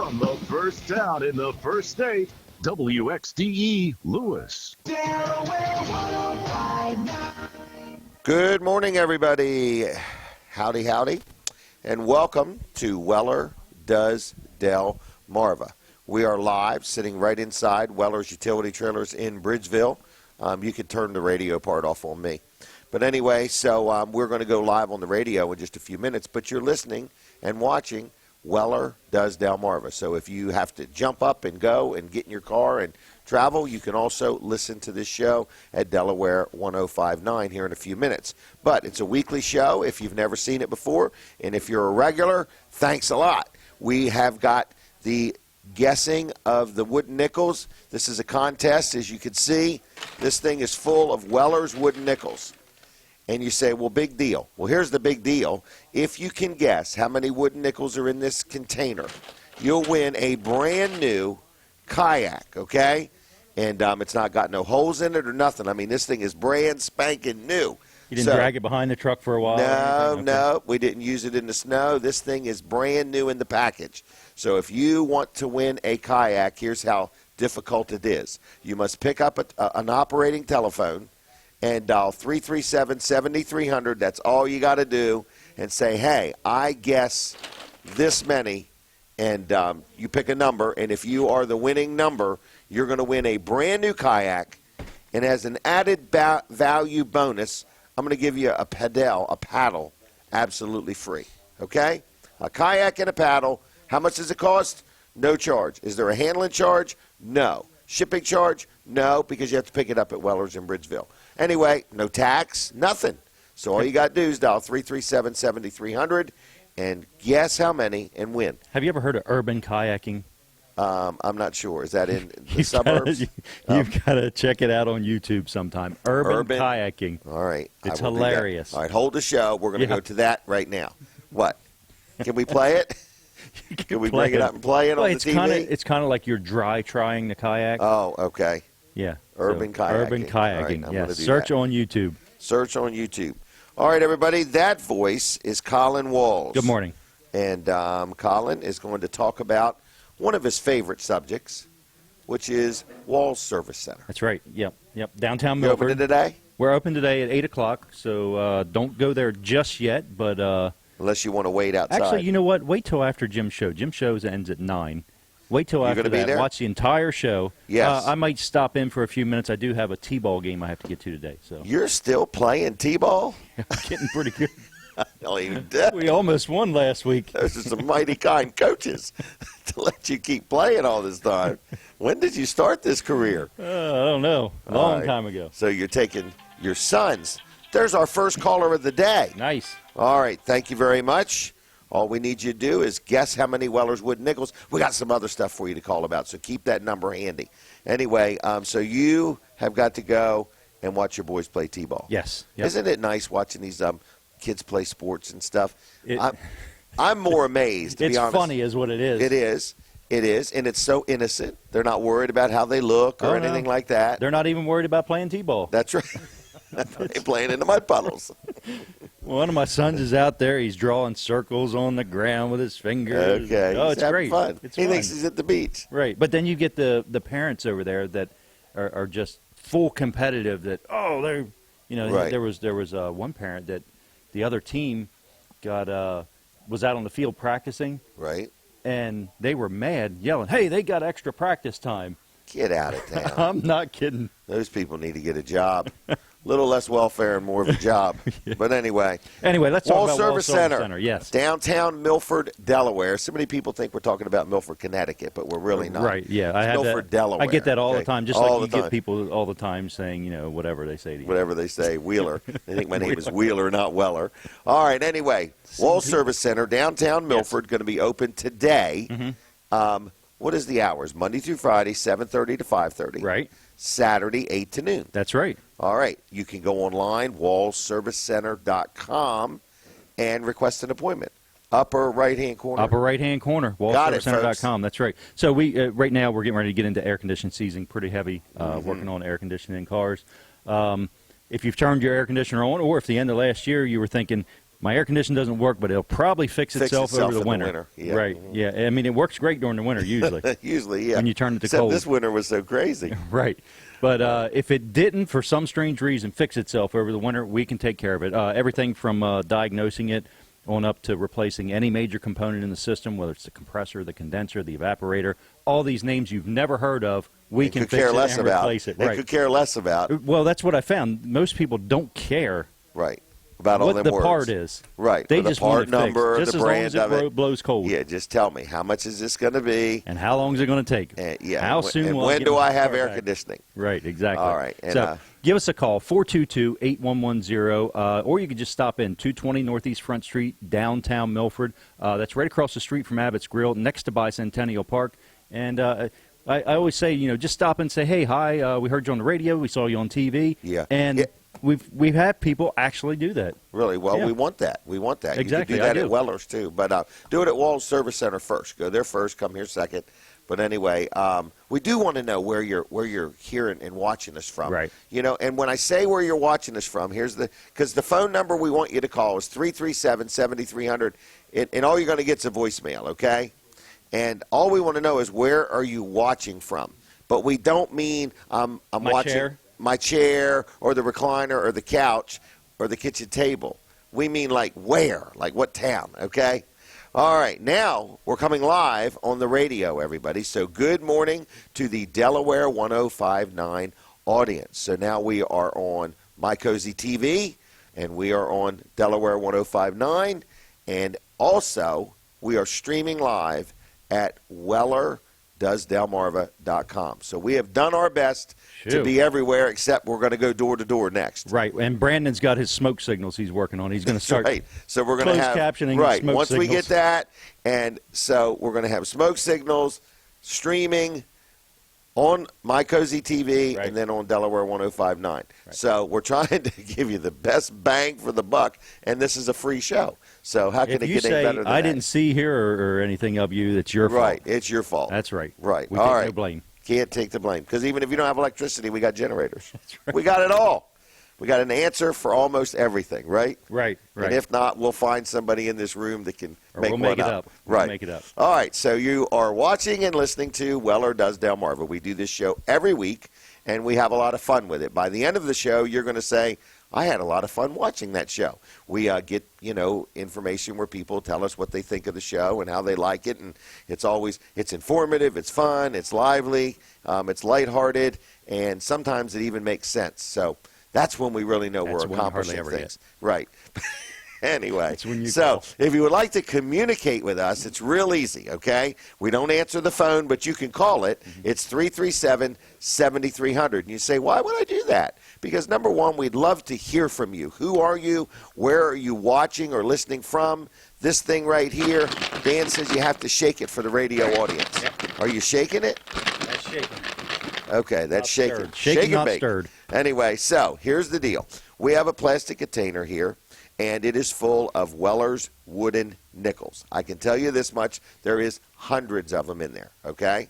From the first town in the first state, WXDE Lewis. Good morning, everybody. Howdy, howdy, and welcome to Weller Does Delmarva. We are live, sitting right inside Weller's Utility Trailers in Bridgeville. You can turn the radio part off on me. But anyway, so we're going to go live on the radio in just a few minutes, but you're listening and watching Weller Does Delmarva. So if you have to jump up and go and get in your car and travel, you can also listen to this show at Delaware 1059 here in a few minutes. But it's a weekly show if you've never seen it before, and if you're a regular, thanks a lot. We have got the guessing of the wooden nickels. This is a contest. As you can see, this thing is full of Weller's wooden nickels. And you say, well, big deal. Well, here's the big deal. If you can guess how many wooden nickels are in this container, you'll win a brand new kayak, okay? And it's not got no holes in it or nothing. I mean, this thing is brand spanking new. You didn't drag it behind the truck for a while? No, we didn't use it in the snow. This thing is brand new in the package. So if you want to win a kayak, here's how difficult it is. You must pick up an operating telephone and dial 337-7300. That's all you got to do. And say, hey, I guess this many. And you pick a number. And if you are the winning number, you're going to win a brand new kayak. And as an added value bonus, I'm going to give you a paddle, absolutely free. Okay? A kayak and a paddle. How much does it cost? No charge. Is there a handling charge? No. Shipping charge? No, because you have to pick it up at Weller's in Bridgeville. Anyway, no tax, nothing. So all you got to do is dial 337-7300 and guess how many and win. Have you ever heard of urban kayaking? I'm not sure. Is that in the suburbs? You've got to check it out on YouTube sometime. Urban kayaking. All right. It's hilarious. All right, hold the show. We're going to go to that right now. What? Can we play it? Can we bring it up and play it on the TV? It's kind of like you're dry trying the kayak. Oh, okay. Yeah. Urban kayaking. Urban kayaking, right, Search on YouTube. Search on YouTube. All right, everybody, that voice is Colin Walls. Good morning. And Colin is going to talk about one of his favorite subjects, which is Walls Service Center. That's right. Yep. Downtown Milford. You open today? We're open today at 8 o'clock, so don't go there just yet. But unless you want to wait outside. Actually, you know what? Wait till after Jim's show. Jim's show ends at 9. Wait till after that. Watch the entire show. Yes. I might stop in for a few minutes. I do have a T-ball game I have to get to today. So you're still playing T-ball? I'm getting pretty good. We almost won last week. Those are some mighty kind coaches to let you keep playing all this time. When did you start this career? I don't know. A long time ago. So you're taking your sons. There's our first caller of the day. Nice. All right. Thank you very much. All we need you to do is guess how many Weller's wooden nickels. We got some other stuff for you to call about, so keep that number handy. Anyway, so you have got to go and watch your boys play T-ball. Yes. Yep. Isn't it nice watching these kids play sports and stuff? I'm more amazed, to be honest. It's funny is what it is. It is, and it's so innocent. They're not worried about how they look or anything like that. They're not even worried about playing T-ball. That's right. They're playing in the mud puddles. One of my sons is out there. He's drawing circles on the ground with his fingers. Okay. Oh, it's great. Fun. It's he fun. thinks he's at the beach. Right. But then you get the parents over there that are just full competitive that, they're, right. there was one parent that the other team was out on the field practicing. Right. And they were mad, yelling, hey, they got extra practice time. Get out of town. I'm not kidding. Those people need to get a job. A little less welfare and more of a job. Yeah. But anyway. Let's talk about Service Center. Yes. Downtown Milford, Delaware. So many people think we're talking about Milford, Connecticut, but we're really not. Right, yeah. Milford, Delaware. I get that all the time, just all like you get people all the time saying, whatever they say to you. Whatever they say, Wheeler. They think my name is Wheeler, not Weller. All right, anyway, Walls Service Center, downtown Milford, going to be open today. Mm-hmm. What is the hours? Monday through Friday, 7:30 to 5:30. Right. Saturday, 8 to noon. That's right. All right. You can go online, wallservicecenter.com, and request an appointment. Upper right-hand corner. Upper right-hand corner, wallservicecenter.com. That's right. So we right now we're getting ready to get into air conditioning season, pretty heavy, working on air conditioning in cars. If you've turned your air conditioner on, or if the end of last year you were thinking, my air conditioner doesn't work, but it'll probably fix itself over the winter. Yeah. Right. Mm-hmm. Yeah. I mean, it works great during the winter usually. Usually, yeah. When you turn it to Except cold. this winter was so crazy. Right. But if it didn't, for some strange reason, fix itself over the winter, we can take care of it. Everything from diagnosing it on up to replacing any major component in the system, whether it's the compressor, the condenser, the evaporator, all these names you've never heard of, we can fix it and replace it. They could care less about. Well, that's what I found. Most people don't care Right. About all what them the words. part is. Right. They or the just part want it number, fixed. Just the as long brand as it of it. blows cold. Yeah, just tell me, how much is this going to be? And how long is it going to take? Yeah. How soon and will when I get do my I have car air back? conditioning? Right, exactly. All right. And, so give us a call, 422-8110, or you can just stop in, 220 Northeast Front Street, downtown Milford. That's right across the street from Abbott's Grill, next to Bicentennial Park. And I always say, just stop and say, hey, hi, we heard you on the radio, we saw you on TV. Yeah. And Yeah. we've had people actually do that. Really? Well, Yeah. we want that. We want that. Exactly, You can do I that do. at Weller's, too. But do it at Walls Service Center first. Go there first, come here second. But anyway, we do want to know where you're hearing and watching us from. Right. And when I say where you're watching us from, because the phone number we want you to call is 337-7300, and all you're going to get is a voicemail, okay? And all we want to know is where are you watching from? But we don't mean I'm watching chair? my chair or the recliner or the couch or the kitchen table. We mean like where, like what town, okay? All right, now we're coming live on the radio, everybody. So good morning to the Delaware 105.9 audience. So now we are on My Cozy TV, and we are on Delaware 105.9, and also we are streaming live at WellerDoesDelmarva.com. So we have done our best to be everywhere, except we're going to go door to door next. Right, and Brandon's got his smoke signals he's working on. He's going to start Right. So we're going to have captioning right. smoke Once we signals. get that, and so we're going to have smoke signals streaming on My Cozy TV Right. and then on Delaware 105.9. Right. So we're trying to give you the best bang for the buck, and this is a free show. So how can If it you get any say, better than I that? didn't see here or anything of you, that's your fault. Right. It's your fault. That's right. Right. We All take right. no blame. Can't take the blame. Because even if you don't have electricity, we got generators. That's right. We got it all. We got an answer for almost everything, right? Right, right. And if not, we'll find somebody in this room that can Or make we'll one make it up. up. We'll Right. make it up. All right. So you are watching and listening to Weller Does Delmarva. We do this show every week, and we have a lot of fun with it. By the end of the show, you're going to say, I had a lot of fun watching that show. We get, information where people tell us what they think of the show and how they like it, and it's informative, it's fun, it's lively, it's lighthearted, and sometimes it even makes sense. So that's when we really know That's we're when you hardly accomplishing ever things. Right. Anyway, That's when you so call. if you would like to communicate with us, it's real easy, okay? We don't answer the phone, but you can call it. Mm-hmm. It's 337-7300. And you say, why would I do that? Because, number one, we'd love to hear from you. Who are you? Where are you watching or listening from? This thing right here, Dan says you have to shake it for the radio audience. Yep. Are you shaking it? That's shaking. Okay, that's Not shaking. stirred. Shaken, Shake and not bake. stirred. Anyway, so here's the deal. We have a plastic container here, and it is full of Weller's wooden nickels. I can tell you this much. There is hundreds of them in there, okay?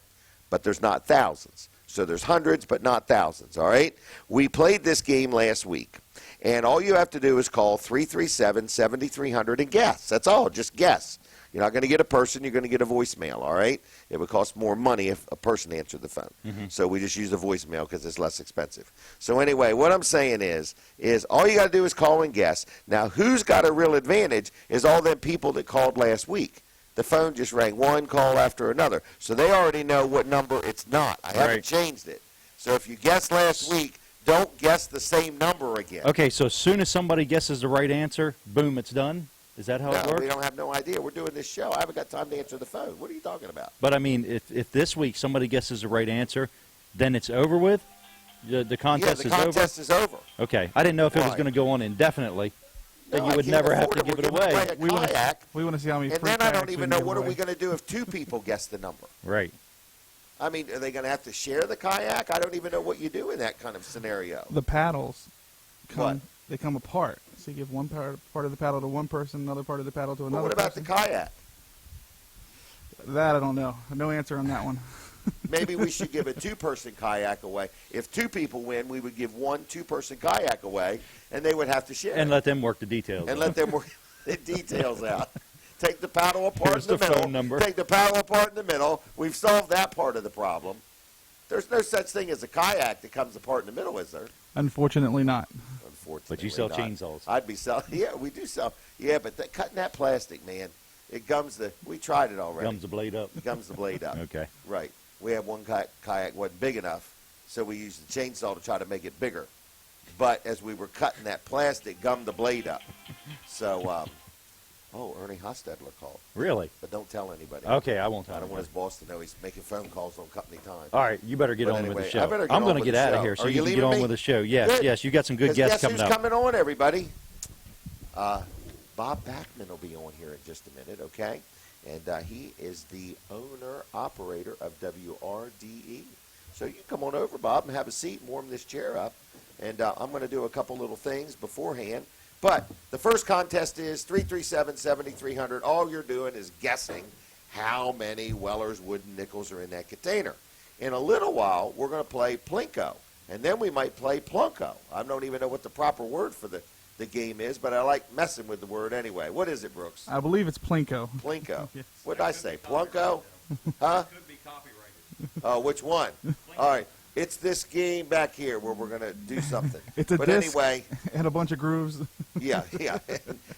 But there's not thousands. So there's hundreds, but not thousands, all right? We played this game last week, and all you have to do is call 337-7300 and guess. That's all, just guess. You're not going to get a person. You're going to get a voicemail, all right? It would cost more money if a person answered the phone. Mm-hmm. So we just use a voicemail because it's less expensive. So anyway, what I'm saying is all you got to do is call and guess. Now, who's got a real advantage is all them people that called last week. The phone just rang one call after another. So they already know what number it's not. I haven't Right. changed it. So if you guessed last week, don't guess the same number again. Okay, so as soon as somebody guesses the right answer, boom, it's done? Is that how it No, works? we don't have no idea. We're doing this show. I haven't got time to answer the phone. What are you talking about? But, I mean, if this week somebody guesses the right answer, then it's over with? The contest Yeah, the contest is over. Okay. I didn't know if it was Why? going to go on indefinitely. No, Then I you would can't never have afford to it. give it We're giving away. a We wanna- kayak. We want to see how many And free then I don't kayaks even we know can what are give we away. going to do if two people guess the number. Right. I mean, are they going to have to share the kayak? I don't even know what you do in that kind of scenario. The paddles What? come apart. So you give one part of the paddle to one person, another part of the paddle to But another what about the person. kayak? That I don't know. No answer on that one. Maybe we should give a two-person kayak away. If two people win, we would give one two-person kayak away, and they would have to share And it. let them work the details. And let them work. the details out. Take the paddle apart Here's in the the middle. phone number. Take the paddle apart in the middle. We've solved that part of the problem. There's no such thing as a kayak that comes apart in the middle, is there? Unfortunately not. Unfortunately, But you sell not. chainsaws. I'd be selling. Yeah, we do sell. Yeah, but cutting that plastic, man, it gums the. We tried it already. Gums the blade up. Gums the blade up. Okay. Right. We had one kayak wasn't big enough, so we used the chainsaw to try to make it bigger. But as we were cutting that plastic, gummed the blade up. So, Ernie Hostetler called, Really? but don't tell anybody. Okay, I won't I tell don't you. want his boss to know he's making phone calls on company time. All right, you better get But on with anyway, the show. I better get I'm on going to with get the out of show. here so Are you you can get leaving on me? with the show. Yes, Good. yes, you got some good 'Cause guests guess coming who's up. coming on, everybody? Bob Bachman will be on here in just a minute, okay? And he is the owner-operator of WRDE. So you can come on over, Bob, and have a seat and warm this chair up. And I'm going to do a couple little things beforehand. But the first contest is 337-7300. All you're doing is guessing how many Weller's wooden nickels are in that container. In a little while, we're going to play Plinko. And then we might play Plunko. I don't even know what the proper word for the game is, but I like messing with the word anyway. What is it, Brooks? I believe it's Plinko. Plinko. Yes. What did I say? Plunko? Huh? Could be copyrighted. Oh, which one? All right. It's this game back here where we're going to do something. It's a but disc anyway, and a bunch of grooves. yeah.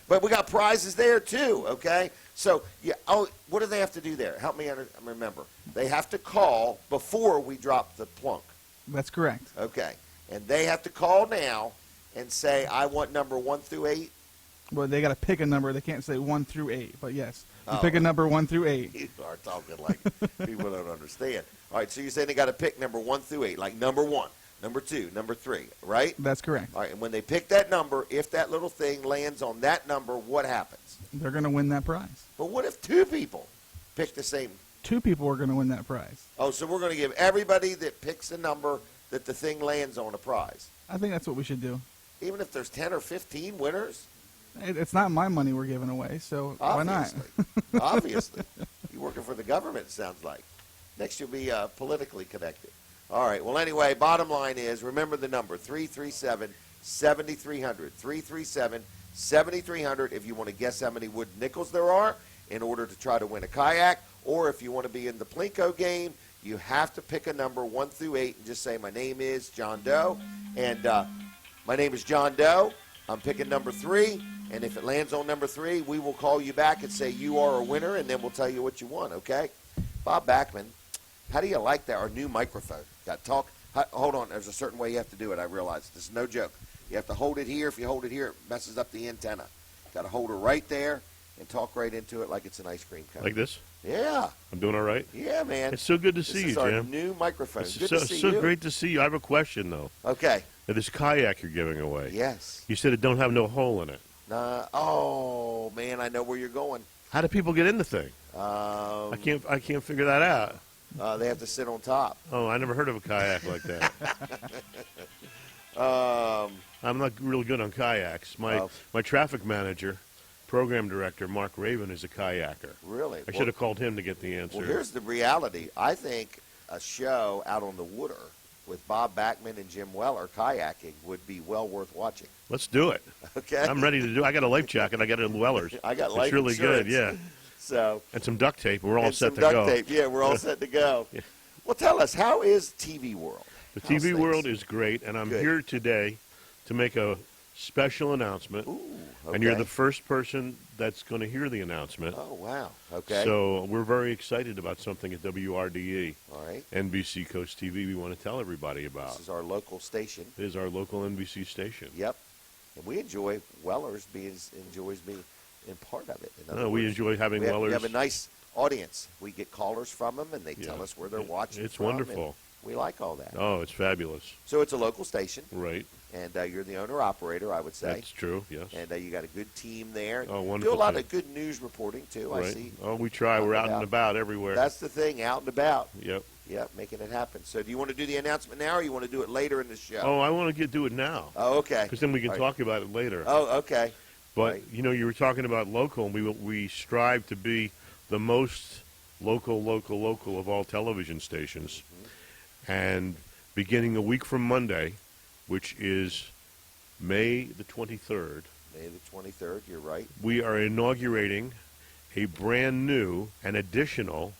But we got prizes there too, okay? So, yeah. Oh, what do they have to do there? Help me remember. They have to call before we drop the plunk. That's correct. Okay. And they have to call now and say, I want number 1 through 8. Well, they got to pick a number. They can't say 1 through 8. But yes, you Oh. pick a number 1 through 8. You are talking like people don't understand. All right, so you're saying they got to pick number 1 through 8, like number 1, number 2, number 3, right? That's correct. All right, and when they pick that number, if that little thing lands on that number, what happens? They're going to win that prize. But what if 2 people pick the same? 2 people are going to win that prize. Oh, so we're going to give everybody that picks a number that the thing lands on a prize, I think that's what we should do. even if there's 10 or 15 winners? It's not my money we're giving away, so why not? Obviously. Obviously. You're working for the government, it sounds like. Next, you'll be politically connected. All right. Well, anyway, bottom line is, remember the number, 337-7300. 337-7300 if you want to guess how many wooden nickels there are in order to try to win a kayak. Or if you want to be in the Plinko game, you have to pick a number 1 through 8 and just say, my name is John Doe. And my name is John Doe. I'm picking number 3. And if it lands on number 3, we will call you back and say you are a winner, and then we'll tell you what you won, okay? Bob Bachman, how do you like that? Our new microphone. Got talk. Hold on. There's a certain way you have to do it, I realize. This is no joke. You have to hold it here. If you hold it here, it messes up the antenna. Got to hold it right there and talk right into it like it's an ice cream cone. Like this? Yeah. I'm doing all right? Yeah, man. It's so good to This see you, is our Jim. new microphone. It's Good so, to see so you. great to see you. I have a question, though. Okay. Now, this kayak you're giving away. Yes. You said it don't have no hole in it. Oh, man, I know where you're going. How do people get in the thing? Um, I can't figure that out. they have to sit on top. Oh, I never heard of a kayak like that. I'm not real good on kayaks. My traffic manager, program director, Mark Raven, is a kayaker. Really? I should have called him to get the answer. Well, here's the reality. I think a show out on the water with Bob Bachman and Jim Weller kayaking would be well worth watching. Let's do it. Okay? I'm ready to do. I got a life jacket. I got it in Weller's. I got It's life really insurance. good. Yeah, So, and some duct tape. We're all and set some to duct go. tape. Yeah, we're all set to go. Yeah. Well, tell us, how is TV World? The How's TV things? world is great, and I'm Good. here today to make a special announcement. Ooh, okay. And you're the first person that's going to hear the announcement. Oh, wow. Okay. So we're very excited about something at WRDE, all right. NBC Coast TV. We want to tell everybody about. This is our local station. It is our local NBC station. Yep. And we enjoy Weller's enjoys being in part of it. In other We words, enjoy having we Weller's. have a nice audience. We get callers from them, and they tell Yeah. us where they're watching It's from, and wonderful. we like all that. Oh, it's fabulous. So it's a local station, Right. and you're the owner-operator, I would say. That's true, yes. And you got a good team there. Oh, Do wonderful a lot team. of good news reporting, too, I right. see. Oh, we try. We're out and about everywhere. That's the thing, out and about. Yep. Yep, making it happen. So do you want to do the announcement now, or you want to do it later in the show? Oh, I want to do it now. Oh, okay. Because then we can All right. talk about it later. Oh, okay. But, Right. you know, you were talking about local, and we strive to be the most local of all television stations. Mm-hmm. And beginning a week from Monday, which is May the 23rd, May the 23rd, you're right. We are inaugurating a brand new and additional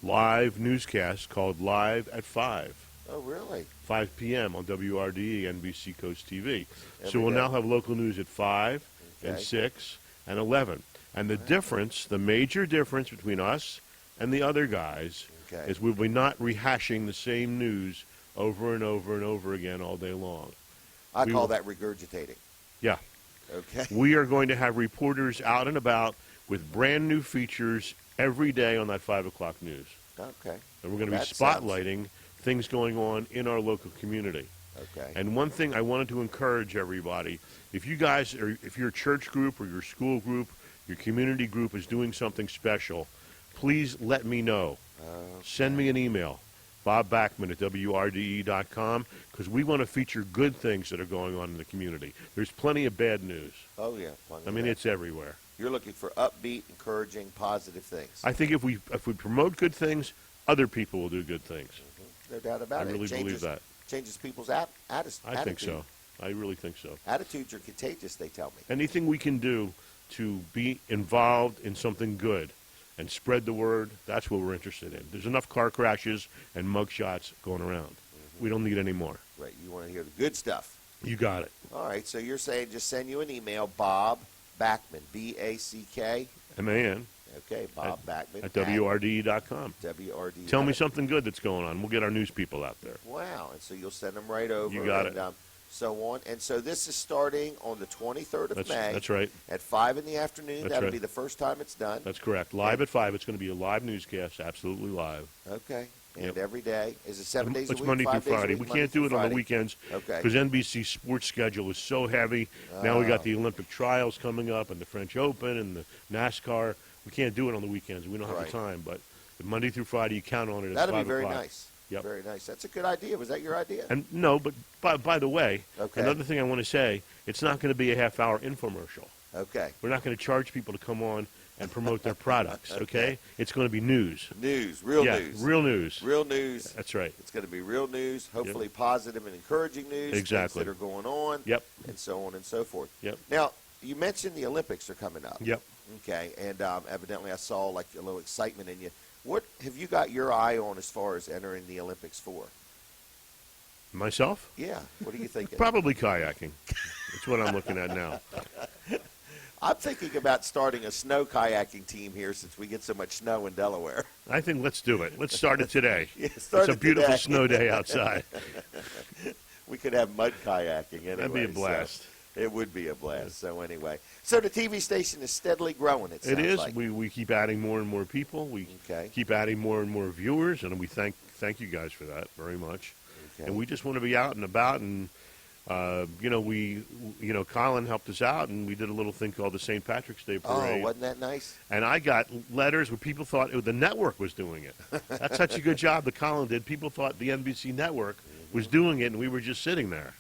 live newscast called Live at 5. Oh, really? 5 p.m. on WRDE, NBC Coast TV. So Every we'll day. now have local news at 5 and Okay. 6 and 11. And the difference, the major difference between us and the other guys Okay. is we'll be not rehashing the same news over and over and over again all day long. I We call will- that regurgitating. Yeah. Okay. We are going to have reporters out and about with brand new features every day on that 5 o'clock news. Okay. And we're going to be That sounds- spotlighting things going on in our local community. Okay. And one thing I wanted to encourage everybody, if you guys, or if your church group or your school group, your community group is doing something special, please let me know. Send me an email, bobbackman@wrde.com, because we want to feature good things that are going on in the community. There's plenty of bad news. Oh, yeah. plenty I of mean, that. it's everywhere. You're looking for upbeat, encouraging, positive things. I think if we promote good things, other people will do good things. No doubt about I it. really It changes, believe that. Changes people's attitude. I think so. I really think so. Attitudes are contagious, they tell me. Anything we can do to be involved in something good and spread the word, that's what we're interested in. There's enough car crashes and mug shots going around. We don't need any more. Right. You want to hear the good stuff. You got it. All right. So you're saying just send you an email, Bob Backman, B-A-C-K. MAN Okay, Bob Backman. at WRDE.com. WRD. Tell me something good that's going on. We'll get our news people out there. Wow. And so you'll send them right over. You got and, it. So on. And so this is starting on the 23rd of May. That's right. At 5 in the afternoon. That's That'll right. be the first time it's done. That's correct. Live at 5. It's going to be a live newscast, absolutely live. Okay. And Yep. every day. Is it 7 days a It's week? Monday through 5 days a Friday. week? We Monday can't do through it on the Friday? weekends Okay. because NBC sports schedule is so heavy. Now we got the Olympic trials coming up and the French Open and the NASCAR. We can't do it on the weekends. We don't have Right. the time. But Monday through Friday, you count on it at That'll 5 be very o'clock. nice. Yep. Very nice. That's a good idea. Was that your idea? And no, but by the way, Okay. another thing I want to say, it's not going to be a half-hour infomercial. Okay. We're not going to charge people to come on and promote their products, okay? Okay. It's going to be news. News. Real yeah, news. real news. Real news. That's right. It's going to be real news, hopefully positive and encouraging news. Exactly. Things that are going on. Yep. And so on and so forth. Yep. Now, you mentioned the Olympics are coming up. Yep. Okay. And evidently I saw like a little excitement in you. What have you got your eye on as far as entering the Olympics for? Myself? Yeah. What are you thinking? Probably kayaking. That's what I'm looking at now. I'm thinking about starting a snow kayaking team here since we get so much snow in Delaware. I think let's do it. Let's start it today. Yeah, start it's a it beautiful today. snow day outside. We could have mud kayaking anyway. That'd be a so blast. it would be a blast. So anyway, so the TV station is steadily growing. It sounds It is. like. We keep adding more and more people. We Okay. keep adding more and more viewers, and we thank you guys for that very much. Okay. And we just want to be out and about, and Colin helped us out, and we did a little thing called the St. Patrick's Day Oh, Parade. wasn't that nice? And I got letters where people thought the network was doing it. That's such a good job that Colin did. People thought the NBC network was doing it, and we were just sitting there.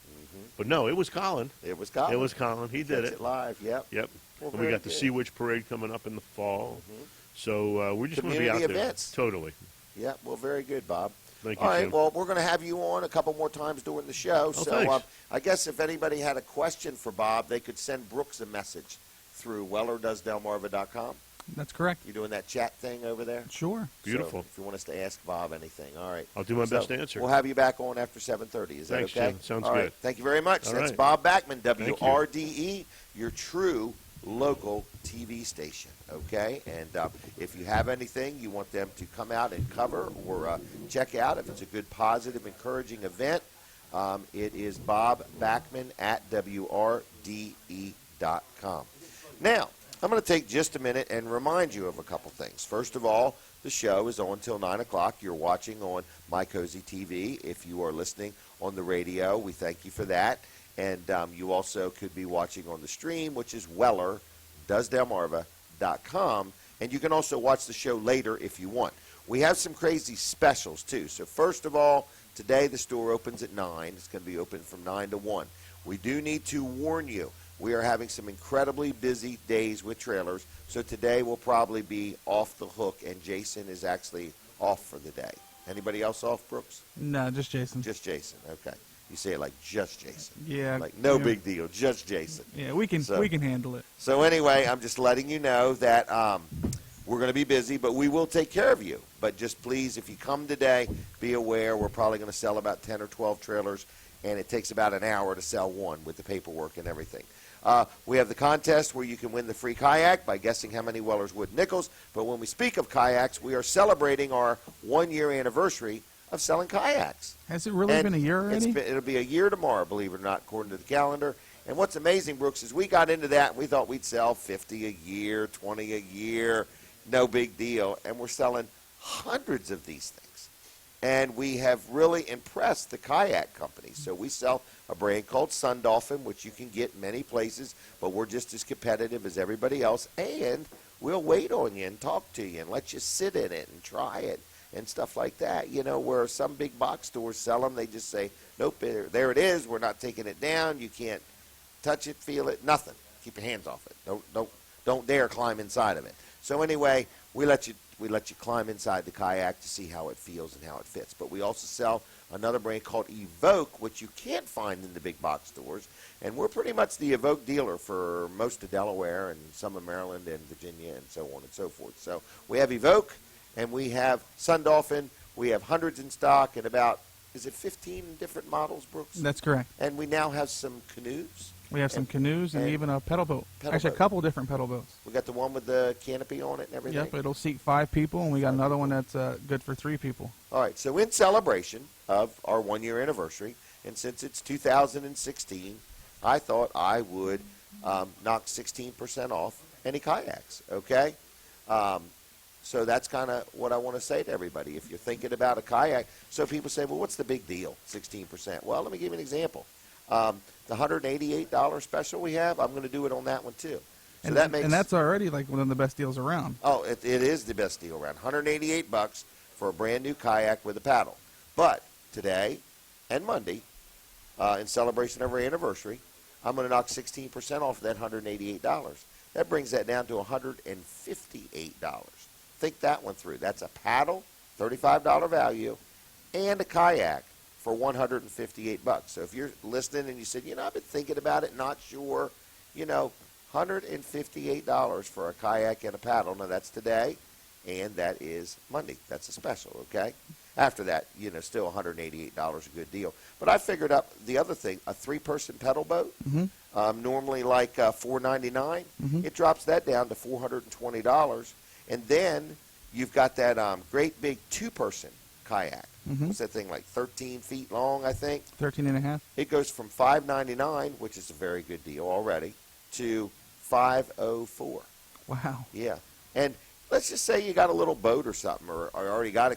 But no, it was Colin. It was Colin. It was Colin. He did Catch it. live. Yep. Yep. Well, and we very got the good. Sea Witch Parade coming up in the fall. So we just want to be Community out events. there. Totally. Yep. Well, very good, Bob. Thank you, All right. Jim. Well, we're going to have you on a couple more times during the show. So thanks. I guess if anybody had a question for Bob, they could send Brooks a message through wellerdoesdelmarva.com. That's correct. You doing that chat thing over there? Sure. Beautiful. So if you want us to ask Bob anything, all right. I'll do my So best to answer. We'll have you back on after 7:30. Is Thanks, that okay? Jim. Sounds All right. good. Thank you very much. All That's right. Bob Backman, you. WRDE, your true local TV station. Okay, and if you have anything you want them to come out and cover or check out, if it's a good, positive, encouraging event, it is Bob Backman at WRDE.com. Now, I'm going to take just a minute and remind you of a couple things. First of all, the show is on till 9 o'clock. You're watching on My Cozy TV. If you are listening on the radio, we thank you for that. And you also could be watching on the stream, which is wellerdoesdelmarva.com. And you can also watch the show later if you want. We have some crazy specials, too. So first of all, today the store opens at 9. It's going to be open from 9 to 1. We do need to warn you. We are having some incredibly busy days with trailers, so today will probably be off the hook, and Jason is actually off for the day. Anybody else off, Brooks? No, just Jason. Just Jason. Okay. You say it like just Jason. Yeah. Like no yeah. big deal, just Jason. Yeah, we can handle it. So anyway, I'm just letting you know that we're going to be busy, but we will take care of you. But just please, if you come today, be aware we're probably going to sell about 10 or 12 trailers, and it takes about an hour to sell one with the paperwork and everything. We have the contest where you can win the free kayak by guessing how many Weller's Wood nickels. But when we speak of kayaks, we are celebrating our 1-year anniversary of selling kayaks. Has it really been a year already? It'll be a year tomorrow, believe it or not, according to the calendar. And what's amazing, Brooks, is we got into that and we thought we'd sell 50 a year, 20 a year, no big deal. And we're selling hundreds of these things. And we have really impressed the kayak companies. So we sell a brand called Sun Dolphin, which you can get many places, but we're just as competitive as everybody else. And we'll wait on you and talk to you and let you sit in it and try it and stuff like that. You know, where some big box stores sell them, they just say, nope, there it is. We're not taking it down. You can't touch it, feel it, nothing. Keep your hands off it. Don't dare climb inside of it. So anyway, we let you climb inside the kayak to see how it feels and how it fits. But we also sell another brand called Evoke, which you can't find in the big box stores. And we're pretty much the Evoke dealer for most of Delaware and some of Maryland and Virginia and so on and so forth. So we have Evoke and we have Sun Dolphin. We have hundreds in stock and about, is it 15 different models, Brooks? That's correct. And we now have some canoes. We have some canoes and even a pedal boat. Actually, a couple different pedal boats. We got the one with the canopy on it and everything. Yep, it'll seat 5 people, and we got another one that's good for 3 people. All right, so in celebration of our 1-year anniversary, and since it's 2016, I thought I would knock 16% off any kayaks, okay? So that's kind of what I want to say to everybody. If you're thinking about a kayak, so people say, well, what's the big deal, 16%? Well, let me give you an example. The $188 special we have, I'm going to do it on that one too. So and that's already like one of the best deals around. Oh, it is the best deal around. $188 for a brand new kayak with a paddle. But today and Monday, in celebration of our anniversary, I'm going to knock 16% off of that $188. That brings that down to $158. Think that one through. That's a paddle, $35 value, and a kayak for $158. So if you're listening and you said, you know, I've been thinking about it, not sure, you know, $158 for a kayak and a paddle. Now that's today, and that is Monday. That's a special, okay? After that, you know, still $188, a good deal. But I figured up the other thing, a 3-person pedal boat, normally like $499. It drops that down to $420. And then you've got that great big 2-person kayak. What's that thing, like 13 feet long, I think? 13 and a half. It goes from $599, which is a very good deal already, to $504. Wow. Yeah. And let's just say you got a little boat or something, or already got a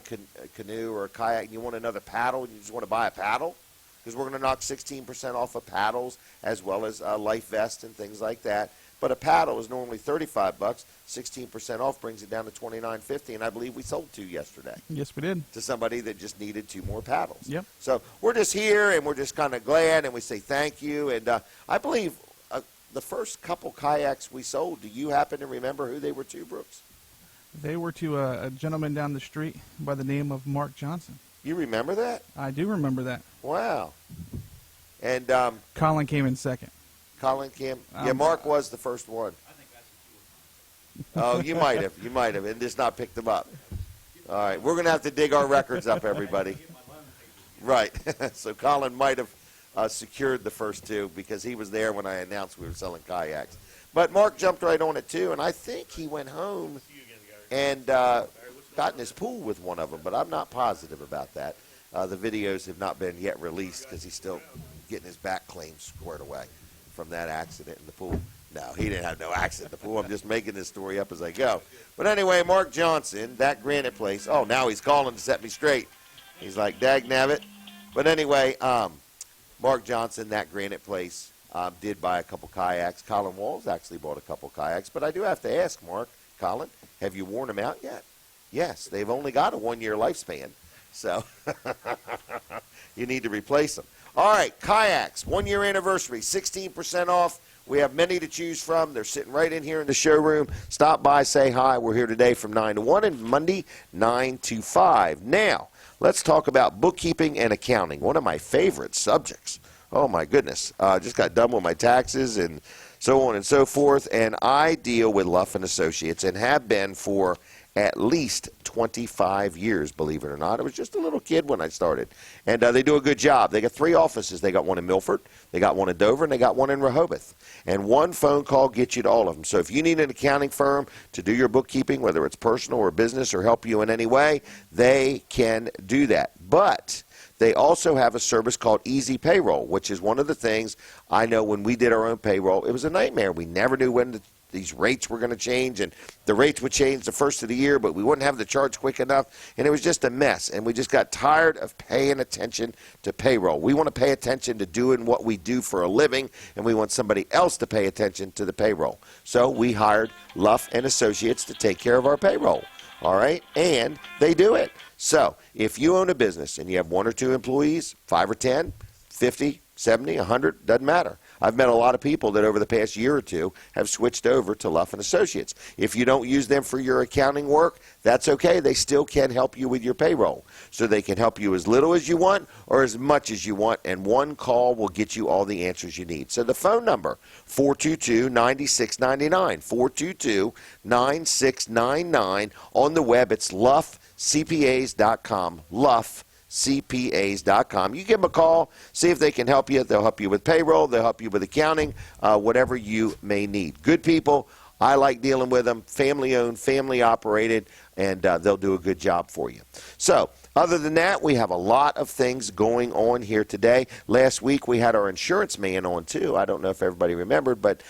canoe or a kayak, and you want another paddle, and you just want to buy a paddle, because we're going to knock 16% off of paddles as well as life vests and things like that. But a paddle is normally $35. 16% off brings it down to $29.50, and I believe we sold 2 yesterday. Yes, we did. To somebody that just needed 2 more paddles. Yep. So we're just here, and we're just kind of glad, and we say thank you. And I believe the first couple kayaks we sold, do you happen to remember who they were to, Brooks? They were to a gentleman down the street by the name of Mark Johnson. You remember that? I do remember that. Wow. And Colin came in second. Colin came. Yeah, Mark was the first one. Oh, you might have, and just not picked them up. All right, we're going to have to dig our records up, everybody. Right. So Colin might have secured the first 2 because he was there when I announced we were selling kayaks. But Mark jumped right on it too, and I think he went home and got in his pool with one of them, but I'm not positive about that. The videos have not been yet released because he's still getting his back claims squared away from that accident in the pool. No, he didn't have no accident in the pool. I'm just making this story up as I go. But anyway, Mark Johnson, that granite place. Oh, now he's calling to set me straight. He's like, dag nabbit. But anyway, Mark Johnson, that granite place, did buy a couple kayaks. Colin Walls actually bought a couple kayaks. But I do have to ask, Mark, Colin, have you worn them out yet? Yes, they've only got a 1-year lifespan. So you need to replace them. All right, kayaks, 1-year anniversary, 16% off. We have many to choose from. They're sitting right in here in the showroom. Stop by, say hi. We're here today from 9 to 1 and Monday 9 to 5. Now, let's talk about bookkeeping and accounting, one of my favorite subjects. Oh, my goodness. Just got done with my taxes and so on and so forth. And I deal with Luff and Associates and have been for at least 25 years, believe it or not. I was just a little kid when I started. And they do a good job. They got 3 offices. They got one in Milford, they got one in Dover, and they got one in Rehoboth. And one phone call gets you to all of them. So if you need an accounting firm to do your bookkeeping, whether it's personal or business or help you in any way, they can do that. But they also have a service called Easy Payroll, which is one of the things I know when we did our own payroll, it was a nightmare. We never knew when these rates were going to change, and the rates would change the first of the year, but we wouldn't have the charge quick enough, and it was just a mess. And we just got tired of paying attention to payroll. We want to pay attention to doing what we do for a living, and we want somebody else to pay attention to the payroll. So we hired Luff and Associates to take care of our payroll. All right, and they do it. So if you own a business and you have 1 or 2 employees, 5 or 10, 50, 70, 100, doesn't matter. I've met a lot of people that over the past year or 2 have switched over to Luff and Associates. If you don't use them for your accounting work, that's okay. They still can help you with your payroll. So they can help you as little as you want or as much as you want, and one call will get you all the answers you need. So the phone number, 422-9699, 422-9699. On the web, it's luffcpas.com, luffcpas.com. You give them a call, see if they can help you. They'll help you with payroll. They'll help you with accounting, whatever you may need. Good people. I like dealing with them. Family-owned, family-operated, and they'll do a good job for you. So other than that, we have a lot of things going on here today. Last week, we had our insurance man on, too. I don't know if everybody remembered, but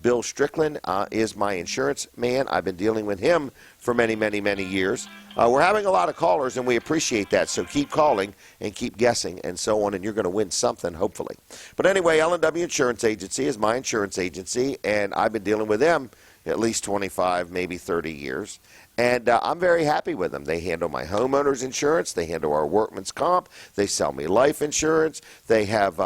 Bill Strickland is my insurance man. I've been dealing with him for many, many, many years. We're having a lot of callers, and we appreciate that. So keep calling and keep guessing and so on, and you're going to win something, hopefully. But anyway, L&W Insurance Agency is my insurance agency, and I've been dealing with them at least 25, maybe 30 years. And I'm very happy with them. They handle my homeowner's insurance. They handle our workman's comp. They sell me life insurance. They have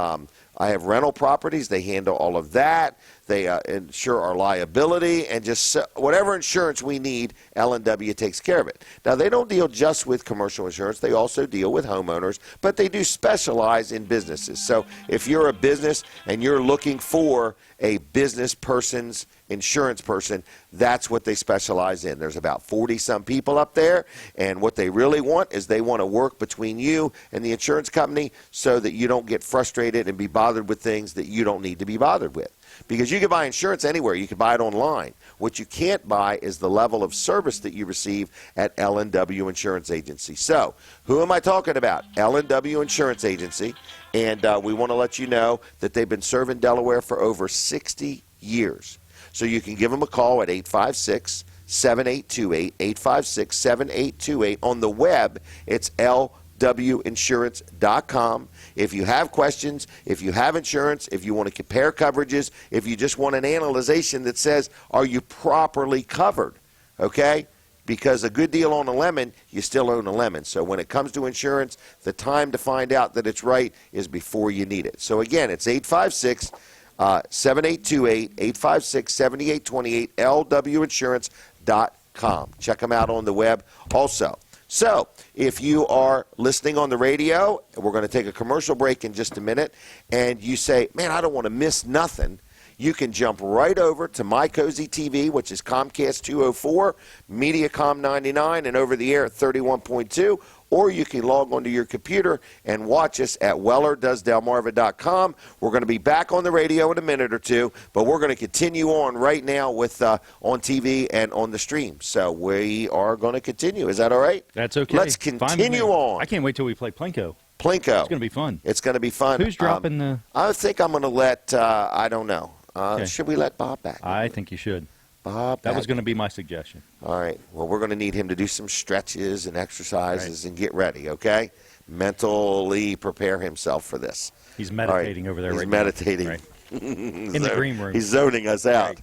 I have rental properties. They handle all of that. They insure our liability, and just whatever insurance we need, L&W takes care of it. Now, they don't deal just with commercial insurance. They also deal with homeowners, but they do specialize in businesses. So if you're a business and you're looking for a business person's insurance person, that's what they specialize in. There's about 40-some people up there, and what they really want is they want to work between you and the insurance company so that you don't get frustrated and be bothered with things that you don't need to be bothered with. Because you can buy insurance anywhere. You can buy it online. What you can't buy is the level of service that you receive at L&W Insurance Agency. So, who am I talking about? L&W Insurance Agency. And we want to let you know that they've been serving Delaware for over 60 years. So you can give them a call at 856-7828, 856-7828. On the web, it's lwinsurance.com. If you have questions, if you have insurance, if you want to compare coverages, if you just want an analyzation that says, are you properly covered? Okay? Because a good deal on a lemon, you still own a lemon. So when it comes to insurance, the time to find out that it's right is before you need it. So again, it's 856-7828, 856-7828, lwinsurance.com. Check them out on the web also. So if you are listening on the radio, we're going to take a commercial break in just a minute, and you say, man, I don't want to miss nothing, you can jump right over to My Cozy TV, which is Comcast 204, Mediacom 99, and over the air at 31.2, or you can log onto your computer and watch us at WellerDoesDelmarva.com. We're going to be back on the radio in a minute or two, but we're going to continue on right now with on TV and on the stream. So we are going to continue. Is that all right? That's okay. Let's continue on. I can't wait till we play Plinko. Plinko. It's going to be fun. It's going to be fun. Who's dropping the... I think I'm going to let, I don't know. Okay. Should we let Bob back? I think you should. Bob That back. was going to be my suggestion. All right. Well, we're going to need him to do some stretches and exercises and get ready, okay? Mentally prepare himself for this. He's meditating over there He's right meditating. now. Right. In the green room. He's zoning us out. Right.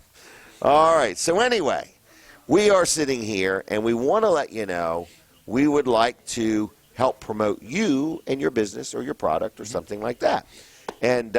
All right. So anyway, we are sitting here, and we want to let you know we would like to help promote you and your business or your product or something like that. And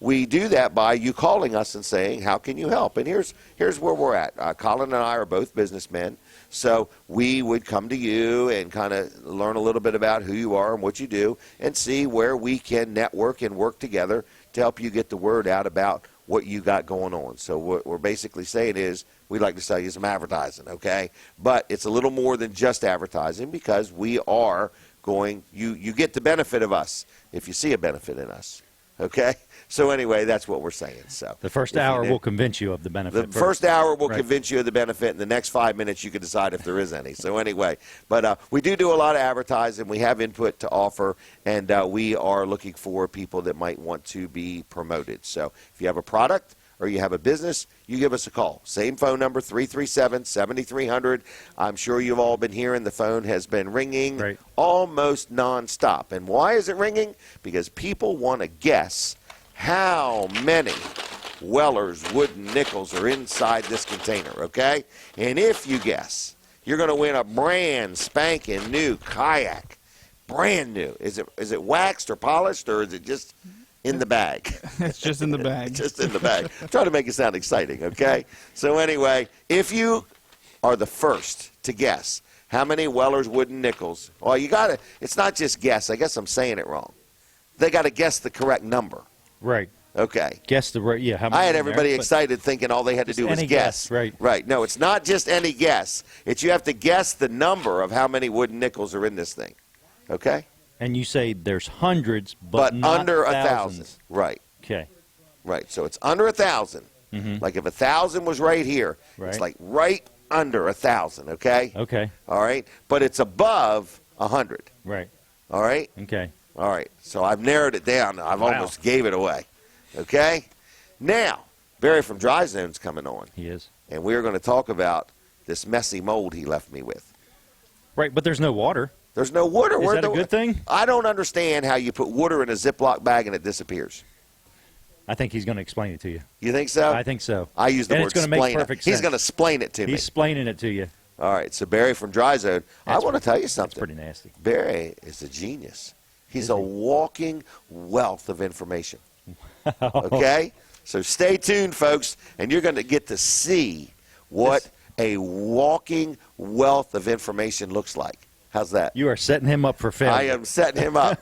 we do that by you calling us and saying, how can you help? And here's where we're at. Colin and I are both businessmen, so we would come to you and kind of learn a little bit about who you are and what you do and see where we can network and work together to help you get the word out about what you got going on. So what we're basically saying is we'd like to sell you some advertising, okay? But it's a little more than just advertising because we are going, you get the benefit of us if you see a benefit in us, okay? So anyway, that's what we're saying. So The first hour will convince you of the benefit. the first hour will Right. convince you of the benefit. In the next 5 minutes, you can decide if there is any. So anyway, but we do a lot of advertising. We have input to offer, and we are looking for people that might want to be promoted. So if you have a product or you have a business, you give us a call. Same phone number, 337-7300. I'm sure you've all been hearing the phone has been ringing Right. almost nonstop. And why is it ringing? Because people want to guess how many Weller's wooden nickels are inside this container, okay? And if you guess, you're going to win a brand spanking new kayak. Brand new. Is it waxed or polished, or is it just in the bag? It's just in the bag. Just in the bag. Try to make it sound exciting, okay? So anyway, if you are the first to guess how many Weller's wooden nickels, well, you got to, it's not just guess. I guess I'm saying it wrong. They got to guess the correct number. Right. Okay. Guess the right. Yeah. How many I had in there, everybody but- excited thinking all they had to Just do was any guess. guess, right. Right. No, it's not just any guess. It's you have to guess the number of how many wooden nickels are in this thing. Okay? And you say there's hundreds, but not under 1,000. thousands. Right. Okay. Right. So it's under 1,000. Mhm. Like if 1,000 was right here, Right. it's like right under 1,000, okay? Okay. All right? But it's above 100. Right. All right? Okay. All right. So I've narrowed it down. I've Wow. almost gave it away. Okay? Now, Barry from Dry Zone's coming on, He is. and we're going to talk about this messy mold he left me with. Right, but there's no water. There's no water. Is that a good thing? I don't understand how you put water in a Ziploc bag and it disappears. I think he's going to explain it to you. You think so? I think so. I use the And word it's gonna make explain it. perfect He's sense. going to explain it to me. He's explaining it to you. All right. So Barry from Dry Zone, I That's want to tell you That's something. pretty nasty. Barry is a genius. He's Is a he? walking wealth of information. Okay? So stay tuned, folks, and you're going to get to see what a walking wealth of information looks like. How's that? You are setting him up for failure. I am setting him up.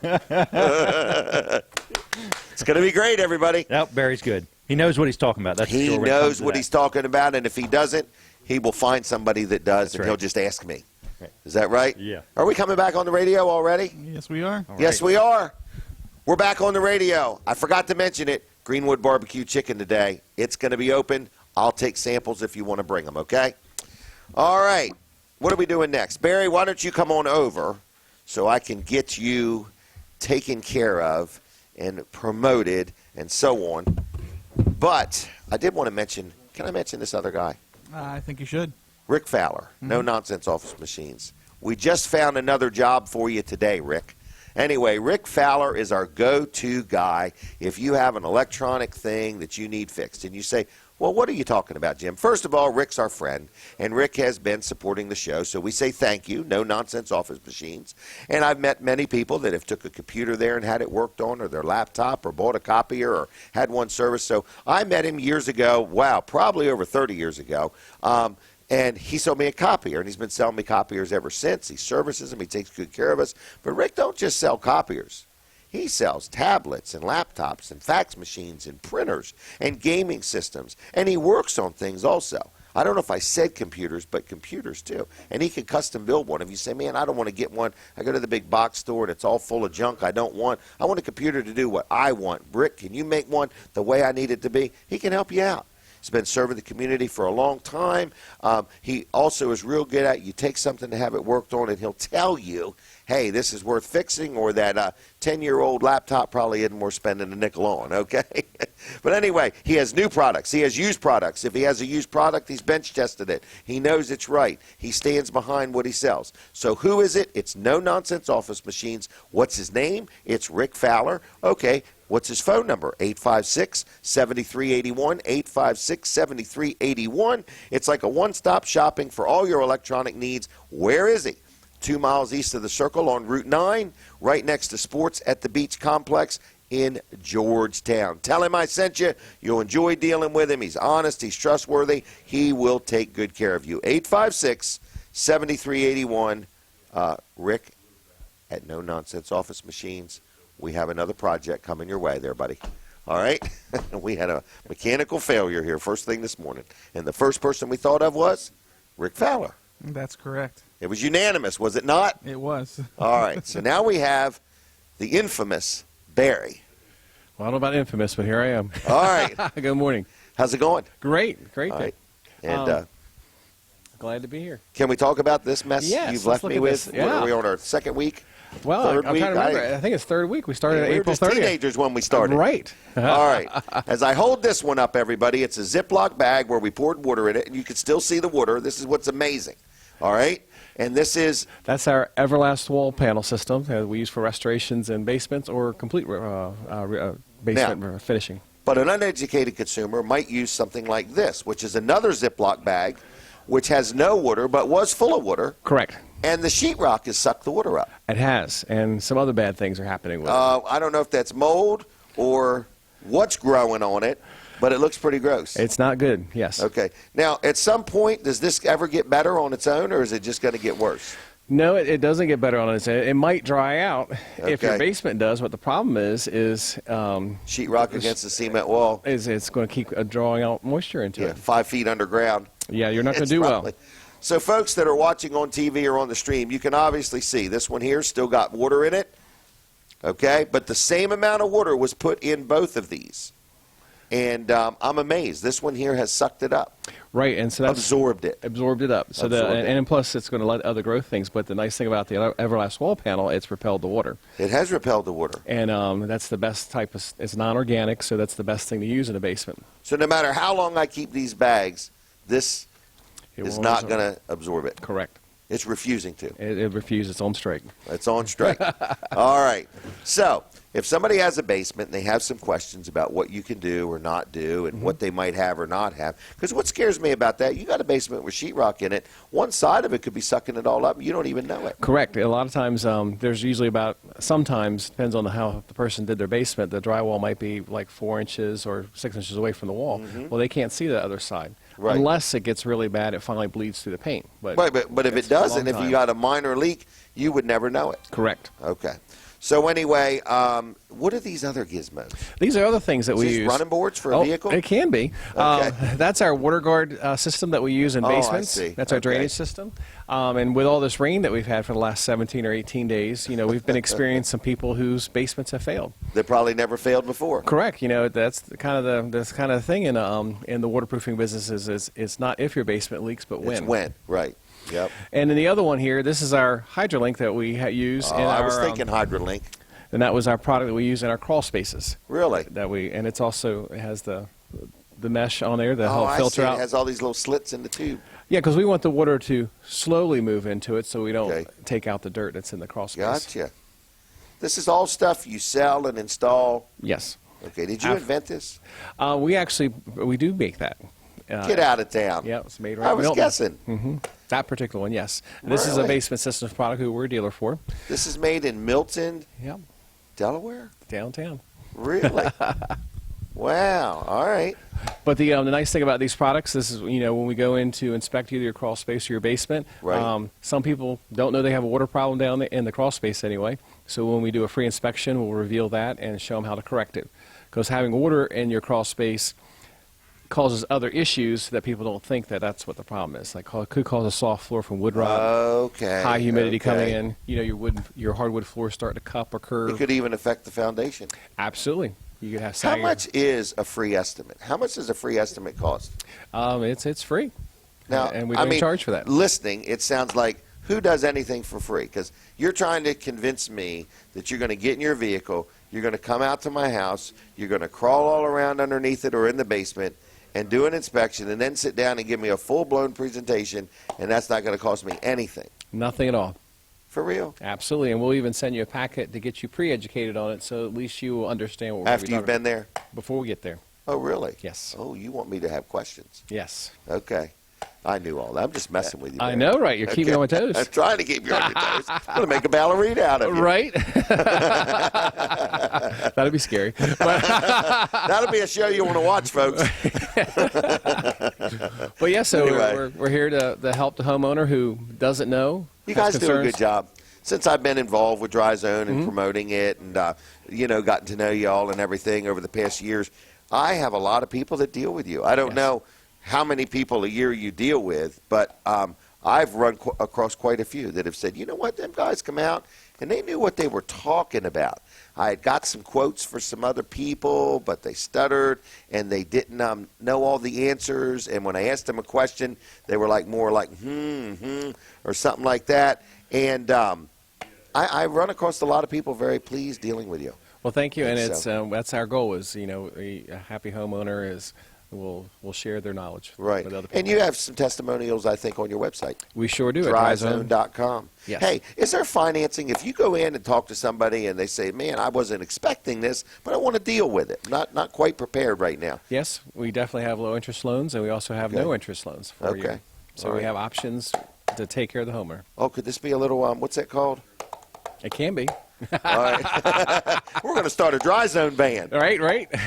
It's going to be great, everybody. Nope, Barry's good. He knows what he's talking about. That's for He sure when it comes knows to what that. he's talking about, and if he doesn't, he will find somebody that does, That's and right. he'll just ask me. Right. Is that right? Yeah. Are we coming back on the radio already? Yes, we are. All Yes, right. we are. We're back on the radio. I forgot to mention it. Greenwood Barbecue Chicken today. It's going to be open. I'll take samples if you want to bring them, okay? All right. What are we doing next? Barry, why don't you come on over so I can get you taken care of and promoted and so on. But I did want to mention, can I mention this other guy? I think you should. Rick Fowler, No Nonsense Office Machines. We just found another job for you today, Rick. Anyway, Rick Fowler is our go-to guy if you have an electronic thing that you need fixed. And you say, well, what are you talking about, Jim? First of all, Rick's our friend, and Rick has been supporting the show, so we say thank you, No Nonsense Office Machines. And I've met many people that have took a computer there and had it worked on, or their laptop, or bought a copier, or had one serviced. So I met him years ago, wow, probably over 30 years ago, and he sold me a copier, and he's been selling me copiers ever since. He services them. He takes good care of us. But Rick don't just sell copiers. He sells tablets and laptops and fax machines and printers and gaming systems. And he works on things also. I don't know if I said computers, but computers too. And he can custom build one. If you say, man, I don't want to get one. I go to the big box store and it's all full of junk I don't want. I want a computer to do what I want. Rick, can you make one the way I need it to be? He can help you out. He's been serving the community for a long time. He also is real good at, you take something to have it worked on, and he'll tell you, hey, this is worth fixing, or that 10-year-old laptop probably isn't worth spending a nickel on, okay? But anyway, he has new products. He has used products. If he has a used product, he's bench tested it. He knows it's right. He stands behind what he sells. So who is it? It's No Nonsense Office Machines. What's his name? It's Rick Fowler. Okay. What's his phone number? 856-7381, 856-7381. It's like a one-stop shopping for all your electronic needs. Where is he? 2 miles east of the Circle on Route 9, right next to Sports at the Beach Complex in Georgetown. Tell him I sent you. You'll enjoy dealing with him. He's honest. He's trustworthy. He will take good care of you. 856-7381. Rick at No Nonsense Office Machines. We have another project coming your way there, buddy. All right? We had a mechanical failure here first thing this morning. And the first person we thought of was Rick Fowler. That's correct. It was unanimous, was it not? It was. All right. So now we have the infamous Barry. Well, I don't know about infamous, but here I am. All right. Good morning. How's it going? Great All day. right. And Glad to be here. can we talk about this mess Yes, you've let's left look me at with? this. What, Yeah. are we on our second week? Well, Third I'm week? trying to remember. I think it's third week. We started We at were April just 30th. teenagers when we started. Right. All right. As I hold this one up, everybody, it's a Ziploc bag where we poured water in it, and you can still see the water. This is what's amazing. All right? And this is, That's our Everlast wall panel system that we use for restorations in basements or complete basement finishing. but an uneducated consumer might use something like this, which is another Ziploc bag, which has no water but was full of water, Correct. and the sheetrock has sucked the water up. It has, and some other bad things are happening with it. I don't know if that's mold or what's growing on it, but it looks pretty gross. It's not good, yes. Okay. Now, at some point, does this ever get better on its own, or is it just going to get worse? No, it doesn't get better on its own. It might dry out if your Okay. basement does. What the problem is Sheetrock against the cement wall, it's going to keep drawing out moisture into yeah, it. 5 feet underground. Yeah, you're not going It's to do probably- well. So, folks that are watching on TV or on the stream, you can obviously see this one here still got water in it. Okay, but the same amount of water was put in both of these, and I'm amazed. This one here has sucked it up, Right, and so that's absorbed it. absorbed it up. So Absorbed it. and plus it's going to let other growth things. But the nice thing about the Everlast wall panel, it's repelled the water, It has repelled the water. and that's the best type of. It's non-organic, so that's the best thing to use in a basement. So, no matter how long I keep these bags, this It is won't not absorb. going to absorb it. Correct. It's refusing to. It refuses its own strike. It's on strike. All right. So, if somebody has a basement and they have some questions about what you can do or not do and what they might have or not have, because what scares me about that, you got a basement with sheetrock in it, one side of it could be sucking it all up and you don't even know it. Correct. A lot of times, there's usually sometimes, depends on how the person did their basement, the drywall might be like 4 inches or 6 inches away from the wall. Well, they can't see the other side. Right. Unless it gets really bad, it finally bleeds through the paint. But, Right, but if it's it a doesn't, long if you time. got a minor leak, you would never know it. Correct. Okay. So anyway, what are these other gizmos? These are other things that Is we these use. running boards for a vehicle? It can be. Okay. That's our water guard system that we use in Oh, I basements. see. That's our Okay. drainage system. And with all this rain that we've had for the last 17 or 18 days, we've been experiencing some people whose basements have failed. That probably never failed before. Correct. That's the kind of thing in the waterproofing business is it's not if your basement leaks, but when. It's when, right. Yep. And then the other one here, this is our HydroLink that we use. in I was our, thinking HydroLink. and that was our product that we use in our crawl spaces. Really? And it's also it has the mesh on there that Oh, help I filter see. out. It has all these little slits in the tube. Yeah, because we want the water to slowly move into it, so we don't Okay. take out the dirt that's in the crawl space. Gotcha. This is all stuff you sell and install. Yes, Okay. Did you invent this? we do make that. Get out of town. Yeah, it's made right. I in was Milton. guessing. That particular one. Yes, this is a Really? basement systems product who we're a dealer for. This is made in Milton, Yeah, Delaware? downtown. Really? Wow. All right. But the nice thing about these products, this is when we go in to inspect either your crawl space or your basement. Right. Some people don't know they have a water problem down in the crawl space anyway. So when we do a free inspection, we'll reveal that and show them how to correct it. Because having water in your crawl space causes other issues that people don't think that's what the problem is. Like it could cause a soft floor from wood rot, Okay. high humidity coming okay. in. Your hardwood floor start to cup or curve. It could even affect the foundation. Absolutely. You could have How sagging. much is a free estimate? How much does a free estimate cost? It's free. Now, and we I don't mean, charge for that. Listening, it sounds like who does anything for free? Because you're trying to convince me that you're going to get in your vehicle, you're going to come out to my house, you're going to crawl all around underneath it or in the basement and do an inspection and then sit down and give me a full-blown presentation, and that's not going to cost me anything. Nothing at all. For real? Absolutely, and we'll even send you a packet to get you pre-educated on it, so at least you will understand what we're After you've been there? before we get there. Oh, really? Yes. Oh, you want me to have questions? Yes. Okay. I knew all that. I'm just messing with you. I Barry. know, right? You're keeping me on my I'm toes. trying to keep you on your toes. I'm going to make a ballerina out of you. Right? That'd be scary. But, That'll be a show you want to watch, folks. but yeah, so Anyway. we're here to help the homeowner who doesn't know. You has guys do a concerns. good job. Since I've been involved with Dry Zone and promoting it and, gotten to know y'all and everything over the past years, I have a lot of people that deal with you. I don't Yes. know how many people a year you deal with, but I've run across quite a few that have said, you know what, them guys come out and they knew what they were talking about. I had got some quotes for some other people, but they stuttered and they didn't know all the answers. And when I asked them a question, they were more like, or something like that. And I run across a lot of people very pleased dealing with you. Well, thank you, and So- it's that's our goal. Is a happy homeowner will share their knowledge Right. with other people. And you have some testimonials, I think, on your website. We sure do. At DryZone. Dryzone.com. Yes. Hey, is there financing? If you go in and talk to somebody and they say, man, I wasn't expecting this, but I want to deal with it. Not quite prepared right now. Yes, we definitely have low interest loans, and we also have no Okay. interest loans for you. Okay. So All we right. have options to take care of the homeowner. Oh, could this be a little, what's that called? It can be. All right. We're going to start a Dry Zone band. Right.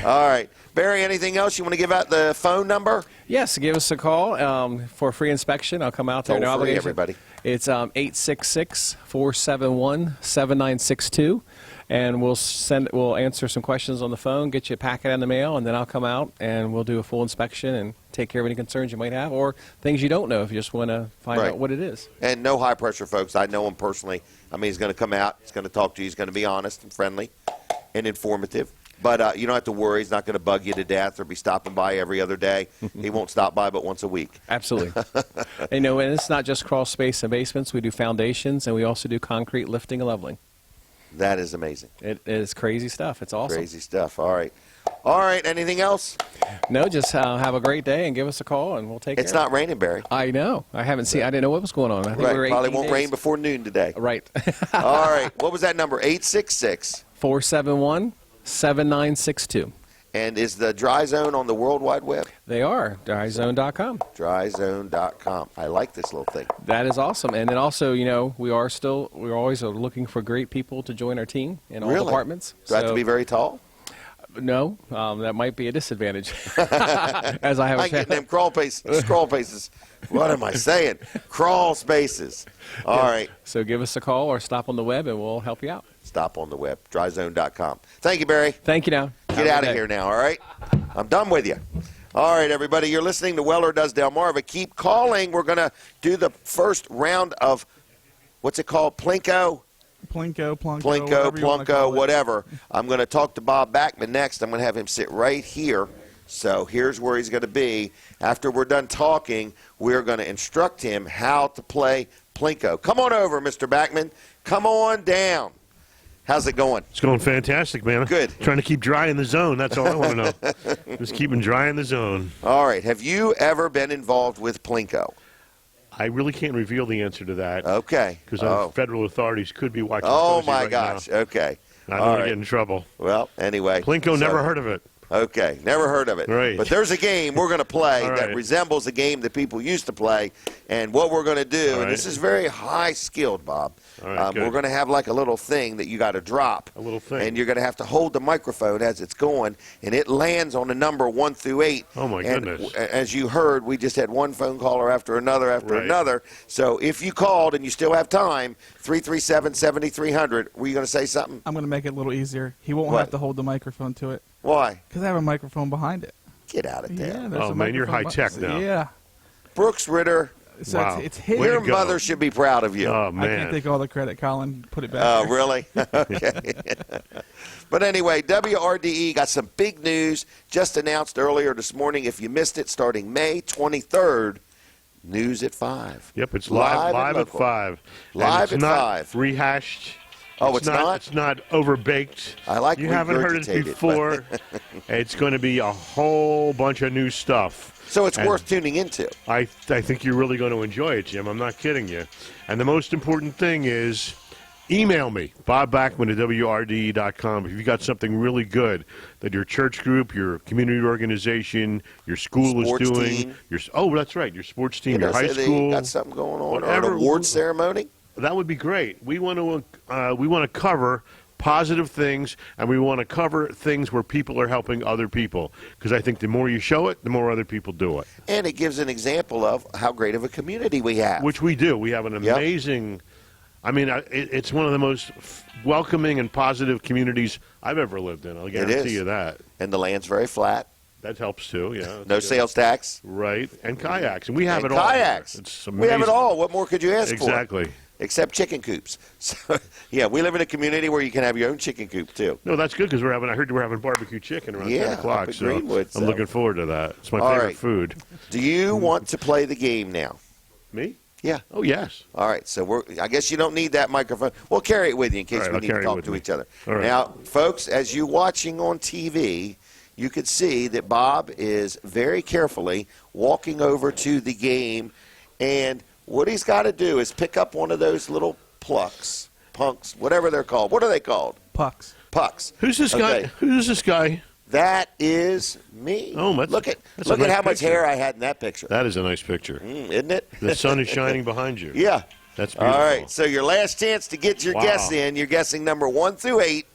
All right. Barry, anything else? You want to give out the phone number? Yes, give us a call for a free inspection. I'll come out there. Toll No free, obligation. everybody. It's 866-471-7962, and we'll answer some questions on the phone, get you a packet in the mail, and then I'll come out and we'll do a full inspection and take care of any concerns you might have or things you don't know if you just want to find Right. out what it is. And no high pressure, folks. I know him personally. I mean, he's going to come out. He's going to talk to you. He's going to be honest and friendly and informative. But you don't have to worry. He's not going to bug you to death or be stopping by every other day. He won't stop by but once a week. Absolutely. And it's not just crawl space and basements. We do foundations, and we also do concrete lifting and leveling. That is amazing. It is crazy stuff. It's awesome. Crazy stuff. All right. All right. Anything else? No, just have a great day and give us a call, and we'll take It's care not raining, Barry. of it. I know. I haven't seen. I didn't know what was going on. I think we were Right. Probably 18 won't days. rain before noon today. Right. All right. What was that number? 866. 471-7962. And is the Dry Zone on the World Wide Web? They are DryZone.com. Dryzone.com. I like this little thing. That is awesome. And then also, we're always looking for great people to join our team in all Really? departments. Do I have to So- be very tall? No, that might be a disadvantage. As I have I get them crawl paces. Scroll paces. What am I saying? Crawl spaces. All right. So give us a call or stop on the web, and we'll help you out. Stop on the web. Dryzone.com. Thank you, Barry. Thank you now. Get out of here now, all right? I'm done with you. All right, everybody. You're listening to Weller Does Delmarva. Keep calling. We're going to do the first round of, what's it called? Plinko? Plinko, Plunko, Plinko, whatever you wanna Plunko, call it. whatever. I'm going to talk to Bob Backman next. I'm going to have him sit right here. So here's where he's going to be. After we're done talking, we're going to instruct him how to play Plinko. Come on over, Mr. Backman. Come on down. How's it going? It's going fantastic, man. Good. Trying to keep dry in the zone. That's all I want to know. Just keeping dry in the zone. All right. Have you ever been involved with Plinko? I really can't reveal the answer to that Okay. because federal authorities could be watching. Oh, Cozy my right gosh. now. Okay. I don't All want to right. get in trouble. Well, anyway. Plinko so- never heard of it. Okay, never heard of it. Right. But there's a game we're going to play All that right. resembles a game that people used to play. And what we're going to do, All and this right. is very high skilled, Bob. All right, good. We're going to have like a little thing that you got to drop. A little thing. And you're going to have to hold the microphone as it's going, and it lands on the number 1 through 8. Oh, my And goodness. As you heard, we just had one phone caller after another after Right. another. So if you called and you still have time, 337-7300, were you going to say something? I'm going to make it a little easier. He won't What? have to hold the microphone to it Why? because I have a microphone behind it. Get out of there. Yeah, there's Oh, a man, you're microphone high-tech now. Yeah. Brooks Ritter, So Wow. it's hidden. Way to your go. mother should be proud of you. Oh, I can't man. take all the credit, Colin. Put it back. Oh, there. really? Okay. But anyway, WRDE got some big news just announced earlier this morning. If you missed it, starting May 23rd, news at 5. Yep, it's live and at local. 5. And Live it's at not 5. rehashed. Oh, it's not? It's not overbaked. I like You haven't heard it regurgitated, before. It's going to be a whole bunch of new stuff. So it's And worth tuning into. I think you're really going to enjoy it, Jim. I'm not kidding you. And the most important thing is email me, bobbachman@wrde.com. If you've got something really good that your church group, your community organization, your school Sports is doing, team. that's right, your sports team, You know, your high say they school, got something going on, or whatever. an award ceremony. that would be great. We want to cover positive things, and we want to cover things where people are helping other people, because I think the more you show it, the more other people do it. And it gives an example of how great of a community we have. Which we do. We have an amazing. I mean, it's one of the most welcoming and positive communities I've ever lived in. I'll guarantee you that. And the land's very flat. That helps too. Yeah. No sales tax. Right, and kayaks, and we have And it all. kayaks. It's We have it amazing. all. What more could you ask for? Exactly. Except chicken coops. So, yeah, we live in a community where you can have your own chicken coop too. No, that's good because I heard we're having barbecue chicken around 10 Yeah, o'clock. up at So Greenwood, I'm so- looking forward to that. It's my All favorite right. food. Do you want to play the game now? Me? Yeah. Oh, yes. All right. So I guess you don't need that microphone. We'll carry it with you in case All right, we I'll need to carry it talk with to me. each other. All right. Now, folks, as you're watching on TV, you can see that Bob is very carefully walking over to the game, and what he's got to do is pick up one of those little punks, whatever they're called. What are they called? Pucks. Pucks. Who's this Okay. guy? Who's this guy? That is me. Oh, that's- look at that's a look at nice how much picture. hair I had in that picture. That is a nice picture. Isn't it? The sun is shining behind you. Yeah. That's All beautiful. right. So your last chance to get your Wow. guess in. You're guessing number 1 through 8,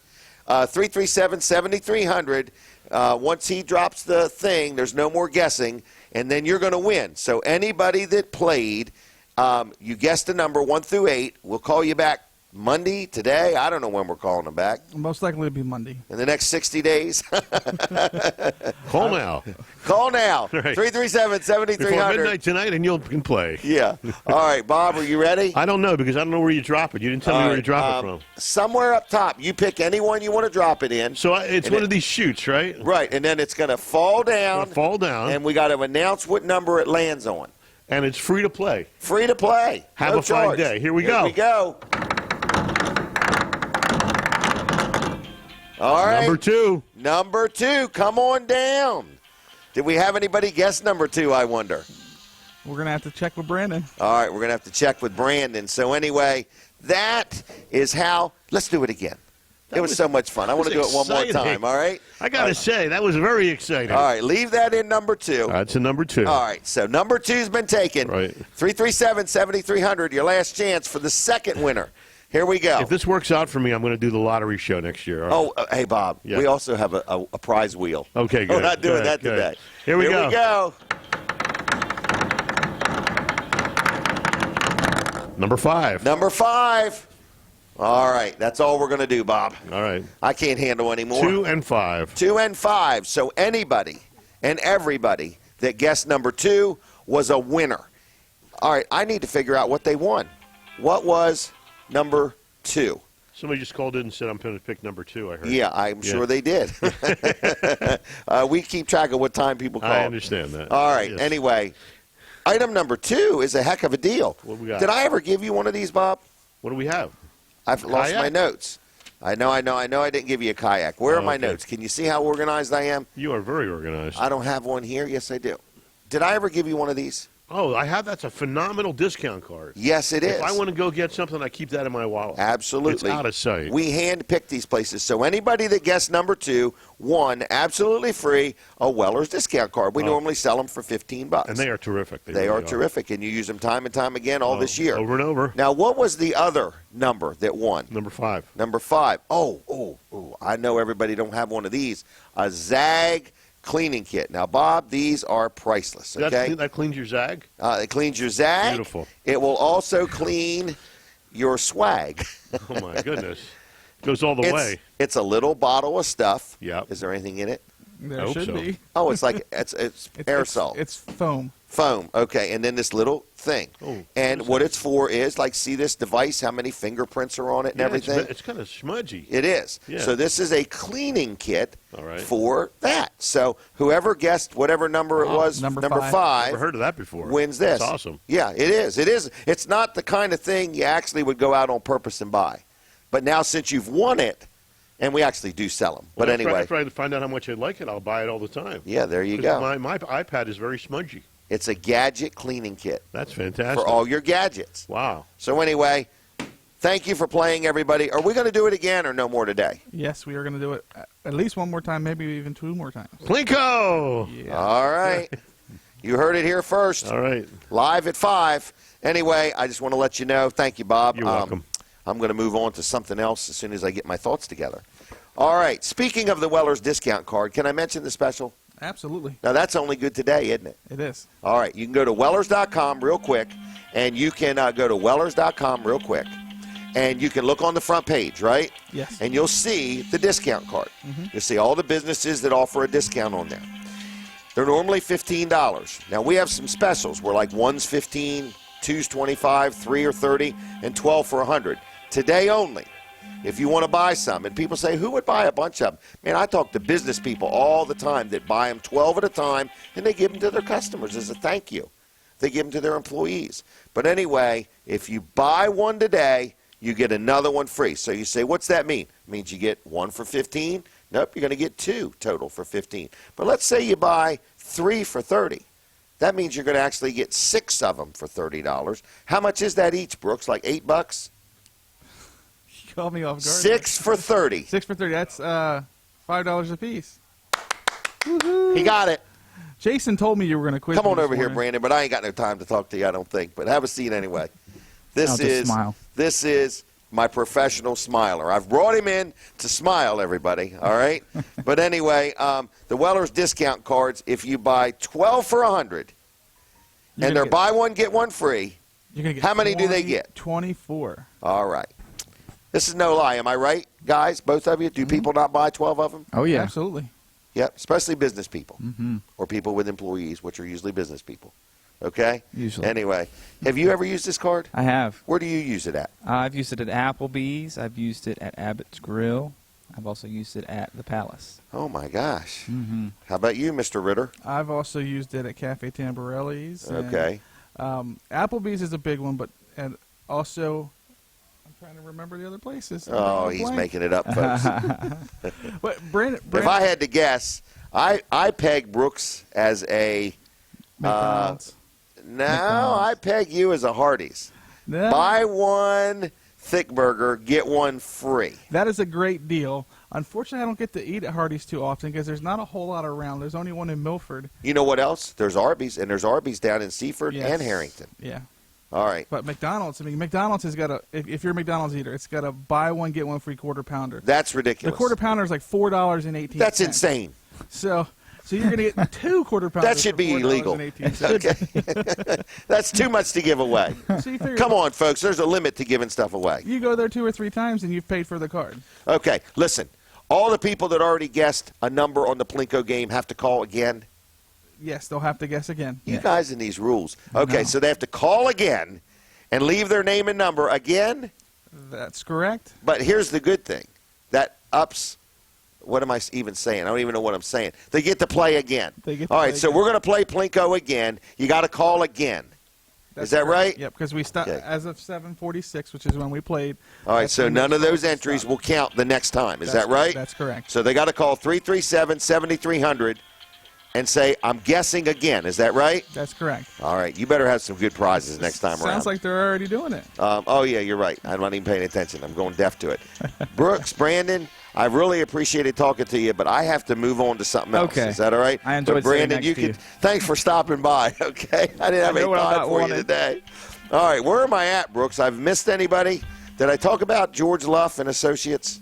337-7300. Once he drops the thing, there's no more guessing, and then you're going to win. So anybody that played, you guessed a number 1 through 8. We'll call you back Monday, today. I don't know when we're calling them back. Most likely it'll be Monday. In the next 60 days. Call now. Call now. Right. 337-7300. Before midnight tonight, and you can play. Yeah. All right, Bob, are you ready? I don't know because I don't know where you drop it. You didn't tell me All where right, you drop it from. Somewhere up top. You pick any one you want to drop it in. So it's And one of these chutes, right? Right, and then it's going to fall down. Gonna fall down, And we got to announce what number it lands on. and it's free to play. Free to play. Have No a fine charge. day. Here we go. Here we go. All right. Number 2. Number 2. Come on down. Did we have anybody guess number 2, I wonder? We're going to have to check with Brandon. All right, we're going to have to check with Brandon. So anyway, that is how. Let's do it again. It was so much fun. I want to do it one more exciting. time, all right? I got to say, that was very exciting. All right, leave that in number 2. That's a number 2. All right, so number 2's been taken. Right. 337-7300, your last chance for the second winner. Here we go. If this works out for me, I'm going to do the lottery show next year. All right. Oh, hey, Bob, Yeah. we also have a prize wheel. Okay, good. We're not doing Good, that good. today. Here we Here we go. Number 5. Number 5. All right, that's all we're going to do, Bob. All right. I can't handle any more. 2 and 5. 2 and 5. So anybody and everybody that guessed number 2 was a winner. All right, I need to figure out what they won. What was number 2? Somebody just called in and said I'm going to pick number 2. I heard. Yeah, I'm Yeah. sure they did. We keep track of what time people call. I understand that. All right, Yes. anyway, item number 2 is a heck of a deal. What we got? Did I ever give you one of these, Bob? What do we have? I've lost Kayak? my notes. I know I didn't give you a kayak. Where are my Okay. notes? Can you see how organized I am? You are very organized. I don't have one here. Yes, I do. Did I ever give you one of these? Oh, I have. That's a phenomenal discount card. Yes, it is. If I want to go get something, I keep that in my wallet. Absolutely. It's out of sight. We hand-pick these places. So anybody that guessed number 2 won absolutely free a Weller's discount card. We Oh. normally sell them for $15. And they are terrific. They really are terrific, and you use them time and time again all this year. Over and over. Now, what was the other number that won? Number 5. Number 5. Oh, I know everybody don't have one of these. A Zag cleaning kit. Now, Bob, these are priceless, okay? That cleans your Zag? It cleans your Zag. Beautiful. It will also clean your swag. Oh, my goodness. Goes all the way. It's a little bottle of stuff. Yep. Is there anything in it? There hope should so. be. Oh, it's like it's aerosol. It's foam. Foam. Okay, and then this little thing. Oh, and what what is it's for is, like, see this device, how many fingerprints are on it and Yeah, everything? It's kind of smudgy. It is. Yeah. So this is a cleaning kit All right. for that. So whoever guessed whatever number it was, Number number five. five, Never heard of that before. wins this. That's awesome. Yeah, it is. It is. It's not the kind of thing you actually would go out on purpose and buy. But now since you've won it, and we actually do sell them. Well, But after anyway, after I find out how much I like it, I'll buy it all the time. yeah, there you 'Cause go. My iPad is very smudgy. It's a gadget cleaning kit That's fantastic. for all your gadgets. Wow. So anyway, Thank you for playing, everybody. Are we going to do it again or no more today? Yes, we are going to do it at least one more time, maybe even 2 more times. Plinko! Yeah. All right. You heard it here first. All right. Live at 5. Anyway, I just want to let you know. Thank you, Bob. You're welcome. I'm going to move on to something else as soon as I get my thoughts together. All right. Speaking of the Weller's discount card, can I mention the special? Absolutely. Now, that's only good today, isn't it? It is. All right. You can go to Wellers.com real quick, and you can go to Wellers.com real quick, and you can look on the front page, right? Yes. And you'll see the discount card. You'll see all the businesses that offer a discount on there. They're normally $15. Now, we have some specials where like one's $15, two's $25, 3 or $30, and 12 for $100. Today only. If you want to buy some, and people say, who would buy a bunch of them? Man, I talk to business people all the time that buy them 12 at a time, and they give them to their customers as a thank you. They give them to their employees. But anyway, if you buy one today, you get another one free. So you say, what's that mean? It means you get one for 15? Nope, you're going to get 2 total for 15. But let's say you buy 3 for 30. That means you're going to actually get 6 of them for $30. How much is that each, Brooks? Like $8? You caught me off guard. 6 for 30. 6 for 30. That's $5 a piece. He got it. Jason told me you were going to quit. Come on over here, Brandon, but I ain't got no time to talk to you, I don't think. But have a seat anyway. I'll just smile. This is my professional smiler. I've brought him in to smile, everybody, all right? But anyway, the Weller's discount cards, if you buy 12 for $100, and they're buy one, get one free, You're gonna get how many do they get? 24. All right. This is no lie. Am I right, guys, both of you? Do people not buy 12 of them? Oh, yeah. Absolutely. Yep, especially business people or people with employees, which are usually business people. Okay? Usually. Anyway, have you ever used this card? I have. Where do you use it at? I've used it at Applebee's. I've used it at Abbott's Grill. I've also used it at the Palace. Oh, my gosh. Mm-hmm. How about you, Mr. Ritter? I've also used it at Cafe Tamborelli's. and, Okay. Applebee's is a big one, and also I'm trying to remember the other places. Oh, he's making it up, folks. But Brandon, If I had to guess, I peg Brooks as a McDonald's. no. I peg you as a Hardee's. No, Buy one thick burger, get one free. that is a great deal. Unfortunately, I don't get to eat at Hardee's too often because there's not a whole lot around. There's only one in Milford. You know what else? There's Arby's, and there's Arby's down in Seaford Yes. and Harrington. Yeah. All right. But McDonald's, I mean, McDonald's has got a, if you're a McDonald's eater, it's got a buy one, get one free quarter pounder. That's The ridiculous. quarter pounder is like $4.18. That's insane. So you're going to get 2 quarter pounders. That should for be illegal. $4.18. Okay. That's too much to give away. So you figure, Come on, folks. There's a limit to giving stuff away. You go there 2 or 3 times and you've paid for the card. Okay, listen. All the people that already guessed a number on the Plinko game have to call again. Yes, they'll have to guess again. You guys in these rules. Okay, No. so they have to call again and leave their name and number again. That's correct. But here's the good thing. That ups. What am I even saying? I don't even know what I'm saying. They get to play again. They get to All right, play so again. we're going to play Plinko again. You got to call again. Is that right? Yep, because we stopped Okay. as of 7:46, which is when we played. All right, That's so when none the of those clock entries stopped. will count the next time. Is That's- that right? That's correct. So they got to call 337-7300 and say, I'm guessing again. Is that right? That's correct. All right, you better have some good prizes next time around. Sounds like they're already doing it. Oh, yeah, you're right. I'm not even paying attention. I'm going deaf to it. Brooks, Brandon, I really appreciated talking to you, but I have to move on to something else. Okay. Is that all right? I enjoyed But Brandon, sitting next to you. Thanks for stopping by, okay? I didn't have I any know what I'm time not for you wanted. today. All right, where am I at, Brooks? I've missed anybody? Did I talk about George Luff and Associates?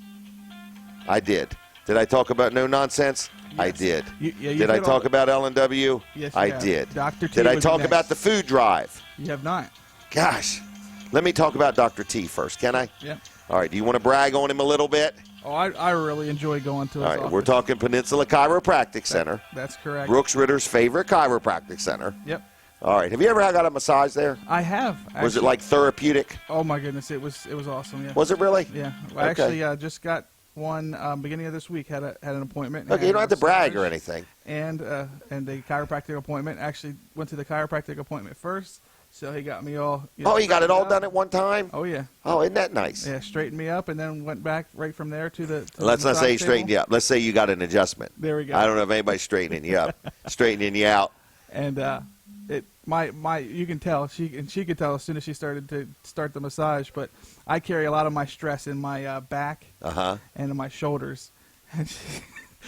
I did. Did I talk about No Nonsense? I did. You Did I hit all talk the- about L&W? Yes, you I have. did. Dr. T Did I would be talk next. about the food drive? You have not. Gosh, let me talk about Dr. T first, can I? Yep. All right, do you want to brag on him a little bit? Oh, I really enjoy going to his All right, office. we're talking Peninsula Chiropractic Center, That's correct. Brooks Ritter's favorite chiropractic center. Yep. All right, have you ever got a massage there? I have. Was it actually. like therapeutic? Oh my goodness, it was awesome. Yeah. Was it really? Yeah. Okay. I actually just got one beginning of this week. Had an appointment. Okay, you don't have to brag or massage anything. And a chiropractic appointment. Actually went to the chiropractic appointment first, so he got me all. Oh, you got it all straightened done up. at one time? Oh yeah. Oh, isn't that nice? Yeah, straightened me up, and then went back right from there to the. To Let's the not say he massage straightened table. you up. Let's say you got an adjustment. There we go. I don't know if anybody's straightening you up. Straightening you out. And my you can tell she could tell as soon as she started to start the massage. But I carry a lot of my stress in my back and in my shoulders. And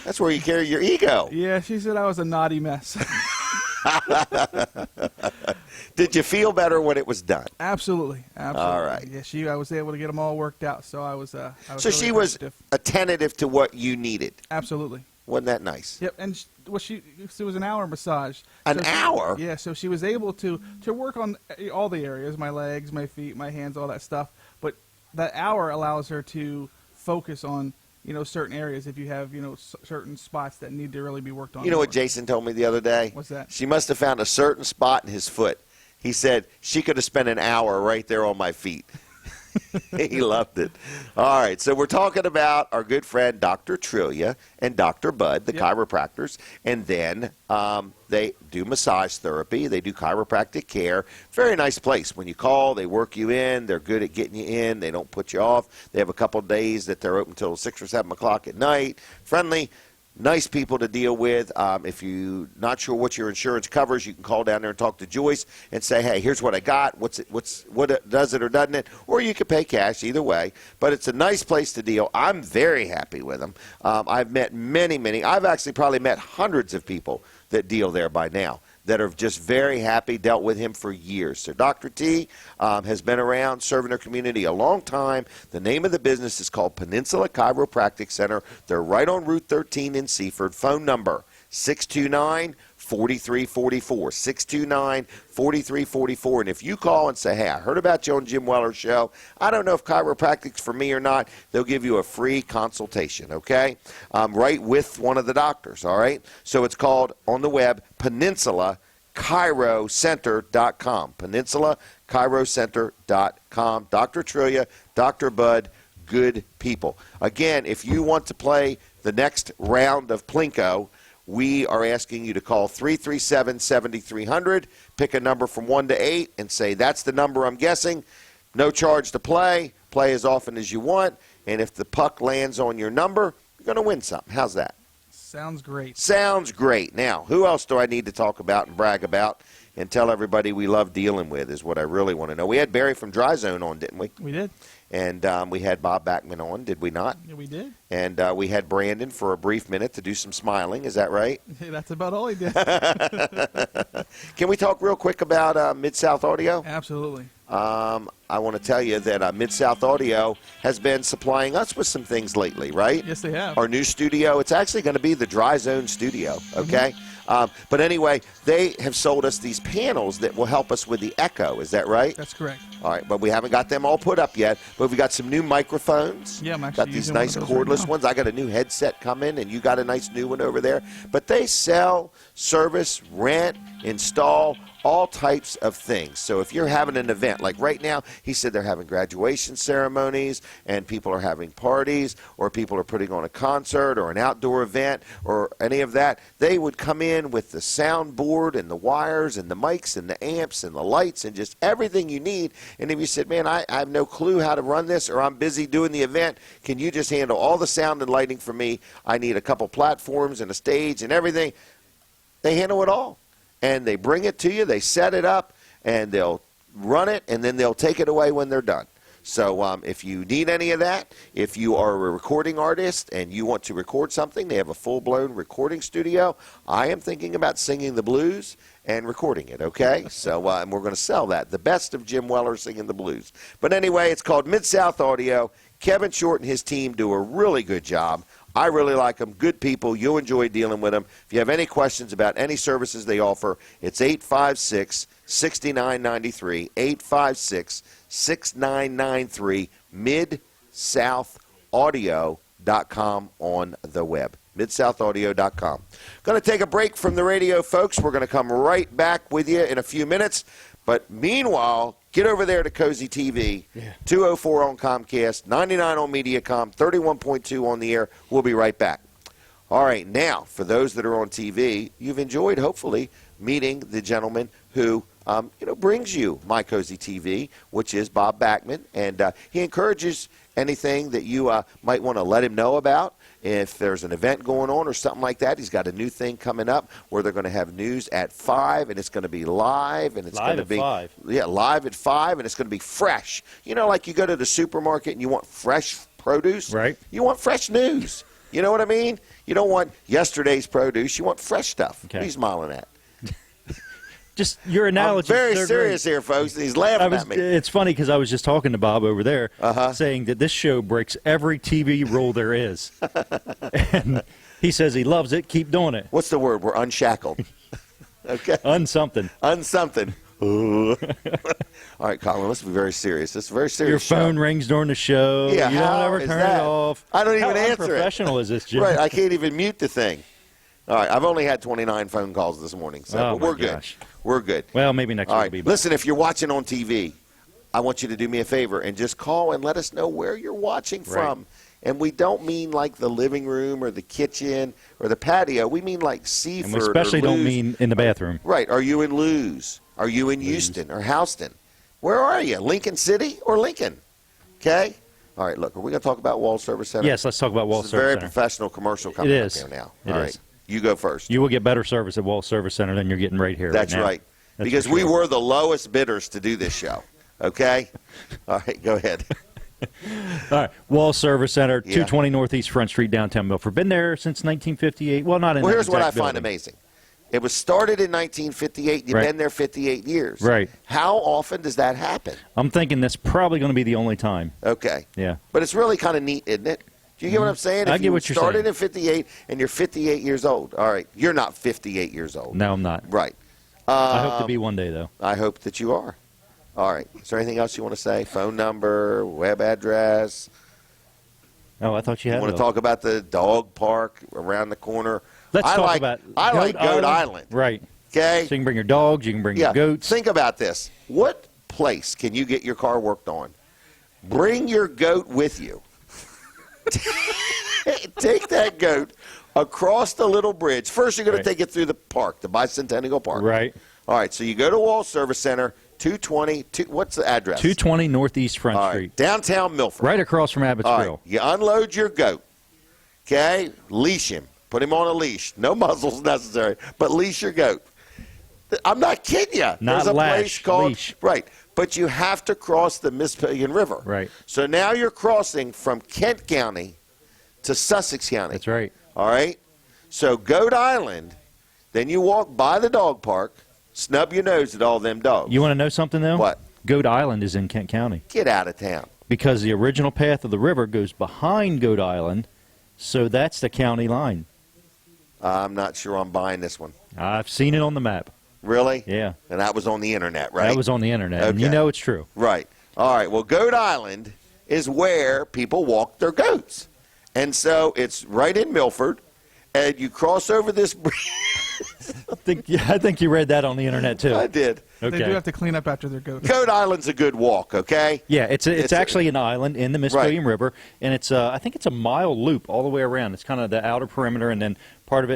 That's where you carry your ego. yeah, she said I was a naughty mess. Did you feel better when it was done? Absolutely. All right. Yeah, I was able to get them all worked out. So I was. So really she was appreciative. attentive to what you needed. Absolutely. Wasn't that nice? Yep, and it was an hour massage. An hour? Yeah, so she was able to work on all the areas, my legs, my feet, my hands, all that stuff. But that hour allows her to focus on, certain areas if you have, certain spots that need to really be worked on. You know what more. Jason told me the other day? What's that? She must have found a certain spot in his foot. He said she could have spent an hour right there on my feet. He loved it. All right, so we're talking about our good friend Dr. Trillia and Dr. Bud, the chiropractors, and then they do massage therapy. They do chiropractic care. Very nice place. When you call, they work you in. They're good at getting you in. They don't put you off. They have a couple of days that they're open until 6 or 7 o'clock at night. Friendly. Nice people to deal with. If you're not sure what your insurance covers, you can call down there and talk to Joyce and say, hey, here's what I got. What does it or doesn't it? Or you can pay cash, either way. But it's a nice place to deal. I'm very happy with them. I've met many. I've actually probably met hundreds of people that deal there by now that are just very happy, dealt with him for years. So Dr. T has been around serving their community a long time. The name of the business is called Peninsula Chiropractic Center. They're right on Route 13 in Seaford. Phone number 629-4344, 629-4344. And if you call and say, hey, I heard about you on Jim Weller's show, I don't know if chiropractic's for me or not, they'll give you a free consultation, okay? Right with one of the doctors, all right? So it's called, on the web, PeninsulaChiroCenter.com, PeninsulaChiroCenter.com. Dr. Trillia, Dr. Bud, good people. Again, if you want to play the next round of Plinko, we are asking you to call 337-7300, pick a number from 1 to 8, and say, that's the number I'm guessing. No charge to play. Play as often as you want. And if the puck lands on your number, you're going to win something. How's that? Sounds great. Sounds great. Now, who else do I need to talk about and brag about and tell everybody we love dealing with is what I really want to know. We had Barry from Dry Zone on, didn't we? We did. And we had Bob Backman on, did we not? Yeah, we did. And we had Brandon for a brief minute to do some smiling. Is that right? That's about all he did. Can we talk real quick about Mid-South Audio? Absolutely. I want to tell you that Mid-South Audio has been supplying us with some things lately, right? Yes, they have. Our new studio. It's actually going to be the Dry Zone studio, okay? But anyway, they have sold us these panels that will help us with the echo. Is that right? That's correct. All right, but we haven't got them all put up yet. But we got some new microphones. Yeah, I'm actually got these using one nice of those right cordless now. ones. I got a new headset coming, and you got a nice new one over there. But they sell, service, rent, install all types of things. So if you're having an event, like right now, he said they're having graduation ceremonies, and people are having parties, or people are putting on a concert or an outdoor event or any of that, they would come in with the soundboard and the wires and the mics and the amps and the lights and just everything you need. And if you said, man, I have no clue how to run this, or I'm busy doing the event, can you just handle all the sound and lighting for me? I need a couple platforms and a stage and everything. They handle it all. And they bring it to you, they set it up, and they'll run it, and then they'll take it away when they're done. So if you need any of that, if you are a recording artist and you want to record something, they have a full-blown recording studio. I am thinking about singing the blues and recording it, okay? So and we're going to sell that, the best of Jim Weller singing the blues. But anyway, it's called Mid-South Audio. Kevin Short and his team do a really good job. I really like them. Good people. You'll enjoy dealing with them. If you have any questions about any services they offer, it's 856-6993, 856-6993, MidSouthAudio.com on the web. MidSouthAudio.com. Going to take a break from the radio, folks. We're going to come right back with you in a few minutes. But meanwhile, get over there to Cozy TV, 204 on Comcast, 99 on Mediacom, 31.2 on the air. We'll be right back. All right, now, for those that are on TV, you've enjoyed, hopefully, meeting the gentleman who brings you My Cozy TV, which is Bob Backman. And he encourages anything that you might want to let him know about. if there's an event going on or something like that. He's got a new thing coming up where they're going to have news at 5, and it's going to be live, and it's Live going to at be 5. Yeah, live at 5, and it's going to be fresh. You know, like you go to the supermarket and you want fresh produce. Right. You want fresh news. You know what I mean? You don't want yesterday's produce. You want fresh stuff. Okay. What are you smiling at? Just your analogy. I'm very serious here, folks. He's laughing at me. It's funny because I was just talking to Bob over there, saying that this show breaks every TV rule there is, and he says he loves it. Keep doing it. What's the word? We're unshackled. Okay. Unsomething. Unsomething. All right, Colin, let's be very serious. This is a very Your serious phone show. rings during the show. Yeah, you don't how ever is turn that? it off. I don't How even answer it. unprofessional is this, Jim? Right, I can't even mute the thing. All right, I've only had 29 phone calls this morning, so Oh, but we're my good. gosh. We're good. Well, maybe next All week right, will be better. listen, if you're watching on TV, I want you to do me a favor and just call and let us know where you're watching from. And we don't mean like the living room or the kitchen or the patio. We mean like Seaford. And we especially or don't Lewes. mean in the bathroom. Right. Are you in Lewes? Are you in Houston or Houston? Where are you? Lincoln City or Lincoln? Okay? All right, look, are we going to talk about Wall Service Center? Yes, let's talk about Wall This is a very Service Center. professional commercial coming It up is. here now. It All is. right. You go first. You will get better service at Wall Service Center than you're getting right here. That's right now. right. That's Because for we sure. were the lowest bidders to do this show. Okay? All right, go ahead. All right, Wall Service Center, Yeah. 220 Northeast Front Street, downtown Milford. Been there since 1958. Well, not in Well, that here's what I exact find building. amazing. It was started in 1958. You've Right. been there 58 years. Right. How often does that happen? I'm thinking that's probably going to be the only time. Okay. Yeah. But it's really kind of neat, isn't it? Do you get what I'm saying? I If get you what you're started saying. in 58 and you're 58 years old. All right. You're not 58 years old. No, I'm not. Right. I hope to be one day, though. I hope that you are. All right. Is there anything else you want to say? Phone number, web address? Oh, I thought you You had want to those. talk about the dog park around the corner? Let's I talk like, about I like Goat Island. Right. Okay. So you can bring your dogs, you can bring Yeah. your goats. Think about this. What place can you get your car worked on? Bring your goat with you. Take that goat across the little bridge. First, you're going Right. to take it through the park, the Bicentennial Park. Right. All right. So you go to Wall Service Center, 220. What's the address? 220 Northeast Front All right, Street. downtown Milford. Right across from Abbott's All right. Grill. You unload your goat. Okay. Leash him. Put him on a leash. No muzzles necessary, but leash your goat. I'm not kidding you. Not There's a place lash, called leash. right, but you have to cross the Mispillion River. Right. So now you're crossing from Kent County to Sussex County. That's right. All right. So Goat Island, then you walk by the dog park, snub your nose at all them dogs. You want to know something, though? What? Goat Island is in Kent County Get out of town. because the original path of the river goes behind Goat Island, so that's the county line. I'm not sure I'm buying this one. I've seen it on the map. Really? Yeah. And that was on the internet, right? That was on the internet, and you Okay. know it's true. Right. All right. Well, Goat Island is where people walk their goats. And so it's right in Milford, and you cross over this bridge. I think you read that on the internet, too. I did. Okay. They do have to clean up after their goats. Goat Island's a good walk, okay? Yeah, it's It's a- actually an island in the Mispillion River, and it's I think it's a mile loop all the way around. It's kind of the outer perimeter, and then part of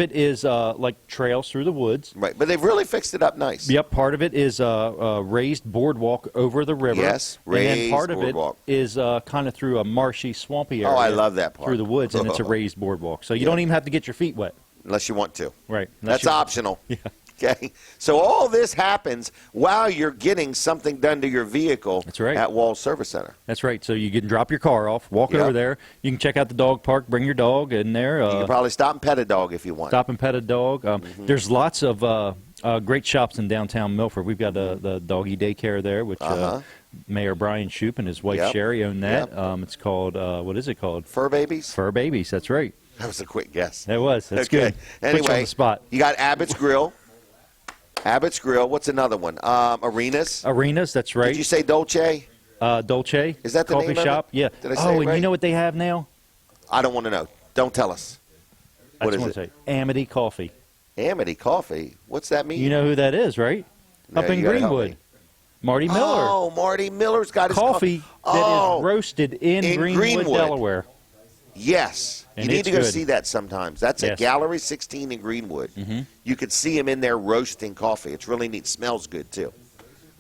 it is like trails through the woods. Right. But they've really fixed it up nice. Yep, part of it is a raised boardwalk over the river. Yes, and then raised part of boardwalk. it is kind of through a marshy, swampy area. Oh, I love that part. Through the woods, and it's a raised boardwalk, so you don't even have to get your feet wet. Unless you want to. Right. That's optional. Yeah. Okay. So all this happens while you're getting something done to your vehicle That's right. at Wall Service Center. That's right. So you can drop your car off, walk Yep. over there. You can check out the dog park, bring your dog in there. You can probably stop and pet a dog if you want. Stop and pet a dog. Mm-hmm. There's lots of great shops in downtown Milford. We've got the doggy daycare there, which Mayor Brian Shoup and his wife Yep. Sherry own that. Yep. It's called, what is it called? Fur babies? Fur Babies. That's right. That was a quick guess. That was. That's Okay. good. Put you Anyway, on the spot. you got Abbott's Grill. Abbott's Grill. What's another one? Arenas. Arenas. That's right. Did you say Dolce? Dolce. Is that the coffee name of shop? it? Yeah. Did I say oh, it and right? you know what they have now? I don't want to know. Don't tell us. I What just is want it? to say Amity Coffee. Amity Coffee. What's that mean? You know who that is, right? No, Up in you gotta help Greenwood. me. Marty Miller. Oh, Marty Miller's got his Coffee that Oh, is roasted in Greenwood, Delaware. Yes. And you need it's to go good. see that sometimes. That's at Yes. Gallery 16 in Greenwood. Mm-hmm. You could see him in there roasting coffee. It's really neat. Smells good, too.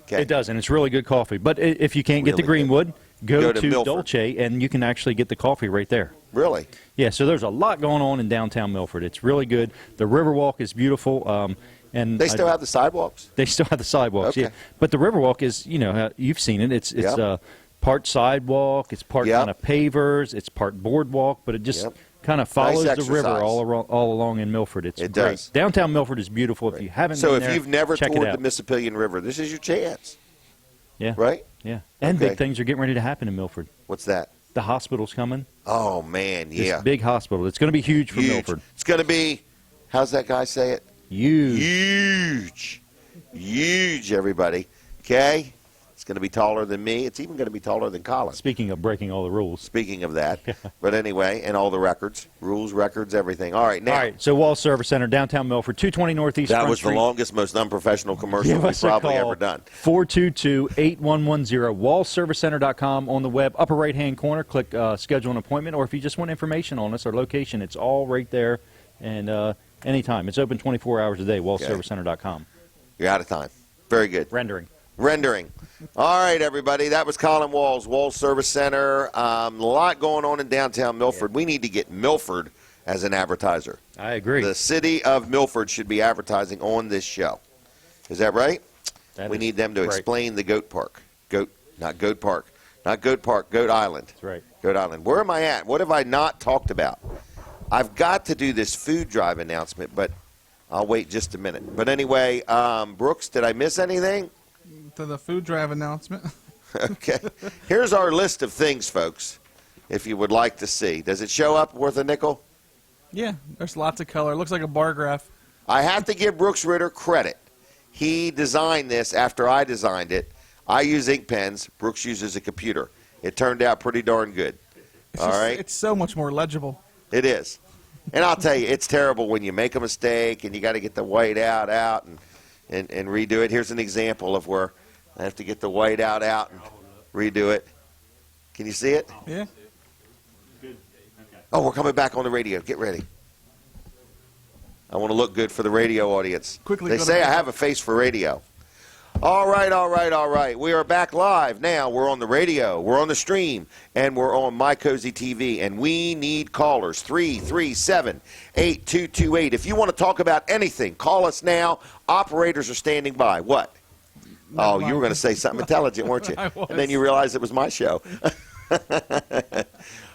Okay. It does, and it's really good coffee. But if you can't get to Really good. Greenwood, go to to Milford. Dolce, and you can actually get the coffee right there. Really? Yeah, so there's a lot going on in downtown Milford. It's really good. The Riverwalk is beautiful. And They still have the sidewalks? They still have the sidewalks, Okay. yeah. But the Riverwalk is, you've seen it. It's Yep. part sidewalk, it's part Yep. kind of pavers, it's part boardwalk, but it just Yep. kind of follows Nice the river exercise. all along in Milford. It's It great. does. Downtown Milford is beautiful. If you haven't So been if there, you've never check toured it the out. Mississippian River, this is your chance, Yeah, right? yeah. And Okay. big things are getting ready to happen in Milford. What's that? The hospital's coming. Oh, man, This yeah. big hospital. It's going to be huge for Huge. Milford. It's going to be, how's that guy say it? Huge. Huge. Huge, everybody. Okay? It's going to be taller than me. It's even going to be taller than Colin. Speaking of breaking all the rules. Speaking of that. But anyway, and all the records, rules, records, everything. All right, now. All right, so Wall Service Center, downtown Milford, 220 Northeast That Front was Street. the longest, most unprofessional commercial Give we've us a probably call. ever done. 422-8110, wallservicecenter.com. On the web, upper right-hand corner, click schedule an appointment, or if you just want information on us, our location, it's all right there, and anytime. It's open 24 hours a day, wallservicecenter.com. You're out of time. Very good. Rendering. Rendering. All right, everybody. That was Colin Walls, Walls Service Center. A lot going on in downtown Milford. We need to get Milford as an advertiser. I agree. The city of Milford should be advertising on this show. Is that right? That We is need them to right. explain the Goat Park. Not Goat Park, Goat Island. That's right. Goat Island. Where am I at? What have I not talked about? I've got to do this food drive announcement, but I'll wait just a minute. But anyway, Brooks, did I miss anything? To the food drive announcement. Okay. Here's our list of things, folks, if you would like to see. Does it show up worth a nickel? Yeah, there's lots of color. It looks like a bar graph. I have to give Brooks Ritter credit. He designed this after I designed it. I use ink pens. Brooks uses a computer. It turned out pretty darn good. It's All just- right? It's so much more legible. It is. And I'll tell you, it's terrible when you make a mistake and you got to get the white out and redo it. Here's an example of where I have to get the white out and redo it. Can you see it? Yeah. Oh, we're coming back on the radio. Get ready. I want to look good for the radio audience. Quickly They go to say I radio. have a face for radio. All right. We are back live now. We're on the radio, we're on the stream, and we're on My Cozy TV. And we need callers, 337-8228. If you want to talk about anything, call us now. Operators are standing by. What? Oh, you were going to say something intelligent, weren't you? I was. And then you realized it was my show.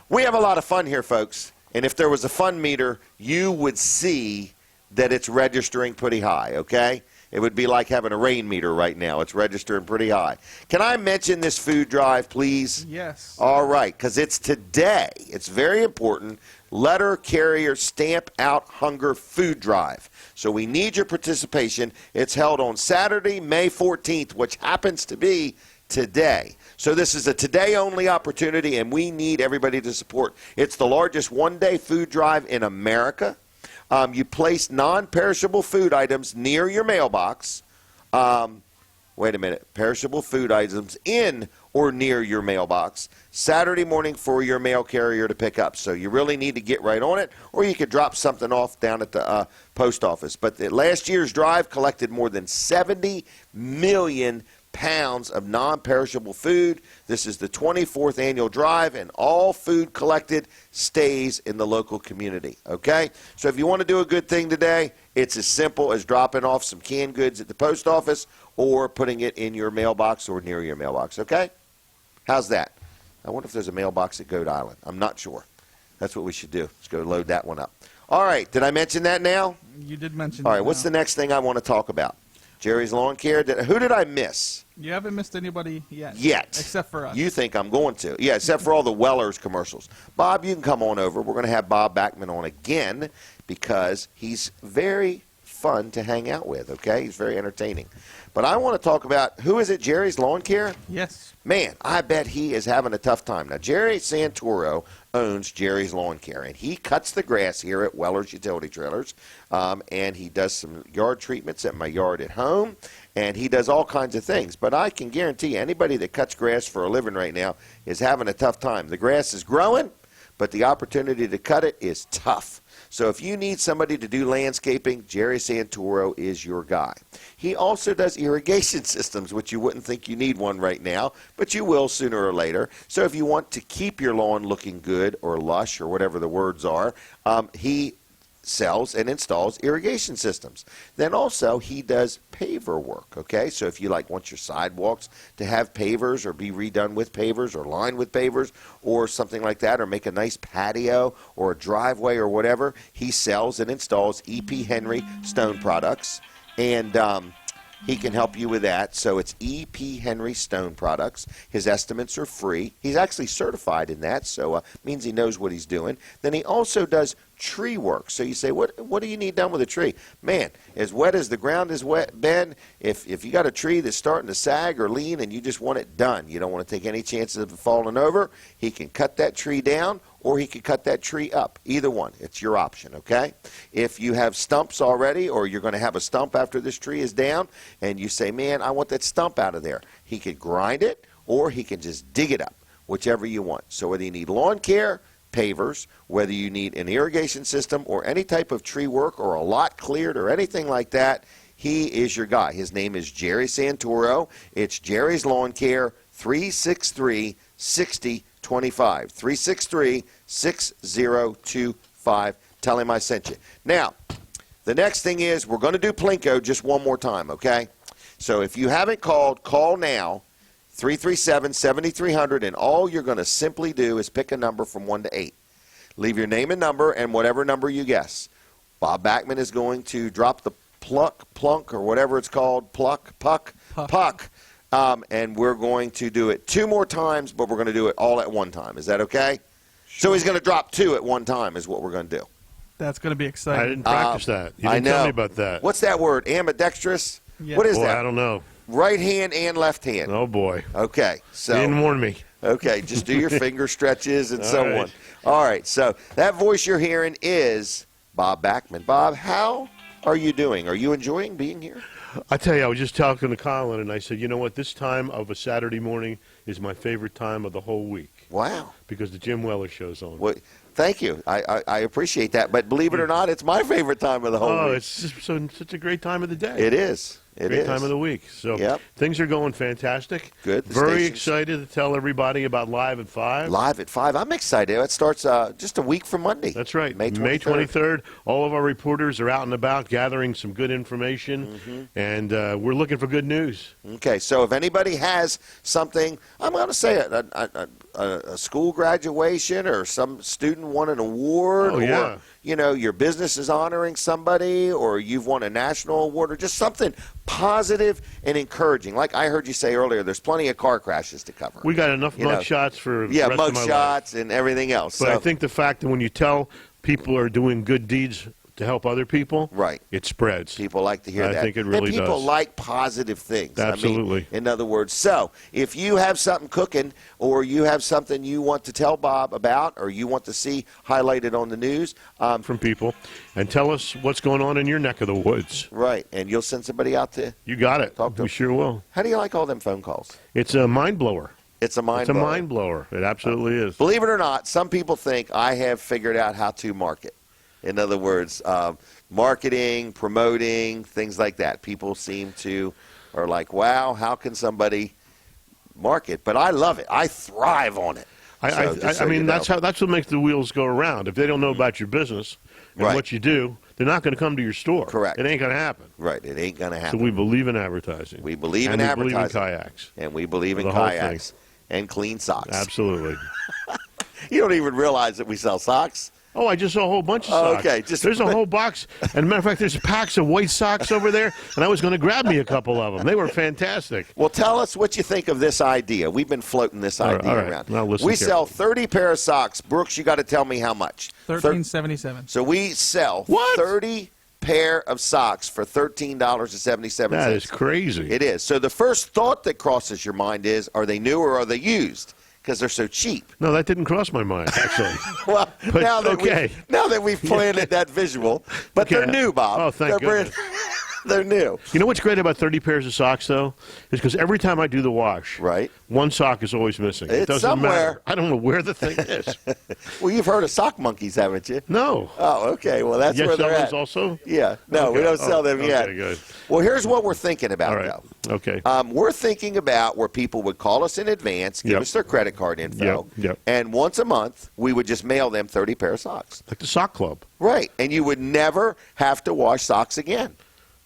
We have a lot of fun here, folks. And if there was a fun meter, you would see that it's registering pretty high, okay? It would be like having a rain meter right now. It's registering pretty high. Can I mention this food drive, please? Yes. All right, because it's today. It's very important. Letter Carrier Stamp Out Hunger Food Drive. So we need your participation. It's held on Saturday, May 14th, which happens to be today. So this is a today-only opportunity, and we need everybody to support. It's the largest one-day food drive in America. You place non-perishable food items near your mailbox. Wait a minute. Perishable food items in or near your mailbox Saturday morning for your mail carrier to pick up. So you really need to get right on it, or you could drop something off down at the post office. But last year's drive collected more than 70 million pounds of non-perishable food. This is the 24th annual drive, and all food collected stays in the local community, okay? So if you want to do a good thing today, it's as simple as dropping off some canned goods at the post office or putting it in your mailbox or near your mailbox, okay? How's that? I wonder if there's a mailbox at Goat Island. I'm not sure. That's what we should do. Let's go load that one up. All right, did I mention that now? You did mention All that right, what's now. the next thing I want to talk about? Jerry's Lawn Care. Who did I miss? You haven't missed anybody yet. Yet. Except for us. You think I'm going to. Yeah, except for all the Weller's commercials. Bob, you can come on over. We're going to have Bob Backman on again because he's very fun to hang out with, okay? He's very entertaining. But I want to talk about, who is it, Jerry's Lawn Care? Yes. Man, I bet he is having a tough time. Now, Jerry Santoro owns Jerry's Lawn Care, and he cuts the grass here at Weller's Utility Trailers, and he does some yard treatments at my yard at home, and he does all kinds of things. But I can guarantee you, anybody that cuts grass for a living right now is having a tough time. The grass is growing, but the opportunity to cut it is tough. So if you need somebody to do landscaping, Jerry Santoro is your guy. He also does irrigation systems, which you wouldn't think you need one right now, but you will sooner or later. So if you want to keep your lawn looking good or lush or whatever the words are, he sells and installs irrigation systems. Then also he does paver work, okay? So if you want your sidewalks to have pavers or be redone with pavers or lined with pavers or something like that, or make a nice patio or a driveway or whatever, he sells and installs E.P. Henry Stone Products, and he can help you with that. So it's E.P. Henry Stone Products. His estimates are free. He's actually certified in that, so means he knows what he's doing. Then he also does tree work. So you say, what do you need done with a tree? Man, as wet as the ground is wet, Ben, if you got a tree that's starting to sag or lean and you just want it done, you don't want to take any chances of it falling over, he can cut that tree down, or he could cut that tree up. Either one. It's your option, okay? If you have stumps already, or you're going to have a stump after this tree is down, and you say, man, I want that stump out of there, he could grind it, or he can just dig it up, whichever you want. So whether you need lawn care, pavers, whether you need an irrigation system, or any type of tree work, or a lot cleared, or anything like that, he is your guy. His name is Jerry Santoro. It's Jerry's Lawn Care, 363-6025. 363-6025. Tell him I sent you. Now, the next thing is we're going to do Plinko just one more time, okay? So if you haven't called, call now, 337-7300, and all you're going to simply do is pick a number from 1 to 8. Leave your name and number and whatever number you guess. Bob Bachman is going to drop the plunk, or whatever it's called, puck. And we're going to do it 2 more times, but we're going to do it all at one time. Is that okay? Sure. So he's going to drop 2 at one time is what we're going to do. That's going to be exciting. I didn't practice that. You I didn't know. tell me about that. What's that word? Ambidextrous? Yeah. What is Boy, that? I don't know. Right hand and left hand. Oh, boy. Okay. So You didn't warn me. okay, just do your finger stretches and so right. on. All right. So that voice you're hearing is Bob Bachman. Bob, how are you doing? Are you enjoying being here? I tell you, I was just talking to Colin, and I said, you know what? This time of a Saturday morning is my favorite time of the whole week Wow. because the Jim Weller show's on. Well, thank you. I appreciate that. But believe it or not, it's my favorite time of the whole week. It's just such a great time of the day. It is. It Great is. time of the week. So Yep. things are going fantastic. Good. The Very station's- excited to tell everybody about Live at 5. Live at 5. I'm excited. It starts just a week from Monday. That's right. May 23rd. 23rd. All of our reporters are out and about gathering some good information, and we're looking for good news. Okay, so if anybody has something, I'm going to say it, a school graduation or some student won an award, Oh, yeah. or your business is honoring somebody, or you've won a national award, or just something positive and encouraging. Like I heard you say earlier, there's plenty of car crashes to cover. We got enough You know, mug shots for the yeah, rest mug of my life. shots and everything else. But so, I think the fact that when you tell people are doing good deeds to help other people, right. it spreads. People like to hear I that. think it really and people does. like positive things. Absolutely. In other words, so if you have something cooking, or you have something you want to tell Bob about, or you want to see highlighted on the news, From people, and tell us what's going on in your neck of the woods. right, and you'll send somebody out to. You got it. Talk to We them. sure will. How do you like all them phone calls? It's a mind blower. It's a mind. It's a blower. mind blower. It absolutely is. Believe it or not, some people think I have figured out how to market. In other words, marketing, promoting, things like that. People are like, wow, how can somebody market? But I love it. I thrive on it. So, just so I mean, you know. that's what makes the wheels go around. If they don't know about your business and Right. what you do, they're not going to come to your store. Correct. It ain't going to happen. Right, it ain't going to So happen. we believe in advertising. We believe and in we advertising. believe in kayaks. And we believe in The whole kayaks and clean socks. Absolutely. You don't even realize that we sell socks. Oh, I just saw a whole bunch of Oh, socks. okay, There's a whole box. And a matter of fact, there's packs of white socks over there, and I was going to grab me a couple of them. They were fantastic. Well, tell us what you think of this idea. We've been floating this All right, idea all right. around. Now listen We sell carefully. 30 pair of socks. Brooks, you got to tell me how much. $13.77. So we sell What? 30 pair of socks for $13.77. That is crazy. It is. So the first thought that crosses your mind is, are they new or are they used? Because they're so cheap. No, that didn't cross my mind, actually. Well, But, now that okay. now that we've planted that visual, but they're Okay. new, Bob. Oh, thank They're brand- goodness. They're new. You know what's great about 30 pairs of socks, though? Is because every time I do the wash, Right. one sock is always missing. It It's doesn't somewhere. matter. I don't know where the thing is. Well, you've heard of sock monkeys, haven't you? No. Oh, okay. Well, that's You where sell they're those at. also? Yeah. No, we Okay. don't sell Oh, them yet. Okay, good. Well, here's what we're thinking about, All right. though. Okay. We're thinking about where people would call us in advance, give Yep. us their credit card info, Yep. and once a month we would just mail them 30 pair of socks. Like the sock club. Right, and you would never have to wash socks again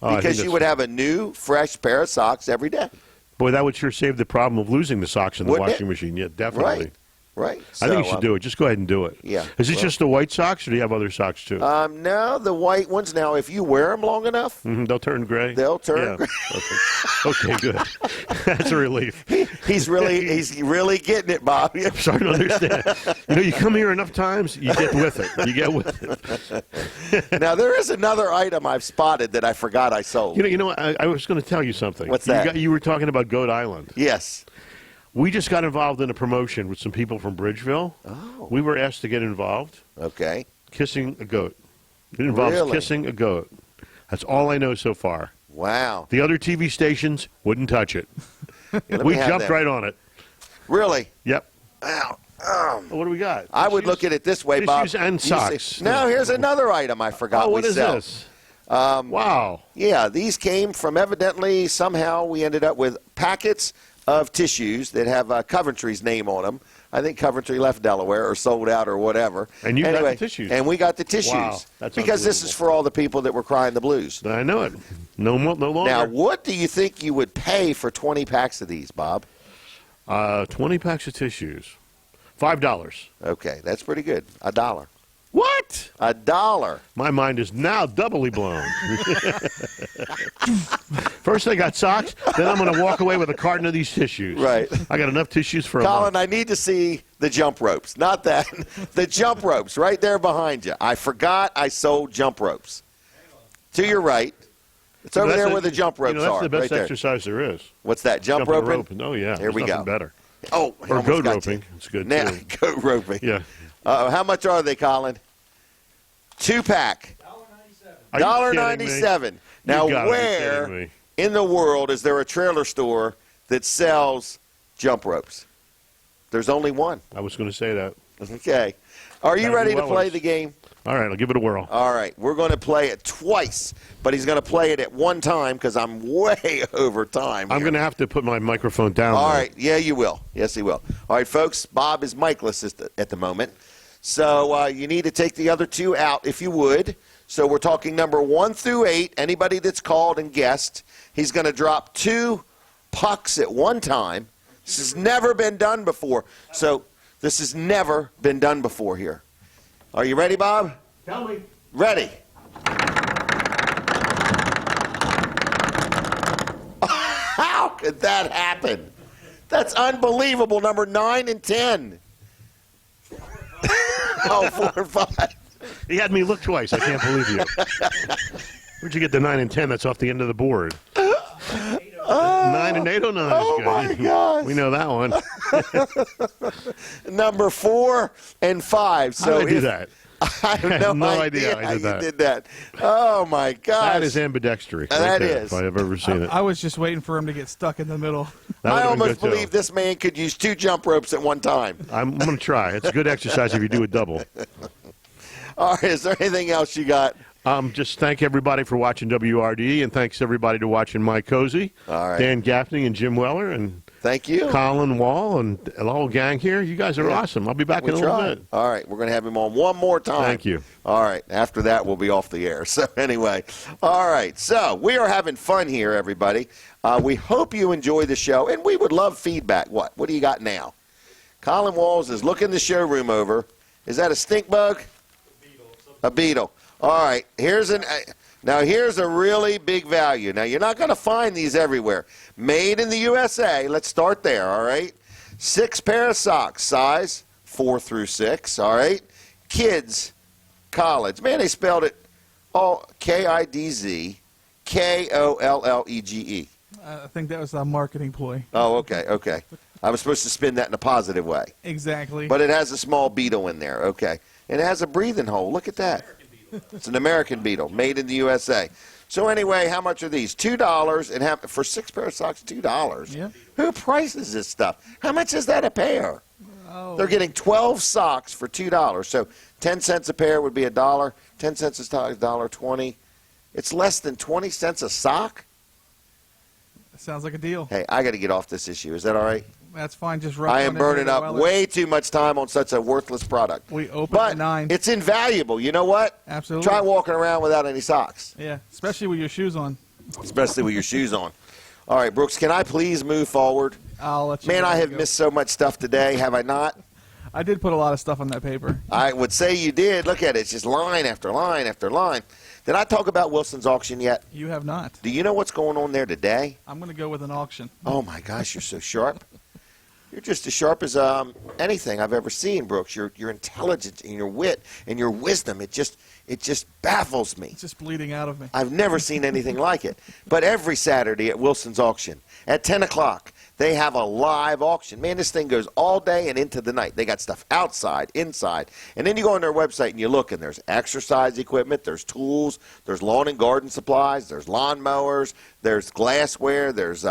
Oh, I think because you that's- would have a new, fresh pair of socks every day. Boy, that would sure save the problem of losing the socks in the Wouldn't it? washing machine. Yeah, definitely. Right, right. I think you So, should do it. Just go ahead and do it. yeah, Is it well- just the white socks, or do you have other socks too? No, the white ones. Now, if you wear them long enough, They'll turn gray. they'll turn Yeah. gray. Okay, good. That's a relief. he's really getting it, Bob. I'm starting to understand. You know, you come here enough times, you get with it. You get with it. Now, there is another item I've spotted that I forgot I sold. You know. I was going to tell you something. What's that? You were talking about Goat Island. Yes. We just got involved in a promotion with some people from Bridgeville. Oh. We were asked to get involved. Okay. Kissing a goat. It involves Really? kissing a goat. That's all I know so far. Wow. The other TV stations wouldn't touch it. Let We me have jumped that. right on it. Really? Yep. Wow. What do we got? I would Tissues? look at it this way, Bob. Tissues and You see- socks. Now, here's another item I forgot Oh, what we is sell. this? Wow. Yeah, these came from evidently somehow we ended up with packets of tissues that have Coventry's name on them. I think Coventry left Delaware or sold out or whatever. And you got anyway, the tissues. And we got the tissues. Wow, that's because this is unbelievable. for all the people that were crying the blues. I know it. No longer. Now, what do you think you would pay for 20 packs of these, Bob? 20 packs of tissues. $5. Okay, that's pretty good. $1. What? $1. My mind is now doubly blown. First I got socks, then I'm going to walk away with a carton of these tissues. Right. I got enough tissues for a Colin, month. I need to see the jump ropes. Not that. The jump ropes right there behind you. I forgot I sold jump ropes. To your right. It's over there where the jump ropes that's are. the best right there. exercise there is. What's that? Jump Jumping roping? rope. Oh, yeah. Here we There's go. nothing better. Oh, I Or almost goat got roping. you. It's good, Now, too. goat roping. Yeah. How much are they, Colin? 2-pack. Are you kidding me? $1.97. You Now, gotta be where kidding me. in the world is there a trailer store that sells jump ropes? There's only one. I was going to say that. Okay. Are you Gotta ready be to play Weller's. the game? All right, I'll give it a whirl. All right, we're going to play it twice, but he's going to play it at one time because I'm way over time. I'm here. going to have to put my microphone down. All though. right, yeah, you will. Yes, he will. All right, folks, Bob is micless at the moment, so you need to take the other two out if you would. So we're talking number 1 through 8. Anybody that's called and guessed, he's going to drop 2 pucks at one time. This has never been done before. So this has never been done before here. Are you ready, Bob? Tell me. Ready. How could that happen? That's unbelievable. Number 9 and 10. Oh, 4 and 5. He had me look twice. I can't believe you. Where'd you get the 9 and 10? That's off the end of the board. 9 and 809 Oh, is good. my gosh. We know that one. Number 4 and 5. How So did I do if- that? I have no idea I how did you that. did that. Oh my gosh. That is ambidextry. That right there, is. If I've ever seen it. I was just waiting for him to get stuck in the middle. That I would've been almost good, too. believe this man could use 2 jump ropes at one time. I'm going to try. It's a good exercise if you do a double. All right, is there anything else you got? Just thank everybody for watching WRD, and thanks everybody to watching Mike Cozy, All right. Dan Gaffney, and Jim Weller, and Thank you. Colin Wall, and the whole gang here. You guys are awesome. I'll be back We in a little tried. bit. All right, we're going to have him on one more time. Thank you. All right, after that, we'll be off the air. So, anyway, all right, so we are having fun here, everybody. We hope you enjoy the show, and we would love feedback. What do you got now? Colin Walls is looking the showroom over. Is that a stink bug? A beetle. All right, here's a really big value. Now, you're not going to find these everywhere. Made in the USA. Let's start there, all right? 6 pair of socks, size 4 through 6, all right? Kids, college. Man, they spelled it all KIDZ, KOLLEGE. I think that was a marketing ploy. Oh, okay. I was supposed to spin that in a positive way. Exactly. But it has a small beetle in there, okay. And it has a breathing hole. Look at that. It's an American beetle, made in the USA. So anyway, how much are these? $2 and for 6 pair of socks, $2. Yeah. Who prices this stuff? How much is that a pair? Oh. They're getting 12 socks for $2. So 10 cents a pair would be $1. 10 cents a sock is $1.20. It's less than 20 cents a sock? Sounds like a deal. Hey, I got to get off this issue. Is that all right? That's fine. Just rough I on am it burning here, up Weller. way too much time on such a worthless product. We open But at 9. it's invaluable. You know what? Absolutely. Try walking around without any socks, Yeah, especially with your shoes on. especially with your shoes on. All right, Brooks, can I please move forward? I'll let you. Man, go. I have missed so much stuff today, have I not? I did put a lot of stuff on that paper. I would say you did. Look at it. It's just line after line after line. Did I talk about Wilson's auction yet? You have not. Do you know what's going on there today? I'm going to go with an auction. Oh, my gosh, you're so sharp. You're just as sharp as anything I've ever seen, Brooks. Your intelligence and your wit and your wisdom, it just baffles me. It's just bleeding out of me. I've never seen anything like it. But every Saturday at Wilson's auction, at 10 o'clock, they have a live auction. Man, this thing goes all day and into the night. They got stuff outside, inside. And then you go on their website and you look, and there's exercise equipment, there's tools, there's lawn and garden supplies, there's lawn mowers, there's glassware, there's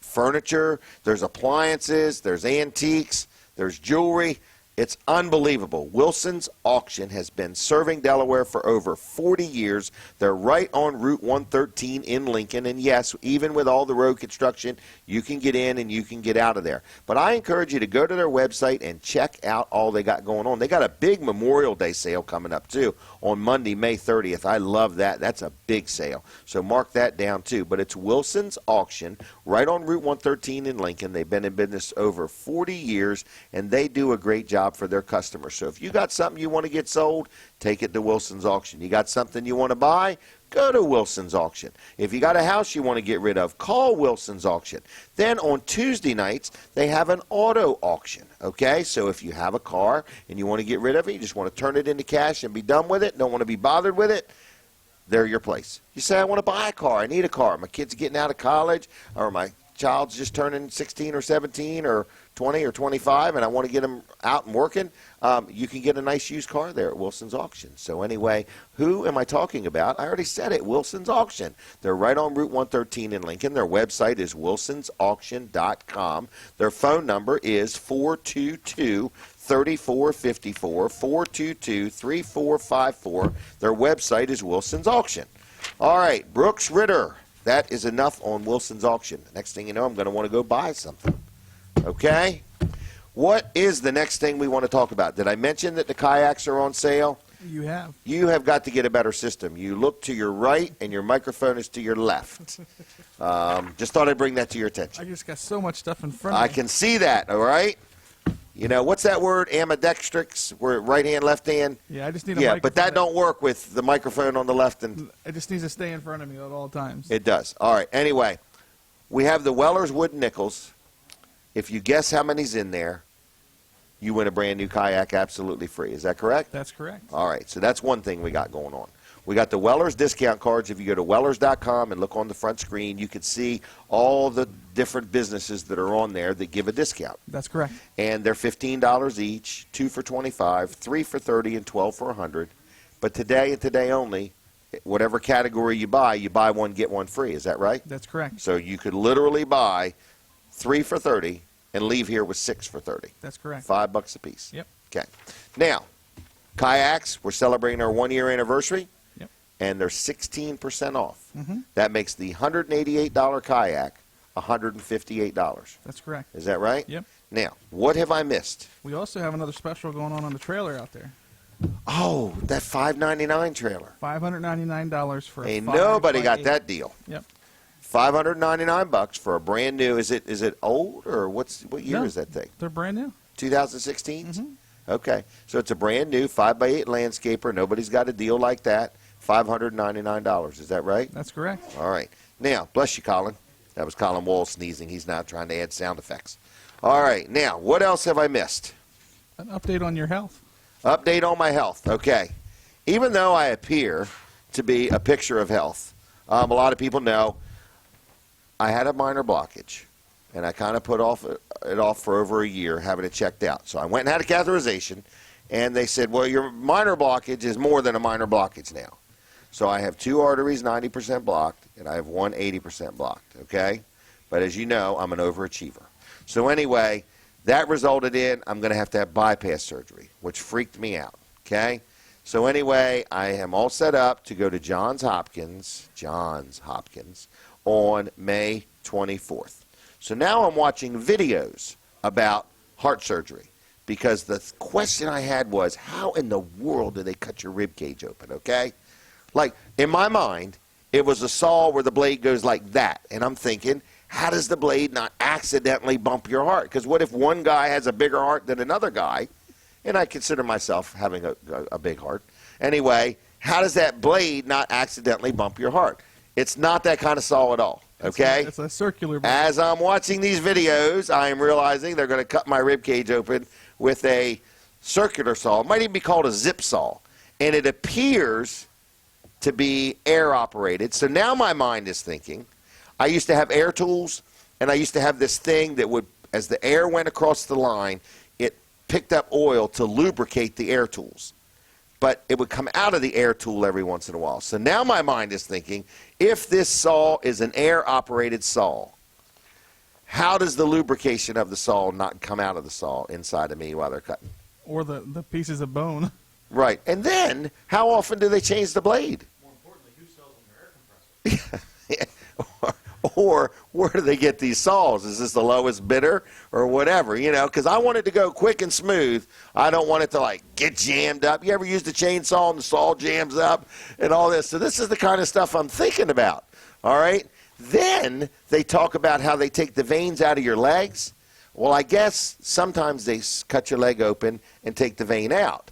furniture, there's appliances, there's antiques, there's jewelry. It's unbelievable. Wilson's Auction has been serving Delaware for over 40 years. They're right on Route 113 in Lincoln. And yes, even with all the road construction, you can get in and you can get out of there. But I encourage you to go to their website and check out all they got going on. They got a big Memorial Day sale coming up, too, on Monday, May 30th. I love that. That's a big sale. So mark that down, too. But it's Wilson's Auction right on Route 113 in Lincoln. They've been in business over 40 years, and they do a great job for their customers. So if you got something you want to get sold, take it to Wilson's Auction. You got something you want to buy, go to Wilson's Auction. If you got a house you want to get rid of, call Wilson's Auction. Then on Tuesday nights, they have an auto auction. Okay, so if you have a car and you want to get rid of it, you just want to turn it into cash and be done with it, don't want to be bothered with it, they're your place. You say, I want to buy a car, I need a car. My kid's getting out of college, or my child's just turning 16 or 17 or 20 or 25, and I want to get them out and working, you can get a nice used car there at Wilson's Auction. So anyway, who am I talking about? I already said it, Wilson's Auction. They're right on Route 113 in Lincoln. Their website is wilsonsauction.com. Their phone number is 422-3454, 422-3454. Their website is Wilson's Auction. All right, Brooks Ritter. That is enough on Wilson's Auction. Next thing you know, I'm going to want to go buy something. Okay? What is the next thing we want to talk about? Did I mention that the kayaks are on sale? You have. You have got to get a better system. You look to your right, and your microphone is to your left. Just thought I'd bring that to your I attention. just got so much stuff in front of I me. can see that, all right? You know, what's that word? Ambidextrix, where right hand, left hand? Yeah, I just need a Yeah, microphone. but that don't work with the microphone on the left and It just needs to stay in front of me at all times. it does. All right. Anyway, we have the Weller's Wooden Nickels. If you guess how many's in there, you win a brand new kayak absolutely free. Is that correct? That's correct. All right. So that's one thing we got going on. We got the Weller's discount cards. If you go to Wellers.com and look on the front screen, you can see all the different businesses that are on there that give a discount. That's correct. And they're $15 each, 2 for $25, 3 for $30, and 12 for $100. But today and today only, whatever category you buy one, get one free. Is that right? That's correct. So you could literally buy 3 for $30 and leave here with 6 for $30. That's correct. $5 a piece. Yep. Okay. Now, kayaks, we're celebrating our 1-year anniversary. Yep. And they're 16% off. Mm-hmm. That makes the $188 kayak $158. That's correct. Is that right? Yep. Now, what have I missed? We also have another special going on the trailer out there. Oh, that $599 trailer. $599 for a Ain't 5 nobody by got 8. that deal. Yep. $599 for a brand new. Is it old, or what year No. is that thing? They're brand new. 2016? Mm-hmm. Okay. So it's a brand new 5x8 landscaper. Nobody's got a deal like that. $599. Is that right? That's correct. All right. Now, bless you, Colin. That was Colin Wall sneezing. He's now trying to add sound effects. All right. Now, what else have I missed? An update on your health. Update on my health. Okay. Even though I appear to be a picture of health, a lot of people know I had a minor blockage, and I kind of put it off for over a year, having it checked out. So I went and had a catheterization, and they said, well, your minor blockage is more than a minor blockage now. So I have 2 arteries 90% blocked, and I have one 80% blocked, okay? But as you know, I'm an overachiever. So anyway, that resulted in I'm going to have bypass surgery, which freaked me out, okay? So anyway, I am all set up to go to Johns Hopkins, on May 24th. So now I'm watching videos about heart surgery because the question I had was, how in the world do they cut your rib cage open, okay? Like, in my mind, it was a saw where the blade goes like that. And I'm thinking, how does the blade not accidentally bump your heart? Because what if one guy has a bigger heart than another guy? And I consider myself having a big heart. Anyway, how does that blade not accidentally bump your heart? It's not that kind of saw at all, okay? It's a circular blade. As I'm watching these videos, I am realizing they're going to cut my rib cage open with a circular saw. It might even be called a zip saw. And it appears to be air operated. So now my mind is thinking, I used to have air tools, and I used to have this thing that would, as the air went across the line, it picked up oil to lubricate the air tools. But it would come out of the air tool every once in a while. So now my mind is thinking, if this saw is an air-operated saw, how does the lubrication of the saw not come out of the saw inside of me while they're cutting? Or the pieces of bone. Right. And then, how often do they change the blade? More importantly, who sells them their air compressor? Or where do they get these saws? Is this the lowest bidder or whatever? You know, because I want it to go quick and smooth. I don't want it to, like, get jammed up. You ever used a chainsaw and the saw jams up and all this? So this is the kind of stuff I'm thinking about, all right? Then they talk about how they take the veins out of your legs. Well, I guess sometimes they cut your leg open and take the vein out.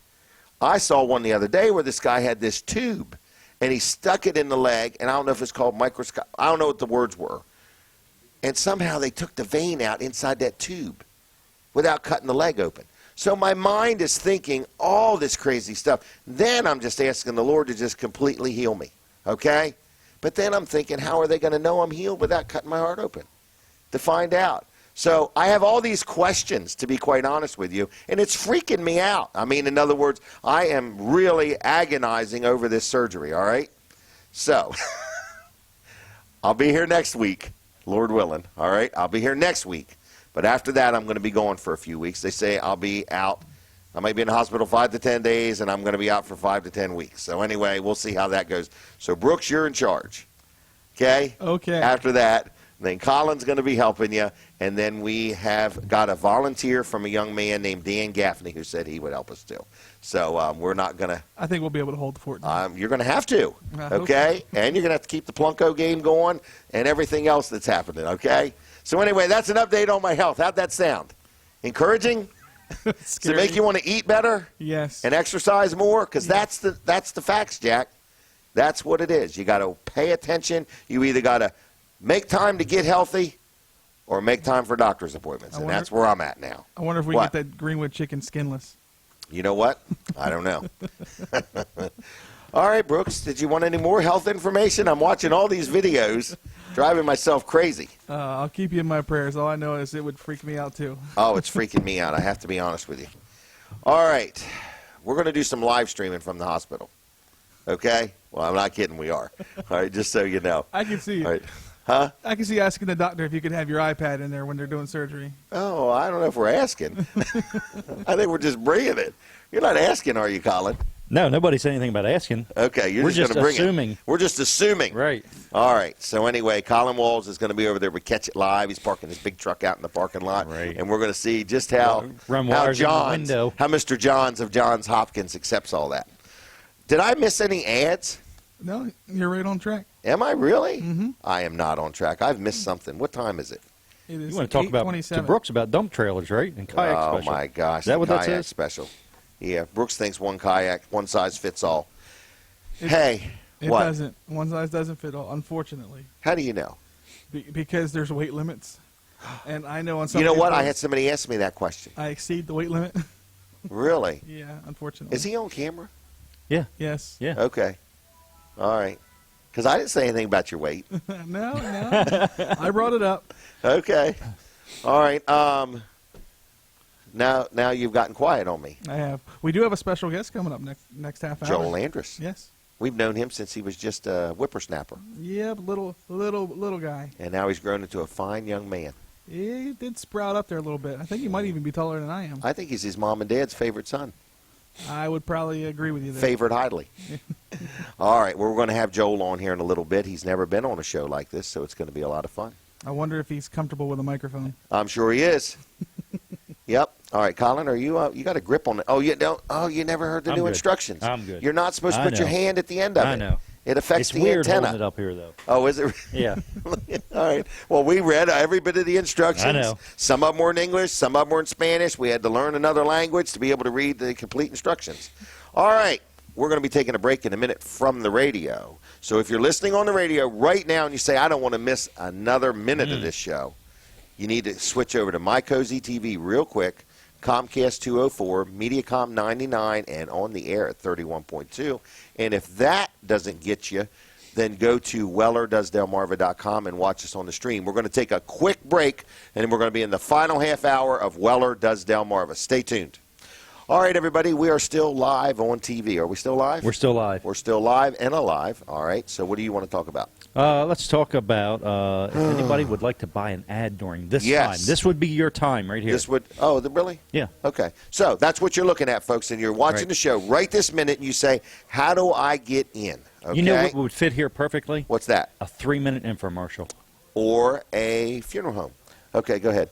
I saw one the other day where this guy had this tube, and he stuck it in the leg, and I don't know if it's called microscope. I don't know what the words were. And somehow they took the vein out inside that tube without cutting the leg open. So my mind is thinking all this crazy stuff. Then I'm just asking the Lord to just completely heal me, okay? But then I'm thinking, how are they going to know I'm healed without cutting my heart open? To find out. So I have all these questions, to be quite honest with you, and it's freaking me out. I mean, in other words, I am really agonizing over this surgery, all right? So I'll be here next week, Lord willing, all right? I'll be here next week. But after that, I'm going to be gone for a few weeks. They say I'll be out. I might be in the hospital 5 to 10 days, and I'm going to be out for 5 to 10 weeks. So anyway, we'll see how that goes. So, Brooks, you're in charge, okay? Okay. After that, then Colin's going to be helping you, and then we have got a volunteer from a young man named Dan Gaffney who said he would help us too. So we're not going to. I think we'll be able to hold the fort. You're going to have to, I hope okay? And you're going to have to keep the Plunko game going and everything else that's happening, okay? So anyway, that's an update on my health. How'd that sound? Encouraging? Does it Scary. make you want to eat better Yes. and exercise more? Because that's the facts, Jack. That's what it is. You got to pay attention. You either got to make time to get healthy or make time for doctor's appointments. And that's where I'm at now. I wonder if we What? get that Greenwood chicken skinless. You know what? I don't know. All right, Brooks, did you want any more health information? I'm watching all these videos, driving myself crazy. I'll keep you in my prayers. All I know is it would freak me out, too. Oh, it's freaking me out. I have to be honest with you. All right. We're going to do some live streaming from the hospital. Okay? Well, I'm not kidding. We are. All right, just so you know. I can see you. All right. Huh? I can see you asking the doctor if you could have your iPad in there when they're doing surgery. Oh, I don't know if we're asking. I think we're just bringing it. You're not asking, are you, Colin? No, nobody said anything about asking. Okay, you're We're just just going to bring assuming. it. We're just assuming. Right. All right. So anyway, Colin Walls is going to be over there with Catch It Live. He's parking his big truck out in the parking lot. Right. And we're going to see just how Run how wires in the Johns, window. how Mr. Johns of Johns Hopkins accepts all that. Did I miss any ads? No, you're right on track. Am I really? Mm-hmm. I am not on track. I've missed something. What time is it? It is You want to talk about to 8:27. Brooks about dump trailers, right? And kayak Oh special. my gosh! Is that the what that kayak says? special? Yeah, Brooks thinks one kayak, one size fits all. It- Hey, It what? doesn't. One size doesn't fit all, unfortunately, How do you know? because there's weight limits. And I know on some. You know of your what? I boats, had somebody ask me that question. I exceed the weight limit. Really? Yeah, unfortunately. Is he on camera? Yeah. Yes. Yeah. Okay. All right. Because I didn't say anything about your weight. No. I brought it up. Okay. All right. Now you've gotten quiet on me. I have. We do have a special guest coming up next half hour. Joel Andrus. Yes. We've known him since he was just a whippersnapper, Yep, little guy. and now he's grown into a fine young man. He did sprout up there a little bit. I think he might even be taller than I am. I think he's his mom and dad's favorite son. I would probably agree with you there. Favorite highly. All right, well, we're going to have Joel on here in a little bit. He's never been on a show like this, so it's going to be a lot of fun. I wonder if he's comfortable with a microphone. I'm sure he is. Yep. All right, Colin, are you? You got a grip on it? Oh, you don't. Oh, you never heard the I'm new good. instructions. I'm good. You're not supposed to I put your know. hand at the end of it. I know. It affects It's the weird antenna. holding it up here, though. Oh, is it? Yeah. All right. Well, we read every bit of the instructions. I know. Some of them were in English, some of them were in Spanish. We had to learn another language to be able to read the complete instructions. All right. We're going to be taking a break in a minute from the radio. So if you're listening on the radio right now and you say, I don't want to miss another minute of this show, you need to switch over to My Cozy TV real quick, Comcast 204, Mediacom 99, and on the air at 31.2. And if that doesn't get you, then go to WellerDoesDelmarva.com and watch us on the stream. We're going to take a quick break, and then we're going to be in the final half hour of Weller Does Delmarva. Stay tuned. All right, everybody, we are still live on TV. Are we still live? We're still live. We're still live and alive. All right, so what do you want to talk about? Let's talk about if anybody would like to buy an ad during this Yes. time. This would be your time right here. This would, really? Yeah. Okay, so that's what you're looking at, folks, and you're watching Right. the show right this minute, and you say, how do I get in? Okay? You know what would fit here perfectly? What's that? A 3-minute infomercial. Or a funeral home. Okay, go ahead.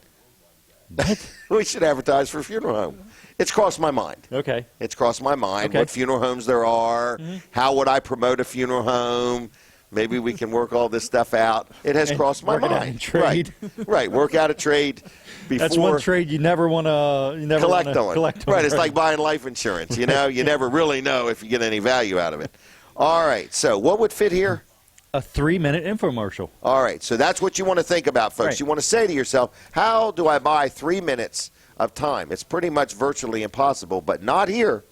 We should advertise for a funeral home. It's crossed my mind. Okay. It's crossed my mind Okay. what funeral homes there are. How would I promote a funeral home? Maybe we can work all this stuff out. It has And crossed my work it out mind. in trade. Right. Work out a trade before. That's one trade you never want to collect on. Collect on. Right. It's like buying life insurance. You know, you never really know if you get any value out of it. All right. So what would fit here? a 3-minute infomercial. All right. So that's what you want to think about, folks. Right. You want to say to yourself, how do I buy 3 minutes of time? It's pretty much virtually impossible, but not here.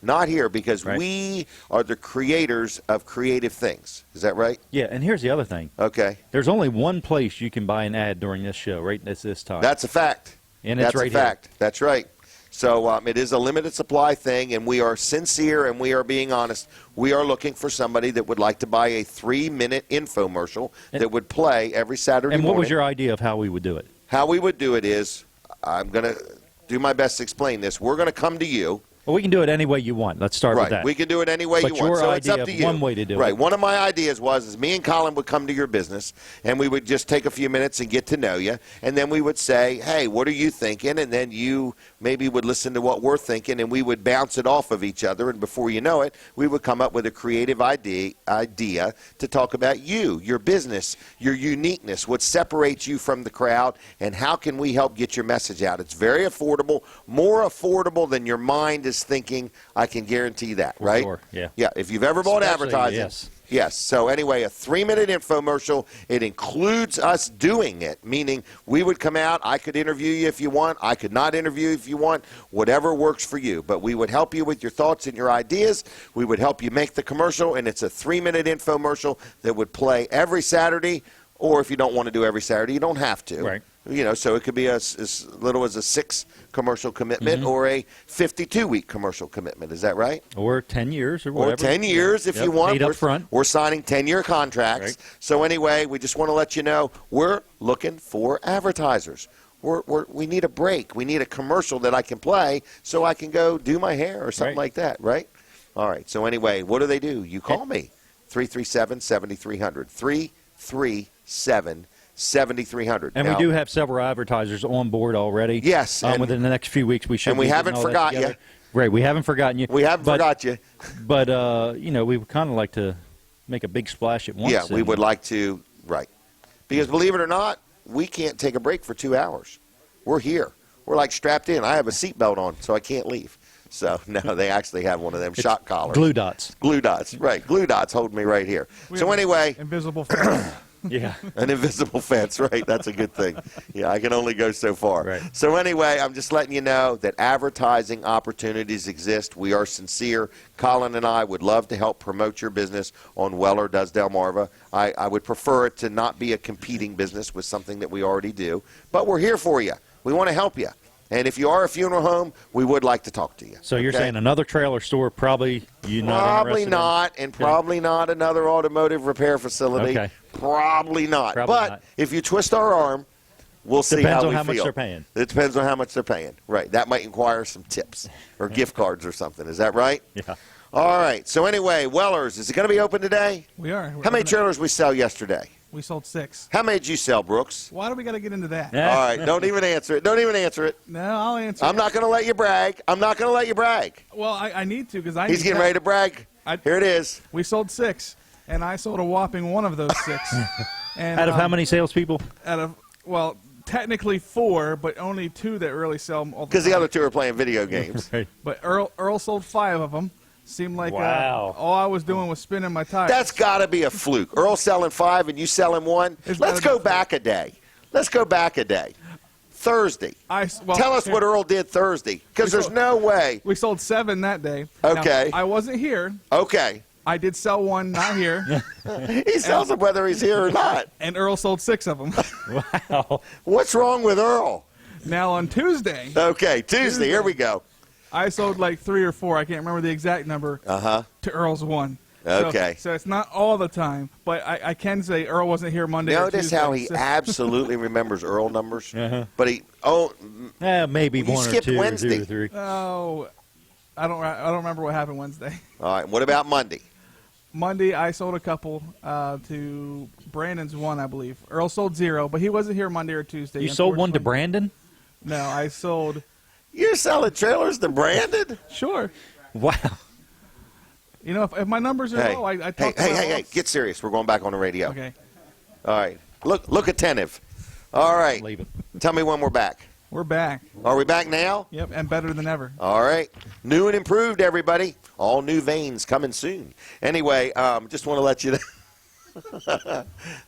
Not here, because Right. we are the creators of creative things. Is that right? Yeah, and here's the other thing. Okay. There's only one place you can buy an ad during this show, right? That's this time. That's a fact. And it's That's right a here. fact. That's right. So it is a limited supply thing, and we are sincere and we are being honest. We are looking for somebody that would like to buy a 3-minute infomercial that would play every Saturday and what morning. was your idea of how we would do it? How we would do it is, I'm going to do my best to explain this. We're going to come to you. Well, we can do it any way you want. Let's start with Right. that. We can do it any way But you want. your So it's idea up to of you. one way to do right. it. One of my ideas was me and Colin would come to your business, and we would just take a few minutes and get to know you, and then we would say, hey, what are you thinking? And then you maybe would listen to what we're thinking, and we would bounce it off of each other, and before you know it, we would come up with a creative idea to talk about you, your business, your uniqueness, what separates you from the crowd, and how can we help get your message out. It's very affordable, more affordable than your mind is thinking. I can guarantee that, For right? sure, yeah. Yeah, if you've ever bought Especially, advertising. yes. Yes. So anyway, a 3-minute infomercial. It includes us doing it, meaning we would come out. I could interview you if you want. I could not interview you if you want. Whatever works for you. But we would help you with your thoughts and your ideas. We would help you make the commercial, and it's a 3-minute infomercial that would play every Saturday. Or if you don't want to do every Saturday, you don't have to. Right. You know, so it could be as little as a 6 commercial commitment Mm-hmm. or a 52-week commercial commitment. Is that right? Or 10 years or whatever. Or 10 years if Yep, you want. paid up front. We're signing 10-year contracts. Right. So anyway, we just want to let you know we're looking for advertisers. We need a break. We need a commercial that I can play so I can go do my hair or something Right. like that, right? All right. So anyway, what do? You call me, 337-7300, 337-7300. And Now, we do have several advertisers on board already. Yes, and- within the next few weeks we should. and we be getting haven't all that forgot together. you. Right, we haven't forgotten you. We haven't forgot you. But we would kind of like to make a big splash at once. Yeah, we and- would like to, right. Because believe it or not, we can't take a break for 2 hours. We're here. We're like strapped in. I have a seatbelt on, so I can't leave. So, no, they actually have one of them shock collars. glue dots. Glue dots, right. Glue dots hold me right here. We So have anyway, invisible fence. Yeah. an invisible fence, right? That's a good thing. Yeah, I can only go so far. Right. So anyway, I'm just letting you know that advertising opportunities exist. We are sincere. Colin and I would love to help promote your business on Weller Does Delmarva. I would prefer it to not be a competing business with something that we already do, but we're here for you. We want to help you. And if you are a funeral home, we would like to talk to you. So you're okay? saying another trailer store, probably you not Probably interested not, and probably not another automotive repair facility. Okay. Probably not. Probably but not. if you twist our arm, we'll see Depends how on we how much feel. they're paying. It depends on how much they're paying. Right. That might require some tips or gift cards or something. Is that right? Yeah. All right. So anyway, Weller's, is it going to be open today? We are. How many trailers we sell yesterday? We sold 6. How many did you sell, Brooks? Why do we got to get into that? Yeah. All right. Don't even answer it. Don't even answer it. No, I'll answer. I'm not going to let you brag. I'm not going to let you brag. Well, I need to because He's getting ready to brag. Here it is. We sold 6, and I sold a whopping one of those 6. And Out of how many salespeople? Out of, well, technically 4, but only 2 that really sell all the Because the time. other 2 are playing video games. Right. But Earl sold 5 of them. Seemed like Wow. all I was doing was spinning my tires. That's got to be a fluke. Earl selling 5 and you selling 1. It's Let's gotta go be back a day. Let's go back a day. Thursday. well, Tell us here, what Earl did Thursday, because there's no way. we sold 7 that day. Okay. Now, I wasn't here. Okay. I did sell 1, not here. He sells them whether he's here or not. And Earl sold 6 of them. Wow. What's wrong with Earl? Now on Tuesday, Okay, Tuesday. Here we go. I sold like 3 or 4. I can't remember the exact number. To Ear's 1. Okay. So it's not all the time, but I can say Earl wasn't here Monday. or Notice Tuesday, how he so- absolutely remembers Earl numbers, Uh-huh. but maybe Maybe You one or skipped 2 Wednesday. or 2 or 3. Oh, I don't remember what happened Wednesday. all right. What about Monday? Monday, I sold a couple to Brandon's 1, I believe. Earl sold 0, but he wasn't here Monday or Tuesday. You sold one to unfortunately. Brandon? No, I sold. You're selling trailers to Brandon? Sure. Wow. You know, if my numbers are Hey, low, I hey, talk hey, about hey, hey! loss. Get serious. We're going back on the radio. Okay. All right. Look attentive. All right. Leave it. Tell me when we're back. We're back. Are we back now? Yep, and better than ever. All right. New and improved, everybody. All new veins coming soon. Anyway, just want to let you know.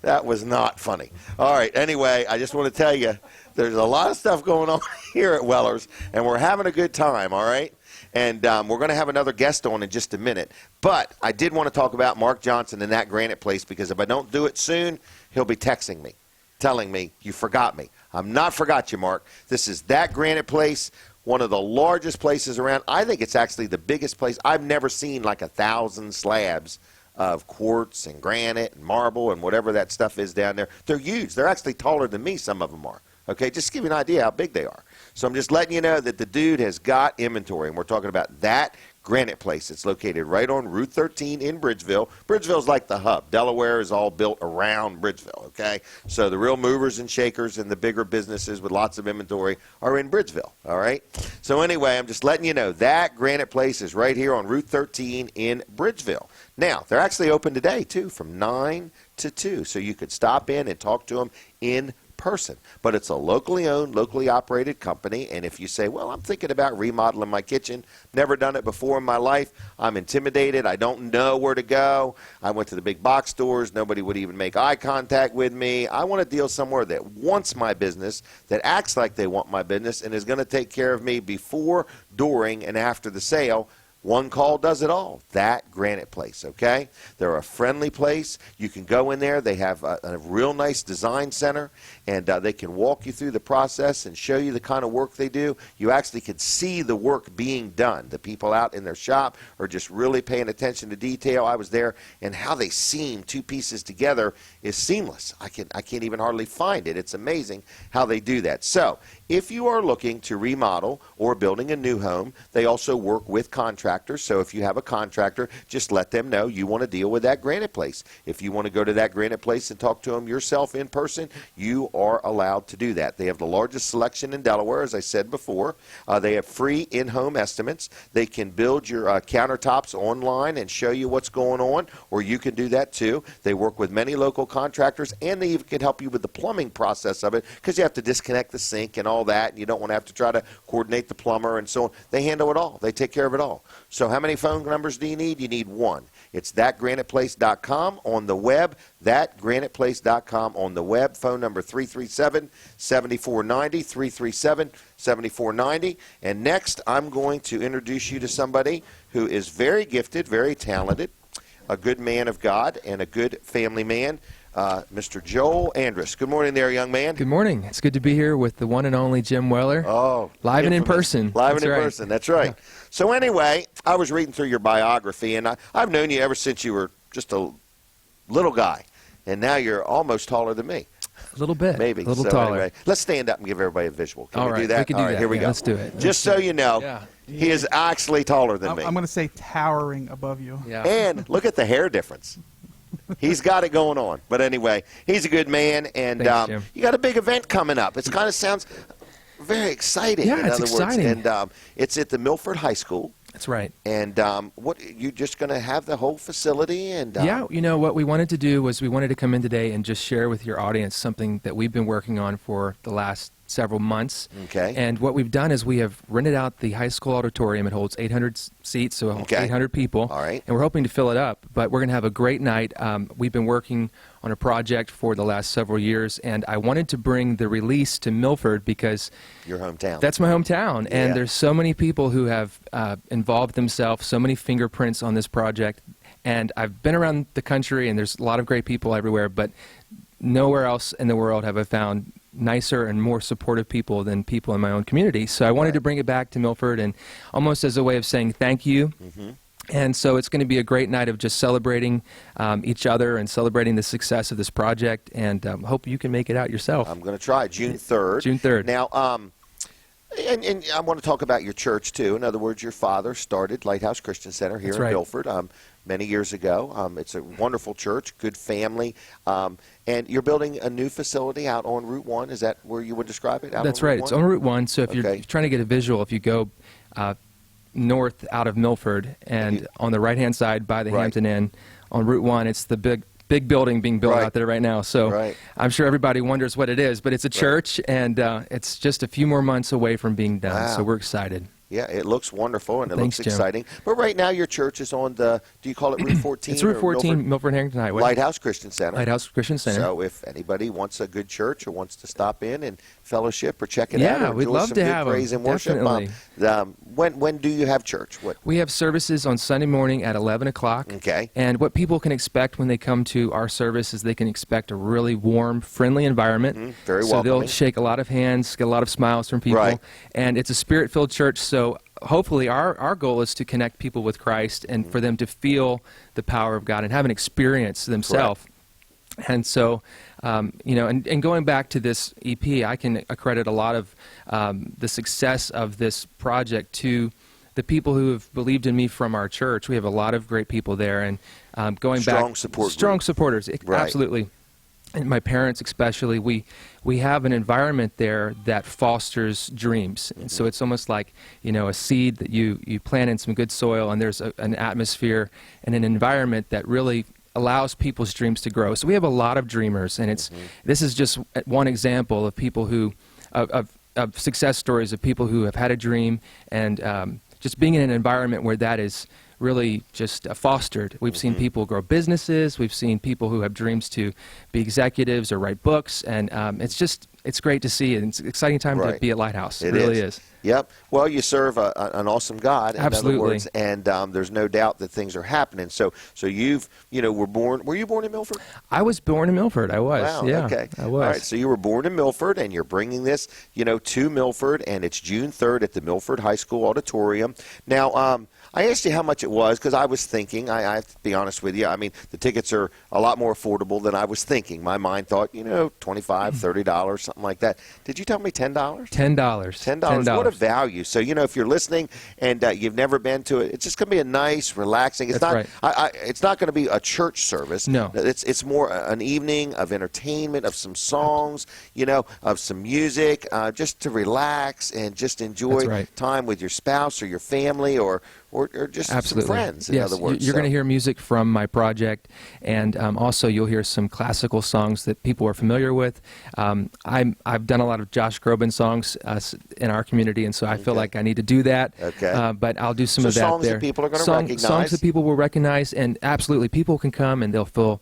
That was not funny. All right. Anyway, I just want to tell you there's a lot of stuff going on here at Weller's, and we're having a good time, all right? And we're going to have another guest on in just a minute. But I did want to talk about Mark Johnson and that granite place, because if I don't do it soon, he'll be texting me, telling me, you forgot me. I'm not forgot you, Mark. This is that granite place, one of the largest places around. I think it's actually the biggest place. I've never seen like 1,000 slabs of quartz and granite and marble and whatever that stuff is down there. They're huge. They're actually taller than me, some of them are. Okay, just to give you an idea how big they are. So I'm just letting you know that the dude has got inventory, and we're talking about that granite place. It's located right on Route 13 in Bridgeville. Bridgeville's like the hub. Delaware is all built around Bridgeville, okay? So the real movers and shakers and the bigger businesses with lots of inventory are in Bridgeville, all right? So anyway, I'm just letting you know that granite place is right here on Route 13 in Bridgeville. Now, they're actually open today, too, from 9 to 2, so you could stop in and talk to them in person. But it's a locally owned, locally operated company, and if you say, well, I'm thinking about remodeling my kitchen, never done it before in my life, I'm intimidated, I don't know where to go, I went to the big box stores, nobody would even make eye contact with me, I want to deal somewhere that wants my business, that acts like they want my business, and is going to take care of me before, during, and after the sale. One call does it all. That Granite Place, okay? They're a friendly place. You can go in there. They have a real nice design center, and they can walk you through the process and show you the kind of work they do. You actually can see the work being done. The people out in their shop are just really paying attention to detail. I was there, and how they seam two pieces together is seamless. I can't even hardly find it. It's amazing how they do that. So if you are looking to remodel or building a new home, they also work with contractors. So if you have a contractor, just let them know you want to deal with that Granite Place. If you want to go to that Granite Place and talk to them yourself in person, you are allowed to do that. They have the largest selection in Delaware, as I said before. They have free in-home estimates. They can build your countertops online and show you what's going on, or you can do that too. They work with many local contractors, and they even can help you with the plumbing process of it, because you have to disconnect the sink and all that, and you don't want to have to try to coordinate the plumber and so on. They handle it all. They take care of it all. So how many phone numbers do you need? You need one. It's thatgraniteplace.com on the web, thatgraniteplace.com on the web. Phone number 337-7490, 337-7490. And next, I'm going to introduce you to somebody who is very gifted, very talented, a good man of God, and a good family man. Mr. Joel Andrus. Good morning there, young man. Good morning. It's good to be here with the one and only Jim Weller. Oh, live and in infamous. person. Live That's and in right. person. That's right. So anyway, I was reading through your biography, and I've known you ever since you were just a little guy, and now you're almost taller than me. A little bit. Maybe. A little So taller. Anyway, let's stand up and give everybody a visual. Can All we right, do that? we can do All right, that. here we Yeah, go. let's do it. Just so you know, Yeah. he is actually taller than me. I'm going to say towering above you. Yeah. And look at the hair difference. He's got it going on. But anyway, he's a good man, and Thanks, Jim. you got a big event coming up. It kind of sounds very exciting. Yeah, in it's other exciting. words, and it's at the Milford High School. That's right. And what you just going to have the whole facility and Yeah, you know, what we wanted to do was we wanted to come in today and just share with your audience something that we've been working on for the last several months. Okay. And what we've done is we have rented out the high school auditorium. It holds 800 seats, so it holds Okay. 800 people. All right. And we're hoping to fill it up, but we're going to have a great night. We've been working on a project for the last several years, and I wanted to bring the release to Milford because your hometown. that's my hometown, and Yeah. there's so many people who have involved themselves, so many fingerprints on this project. And I've been around the country, and there's a lot of great people everywhere, but nowhere else in the world have I found nicer and more supportive people than people in my own community. So I wanted to bring it back to Milford, and almost as a way of saying thank you. Mm-hmm. And so it's going to be a great night of just celebrating each other and celebrating the success of this project, and hope you can make it out yourself. I'm going to try June 3rd. June 3rd. Now, and I want to talk about your church, too. In other words, your father started Lighthouse Christian Center here That's in right. Milford many years ago. It's a wonderful church, good family. And you're building a new facility out on Route 1. Is that where you would describe it? Out That's on Route right. It's 1? on Route 1. So if Okay. you're trying to get a visual, if you go north out of Milford and on the right-hand side by the Right. Hampton Inn on Route 1, it's the big building being built Right. out there right now. So Right. I'm sure everybody wonders what it is, but it's a church, and it's just a few more months away from being done. Wow. So we're excited. Yeah, it looks wonderful and it Thanks, looks Jim. exciting. But right now, your church is on the, do you call it Route 14? It's Route or 14, Milford Harrington Highway. Lighthouse Christian Center. Lighthouse Christian Center. So if anybody wants a good church or wants to stop in and fellowship or check it Yeah, out or we'd enjoy love some to good have 'em. praise and worship, Definitely. when do you have church? What? We have services on Sunday morning at 11 o'clock. Okay. And what people can expect when they come to our service is they can expect a really warm, friendly environment. Very So they'll welcoming. shake a lot of hands, get a lot of smiles from people. Right. And it's a spirit-filled church, so hopefully our goal is to connect people with Christ and for them to feel the power of God and have an experience themselves. And so, and going back to this EP, I can accredit a lot of the success of this project to the people who have believed in me from our church. We have a lot of great people there, and going Strong back, support strong group. supporters, Right. absolutely. And my parents especially, we have an environment there that fosters dreams. And so it's almost like, a seed that you plant in some good soil, and there's an atmosphere and an environment that really allows people's dreams to grow. So we have a lot of dreamers, and this is just one example of people who, of success stories of people who have had a dream, and just being in an environment where that is really just fostered. We've seen people grow businesses. We've seen people who have dreams to be executives or write books, and it's great to see, and it's an exciting time to Right. be at Lighthouse. It It really is. Yep. Well, you serve an awesome God, in Absolutely. other words, and there's no doubt that things are happening. So you've, were you born in Milford? I was born in Milford. I was. Wow. Yeah, Okay. I was. All right. So you were born in Milford, and you're bringing this, to Milford, and it's June 3rd at the Milford High School Auditorium. Now, I asked you how much it was because I was thinking, I have to be honest with you, I mean, the tickets are a lot more affordable than I was thinking. My mind thought, $25, $30, something like that. Did you tell me $10? $10. $10. What a value. So, if you're listening and you've never been to it, it's just going to be a nice, relaxing. It's That's not it's not going to be a church service. No. It's more an evening of entertainment, of some songs, of some music, just to relax and just enjoy That's right. time with your spouse or your family or just Absolutely. some friends, in yes, other words. You're going to So- hear music from my project, and also you'll hear some classical songs that people are familiar with. I've done a lot of Josh Groban songs in our community, and so I feel Okay. like I need to do that. Okay. But I'll do some So of that songs that there. people are gonna recognize. Songs that people will recognize, and absolutely, people can come and they'll feel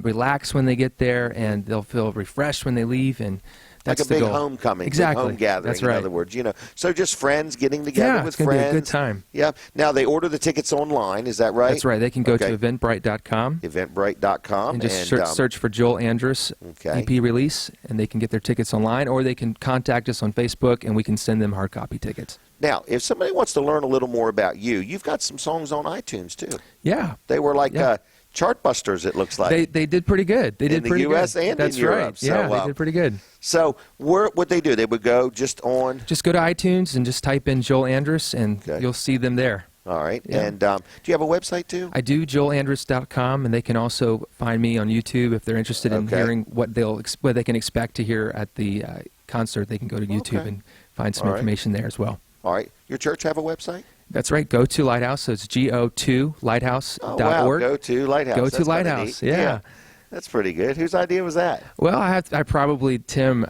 relaxed when they get there, and they'll feel refreshed when they leave, and That's like a the big goal. homecoming, Exactly. big home gathering. That's In right. other words, so just friends getting together Yeah, with it's gonna friends. be a good time. Yeah. Now they order the tickets online. Is that right? That's right. They can go Okay. to eventbrite.com Eventbrite.com and just search for Joel Andrus Okay. EP release, and they can get their tickets online, or they can contact us on Facebook, and we can send them hard copy tickets. Now, if somebody wants to learn a little more about you, you've got some songs on iTunes too. Yeah. They were like Yeah. chart busters. It looks like. They did pretty good. They In did the pretty US good. and in That's Europe, right. so, Yeah, they did pretty good. So what they do? They would go just on. Just go to iTunes and just type in Joel Andrus, and Okay. you'll see them there. All right. Yeah. And do you have a website too? I do, joelandrus.com, and they can also find me on YouTube if they're interested in Okay. hearing what they can expect to hear at the concert. They can go to YouTube Okay. and find some All right. information there as well. All right. Your church have a website? That's right. Go to Lighthouse. So it's go2lighthouse.org. Oh, wow. Go to Lighthouse. Go That's to kinda Lighthouse. neat. Yeah. That's pretty good. Whose idea was that? Well, I probably Tim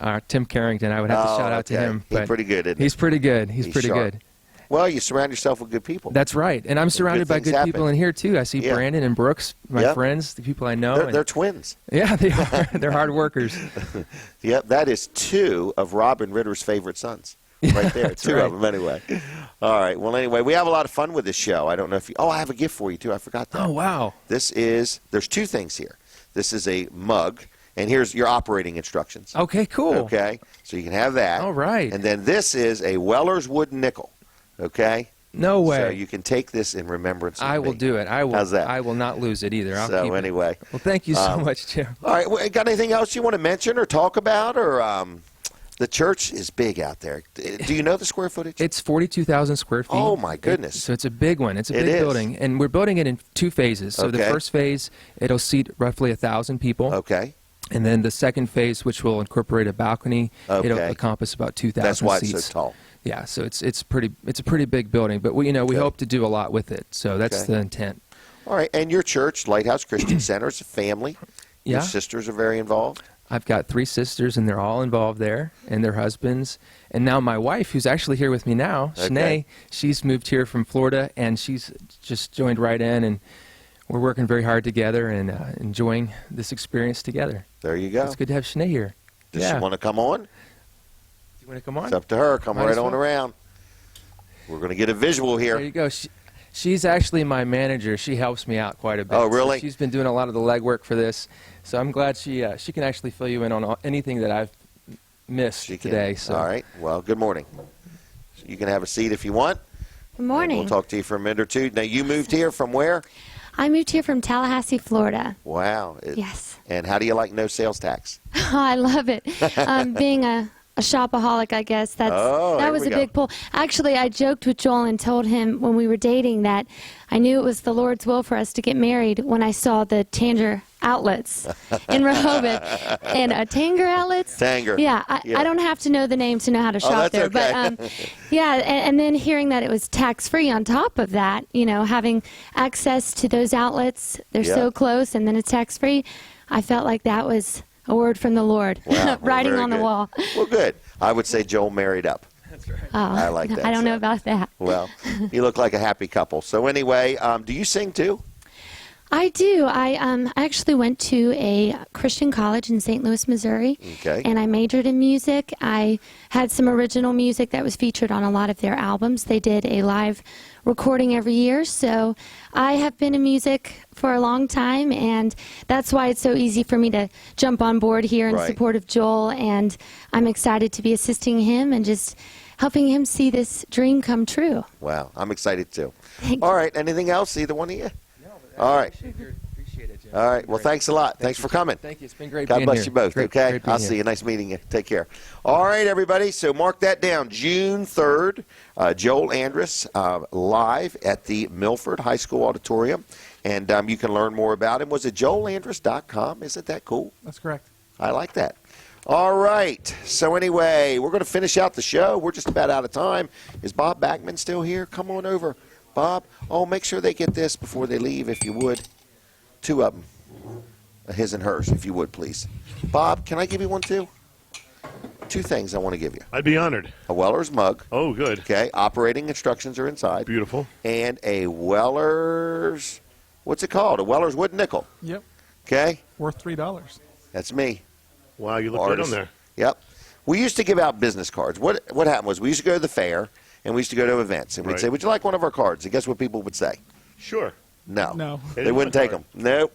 Carrington. I would have to Oh, shout out to okay. him. He's but pretty good, isn't he? He's pretty good. He's He's pretty sharp. good. Well, you surround yourself with good people. That's right. And I'm surrounded by things good happen. people in here too. I see Yeah. Brandon and Brooks, my Yep. friends, the people I know. They're, and- they're twins. yeah, they are. They're hard workers. Yep, that is two of Robin Ritter's favorite sons. Right there, two right. of them anyway. All right. Well, anyway, we have a lot of fun with this show. I don't know if you. Oh, I have a gift for you too. I forgot that. Oh, wow. There's two things here. This is a mug, and here's your operating instructions. Okay, cool. Okay, so you can have that. All right. And then this is a Weller's wooden nickel. Okay. No way. So you can take this in remembrance of I will me. do it. I will. How's that? I will not lose it either. I'll So keep it. anyway. Well, thank you so Um, much, Jim. All right. Well, got anything else you want to mention or talk about, or the church is big out there. Do you know the square footage? It's 42,000 square feet. Oh, my goodness. So it's a big one. It's a It big is. building, and we're building it in two phases. So the Okay. first phase, it'll seat roughly 1,000 people. Okay. And then the second phase, which will incorporate a balcony, it'll Okay. encompass about 2,000 That's why seats. it's so tall. Yeah, so it's a pretty big building, but we Okay. hope to do a lot with it. So that's Okay. the intent. All right. And your church, Lighthouse Christian Center, is a family. Yeah. Your sisters are very involved. I've got 3 sisters, and they're all involved there, and their husbands. And now my wife, who's actually here with me now, Okay. Shanae, she's moved here from Florida, and she's just joined right in, and we're working very hard together and enjoying this experience together. There you go. It's good to have Shanae here. Does yeah. she want to come on? You want to come on? It's up to her. Come Might right as on well. around. We're going to get a visual There here. you go. She's actually my manager. She helps me out quite a bit. Oh, really? So she's been doing a lot of the legwork for this. So I'm glad she can actually fill you in on anything that I've missed She can. today. So. All right. Well, good morning. You can have a seat if you want. Good And morning. we'll talk to you for a minute or two. Now, you moved here from where? I moved here from Tallahassee, Florida. Wow. Yes. And how do you like no sales tax? I love it. Being a shopaholic, I guess that here was we a go. big pull. Actually, I joked with Joel and told him when we were dating that I knew it was the Lord's will for us to get married when I saw the Tanger outlets in Rehoboth. And Tanger outlets? Tanger. Yeah, Yeah. I don't have to know the name to know how to shop that's there. okay. But yeah, and then hearing that it was tax-free on top of that, having access to those outlets, they're Yeah. so close, and then it's tax-free, I felt like that was a word from the Lord, Wow. Well, writing very on the good. wall. Well, good. I would say Joel married up. Oh, I like that, I don't know so. about that. Well, you look like a happy couple. So anyway, do you sing too? I do. I actually went to a Christian college in St. Louis, Missouri, Okay. and I majored in music. I had some original music that was featured on a lot of their albums. They did a live recording every year, so I have been in music for a long time, and that's why it's so easy for me to jump on board here in Right. support of Joel, and I'm excited to be assisting him and just helping him see this dream come true. Wow, I'm excited too. Thank All right, anything else, either one of you? All right. Appreciate it, Jim. All right, well, thanks a lot. Thanks for coming. Thank you. It's been great God being bless here. you both, Great- okay? great being I'll here. see you. Nice meeting you. Take care. All right, everybody, so mark that down. June 3rd, Joel Andrus live at the Milford High School Auditorium, and you can learn more about him. Was it joelandrus.com? Isn't that cool? That's correct. I like that. All right, so anyway, we're going to finish out the show. We're just about out of time. Is Bob Backman still here? Come on over. Bob, make sure they get this before they leave, if you would. 2 of them. His and hers, if you would, please. Bob, can I give you one too? 2 things I want to give you. I'd be honored. A Weller's mug. Oh, good. Okay, operating instructions are inside. Beautiful. And a Weller's, what's it called? A Weller's wooden nickel. Yep. Okay, Worth $3. that's me. Wow, you look Artist. good on there. Yep. We used to give out business cards. What happened was we used to go to the fair and we used to go to events and we'd Right. say, "Would you like one of our cards?" And guess what people would say? Sure. No. No. They wouldn't take them. Nope.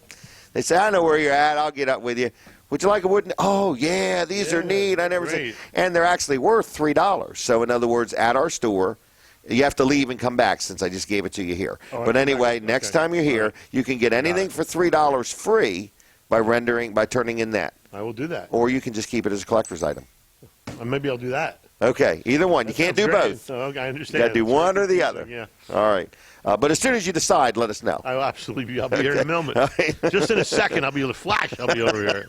They say, "I know where you're at. I'll get up with you. Would you like a wooden?" "Oh, yeah, these are Yeah, neat. I never great. seen." And they're actually worth $3. So in other words, at our store, you have to leave and come back since I just gave it to you here. Oh, But I- anyway, okay. next time you're here, All right. you can get anything it. for $3 free by turning in that. I will do that. Or you can just keep it as a collector's item. Maybe I'll do that. Okay, either one. You That can't do sounds great. both. Oh, okay, I You understand. got to do It's one very or the confusing, other. Yeah. All right. But as soon as you decide, let us know. I'll absolutely. I'll be here in a moment. All right. Just in a second, I'll be able to flash. I'll be over here.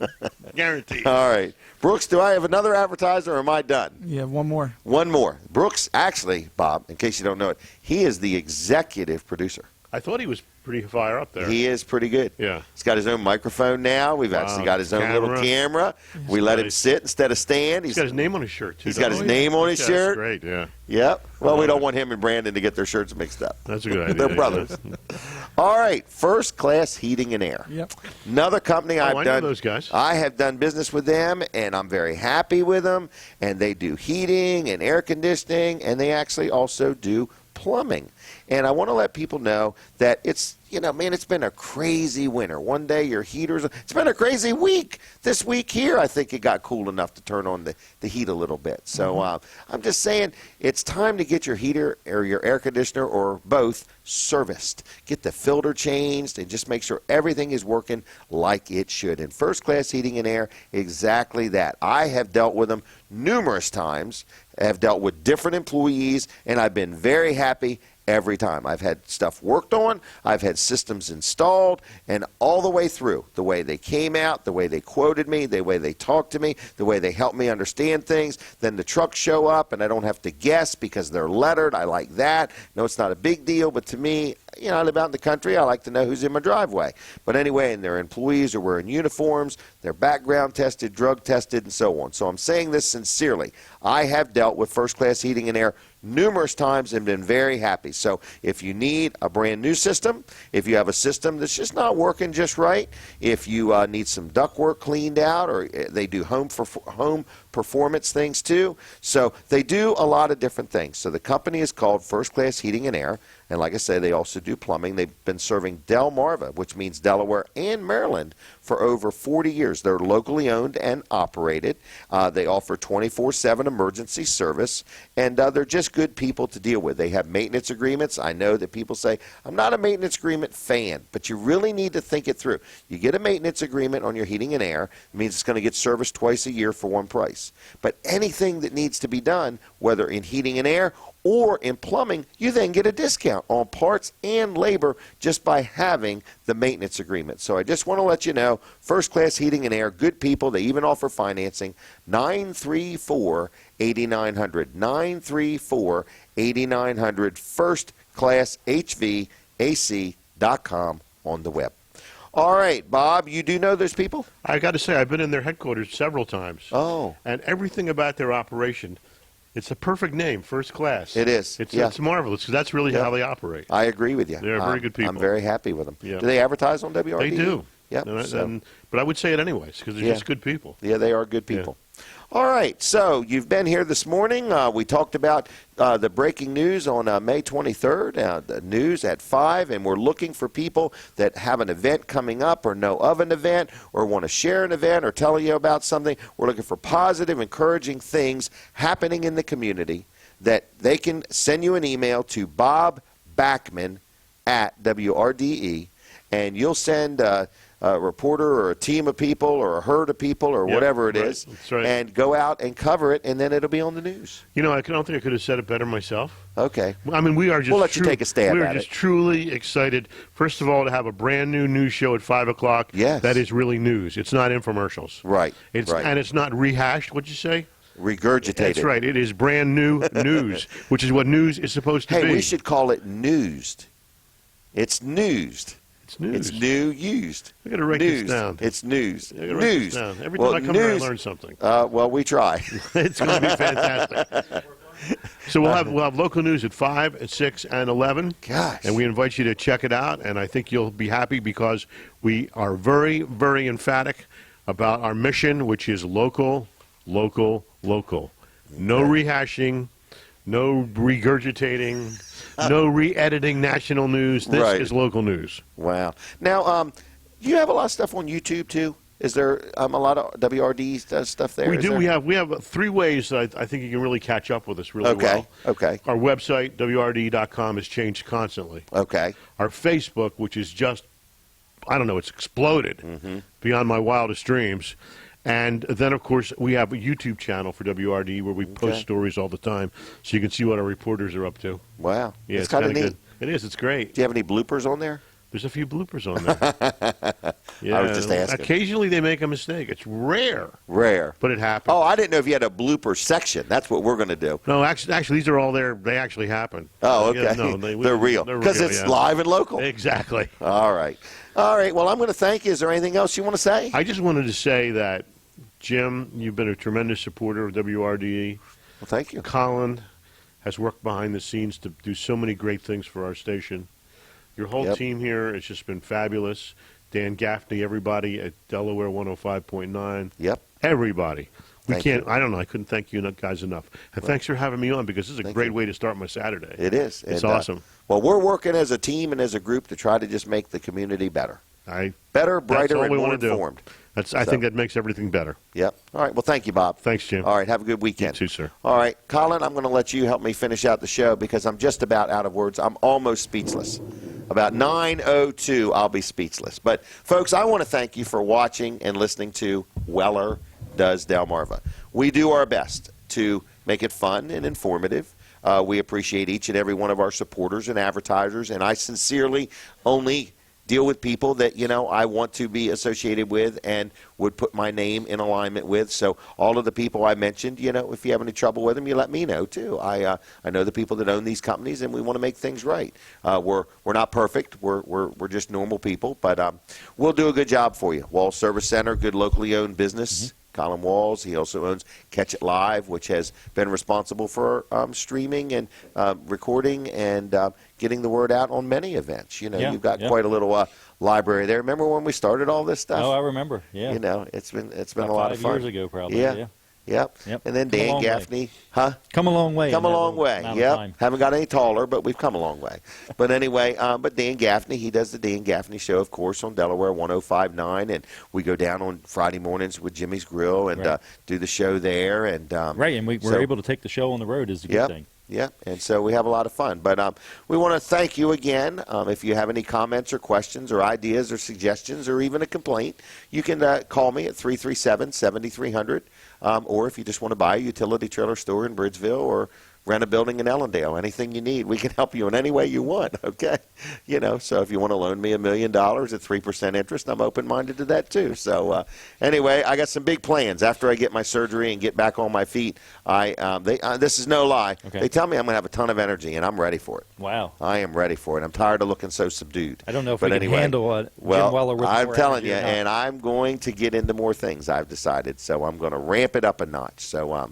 Guaranteed. All right. Brooks, do I have another advertiser or am I done? You have one more. One more. Brooks, actually, Bob, in case you don't know it, he is the executive producer. I thought he was pretty far up there. He is pretty good. Yeah. He's got his own microphone now. We've actually got his own little camera. We let him nice. sit instead of stand. He's got his name on his shirt too. He's got his doesn't he? name on his Yeah, shirt. That's great. Yeah. Yep. Well, we love don't it. want him and Brandon to get their shirts mixed up. That's a good idea. They're yeah. brothers. All right. First Class Heating and Air. Yep. Another company I've I know done. those guys. I have done business with them, and I'm very happy with them. And they do heating and air conditioning, and they actually also do plumbing. And I want to let people know that it's, man, it's been a crazy winter. One day your heaters, it's been a crazy week. This week here, I think it got cool enough to turn on the heat a little bit. So I'm just saying it's time to get your heater or your air conditioner or both serviced. Get the filter changed and just make sure everything is working like it should. And First Class Heating and Air, exactly that. I have dealt with them numerous times. I have dealt with different employees, and I've been very happy every time. I've had stuff worked on, I've had systems installed, and all the way through, the way they came out, the way they quoted me, the way they talked to me, the way they helped me understand things. Then the trucks show up, and I don't have to guess because they're lettered. I like that. No, it's not a big deal, but to me, I live out in the country. I like to know who's in my driveway. But anyway, and their employees are wearing uniforms, they're background tested, drug tested, and so on. So I'm saying this sincerely. I have dealt with First Class Heating and Air numerous times and been very happy. So if you need a brand new system, if you have a system that's just not working just right, if you need some ductwork cleaned out, or they do home performance things too. So they do a lot of different things. So the company is called First Class Heating and Air. And like I say, they also do plumbing. They've been serving Delmarva, which means Delaware and Maryland, for over 40 years. They're locally owned and operated. They offer 24/7 emergency service, and they're just good people to deal with. They have maintenance agreements. I know that people say, I'm not a maintenance agreement fan, but you really need to think it through. You get a maintenance agreement on your heating and air. It means it's going to get serviced twice a year for one price. But anything that needs to be done, whether in heating and air or in plumbing, you then get a discount on parts and labor just by having the maintenance agreement. So I just want to let you know, First Class Heating and Air, good people. They even offer financing. 934-8900. 934-8900. FirstClassHVAC.com on the web. All right, Bob, you do know those people? I got to say, I've been in their headquarters several times. Oh. And everything about their operation, it's a perfect name, First Class. It is. It's marvelous, because that's really how they operate. I agree with you. They're very good people. I'm very happy with them. Yeah. Do they advertise on WRD? They do. Yep. But I would say it anyways, because they're Yeah. just good people. Yeah, they are good people. All right, so you've been here this morning. We talked about the breaking news on May 23rd, the news at 5, and we're looking for people that have an event coming up or know of an event or want to share an event or tell you about something. We're looking for positive, encouraging things happening in the community that they can send you an email to Bob Backman at WRDE, and you'll send a reporter or a team of people or a herd of people or whatever it is, That's right. and go out and cover it, and then it'll be on the news. I don't think I could have said it better myself. Okay. I mean, we are just. We'll let you take a stab We are at just it. truly excited. First of all, to have a brand new news show at 5 o'clock. Yes. That is really news. It's not infomercials. Right. It's right. and it's not rehashed. What'd you say? Regurgitated. That's right. It is brand new news, which is what news is supposed to Hey, be. we should call it newsed. It's newsed. It's news. It's new used. I got to write News. this down. It's news. I gotta write this News. down. Every Well, time I come here, I news- learn something. Well, we try. It's going to be fantastic. So we'll have local news at 5, at 6, and 11. Gosh. And we invite you to check it out. And I think you'll be happy because we are very, very emphatic about our mission, which is local, local, local. No rehashing, no regurgitating, no re-editing national news. This Right. is local news. Wow. Now, do you have a lot of stuff on YouTube too? Is there a lot of WRD stuff there? We Is do. there? We have 3 ways that I think you can really catch up with us really Okay. well. Okay. Our website, WRD.com, has changed constantly. Okay. Our Facebook, which is just, I don't know, it's exploded Mm-hmm. beyond my wildest dreams. And then, of course, we have a YouTube channel for WRD where we post Okay. stories all the time, so you can see what our reporters are up to. Wow. Yeah, it's kind of kinda neat. good. It is. It's great. Do you have any bloopers on there? There's a few bloopers on there. Yeah, I was just asking. Occasionally they make a mistake. It's rare, Rare. but it happens. Oh, I didn't know if you had a blooper section. That's what we're going to do. No, actually, these are all there. They actually happen. Oh, Yeah, okay. no, They're real because real, it's yeah. live and local. Exactly. All right. All right. Well, I'm going to thank you. Is there anything else you want to say? I just wanted to say that, Jim, you've been a tremendous supporter of WRDE. Well, thank you. Colin has worked behind the scenes to do so many great things for our station. Your whole Yep. team here has just been fabulous. Dan Gaffney, everybody at Delaware 105.9. Yep. Everybody. We Thank can't, you. I don't know, I couldn't thank you guys enough. And thanks for having me on because this is a Thank great you. way to start my Saturday. It is. It's And, awesome. Well, we're working as a team and as a group to try to just make the community better. Better, That's brighter, all and we more wanna do. informed. I So- think that makes everything better. Yep. All right. Well, thank you, Bob. Thanks, Jim. All right. Have a good weekend. You too, sir. All right. Colin, I'm going to let you help me finish out the show because I'm just about out of words. I'm almost speechless. About 9:02, I'll be speechless. But, folks, I want to thank you for watching and listening to Weller Does Delmarva. We do our best to make it fun and informative. We appreciate each and every one of our supporters and advertisers, and I sincerely only deal with people that, you know, I want to be associated with and would put my name in alignment with. So all of the people I mentioned, you know, if you have any trouble with them, you let me know, too. I know the people that own these companies, and we want to make things right. We're not perfect. We're just normal people, but we'll do a good job for you. Wall Service Center, good locally owned business. Colin Walls. He also owns Catch It Live, which has been responsible for streaming and recording and getting the word out on many events. You know, Yeah, you've got yeah. quite a little library there. Remember when we started all this stuff? Oh, I remember. Yeah. You know, it's been About a lot of 5 fun. years ago, probably. Yeah. Yeah. Yep. Yep. And then Come a Dan long way. Gaffney, huh? Come a long way. Come in a that long little way. amount of Yep. time. Haven't got any taller, but we've come a long way. But anyway, but Dan Gaffney, he does the Dan Gaffney Show, of course, on Delaware 105.9, and we go down on Friday mornings with Jimmy's Grill and Right. do the show there. And Right, and we're so- able to take the show on the road is a good Yep. thing. Yeah, and so we have a lot of fun. But we want to thank you again. If you have any comments or questions or ideas or suggestions or even a complaint, you can call me at 337-7300. Or if you just want to buy a utility trailer store in Bridgeville or rent a building in Ellendale, anything you need, we can help you in any way you want, okay? You know, so if you want to loan me $1 million at 3% interest, I'm open-minded to that too. So anyway, I got some big plans. After I get my surgery and get back on my feet, this is no lie. Okay. They tell me I'm going to have a ton of energy, and I'm ready for it. Wow. I am ready for it. I'm tired of looking so subdued. I don't know if But we anyway, can handle Jim well, Weller with I'm more telling you, energy or not. and I'm going to get into more things, I've decided. So I'm going to ramp it up a notch. So,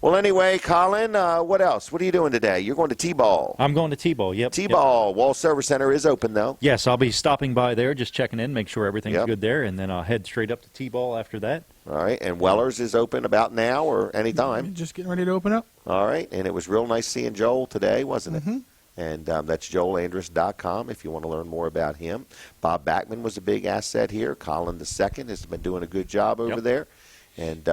well, anyway, Colin, what else? What are you doing today? You're going to T-Ball. I'm going to T-Ball, yep. Yep. T-Ball. Wall Service Center is open, though. Yes, I'll be stopping by there, just checking in, make sure everything's Yep. good there, and then I'll head straight up to T-Ball after that. All right. And Weller's is open about now or any time. Just getting ready to open up. All right. And it was real nice seeing Joel today, wasn't it? And that's joelandrus.com if you want to learn more about him. Bob Backman was a big asset here. Colin II has been doing a good job over Yep. there. And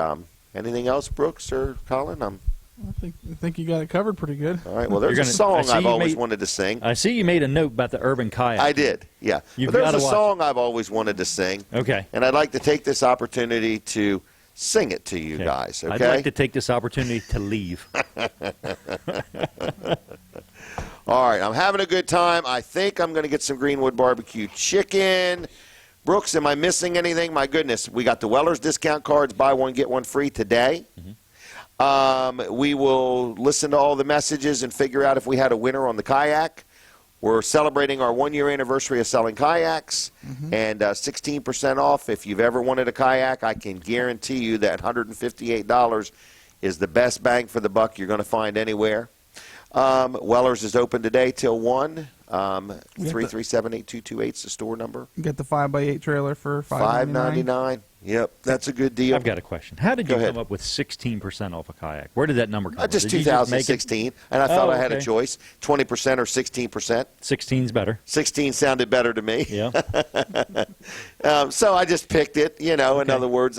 anything else, Brooks or Colin? I think you got it covered pretty good. All right. Well, there's You're a gonna- song I see I've you always made- wanted to sing. I see you made a note about the urban kayak. I did, yeah. You've But there's gotta a watch song I've always wanted to sing. Okay. And I'd like to take this opportunity to sing it to you Okay. guys, okay? I'd like to take this opportunity to leave. All right, I'm having a good time. I think I'm going to get some Greenwood barbecue chicken. Brooks, am I missing anything? My goodness, we got the Weller's discount cards, buy one, get one free today. We will listen to all the messages and figure out if we had a winner on the kayak. We're celebrating our 1-year anniversary of selling kayaks and 16% off. If you've ever wanted a kayak, I can guarantee you that $158 is the best bang for the buck you're going to find anywhere. Weller's is open today till 1. 337-8228 is the store number. Get the 5x8 trailer for $5.99. $5.99. Yep, that's a good deal. I've got a question. How did Go you ahead. come up with 16% off a kayak? Where did that number come from? Just Did you just make it- 2016, and I thought I had a okay. choice, 20% or 16%. 16's better. 16 sounded better to me. Yeah. So I just picked it, in other words.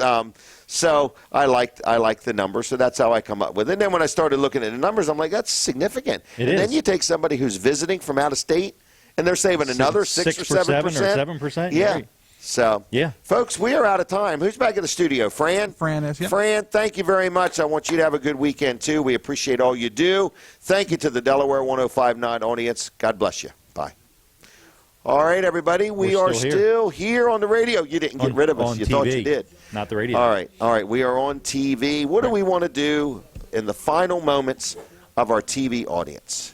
So I liked the number, so that's how I come up with it. And then when I started looking at the numbers, I'm like, that's significant. It and is. then you take somebody who's visiting from out of state, and they're saving another 6 or 7%. 7%? Yeah. Right. So, Yeah. folks, we are out of time. Who's back in the studio? Fran? Fran is, yeah. Fran, thank you very much. I want you to have a good weekend, too. We appreciate all you do. Thank you to the Delaware 105.9 audience. God bless you. Bye. All right, everybody. We We're are still still here on the radio. You didn't get rid of us. On You TV. thought you did. Not the radio. All right. We are on TV. What do we want to do in the final moments of our TV audience?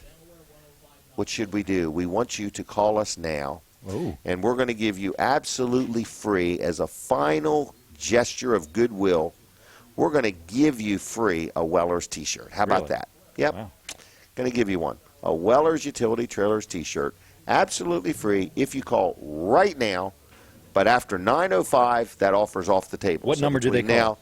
What should we do? We want you to call us now. Oh. And we're going to give you absolutely free, as a final gesture of goodwill, we're going to give you free a Weller's T-shirt. How about Really? that? Yep. Wow. Going to give you one. A Weller's Utility Trailers T-shirt. Absolutely free if you call right now. But after 9:05, that offer's off the table. What number do they between call? now,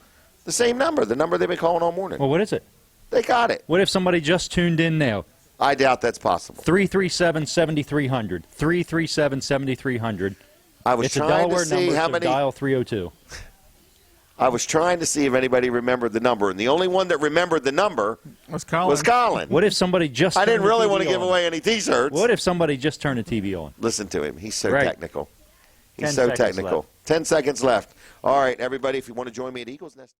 the same number, the number they've been calling all morning. Well, what is it? They got it. What if somebody just tuned in now? I doubt that's possible. 337-7300. 337-7300. I was It's a trying Delaware to see number, how so many. dial 302. I was trying to see if anybody remembered the number, and the only one that remembered the number Was Colin. was Colin. What if somebody just I didn't turned the really TV want to give on? away any T-shirts. What if somebody just turned the TV on? Listen to him. He's so Right. technical. He's 10 so seconds technical. left. 10 seconds left. All right, everybody, if you want to join me at Eagles Nest.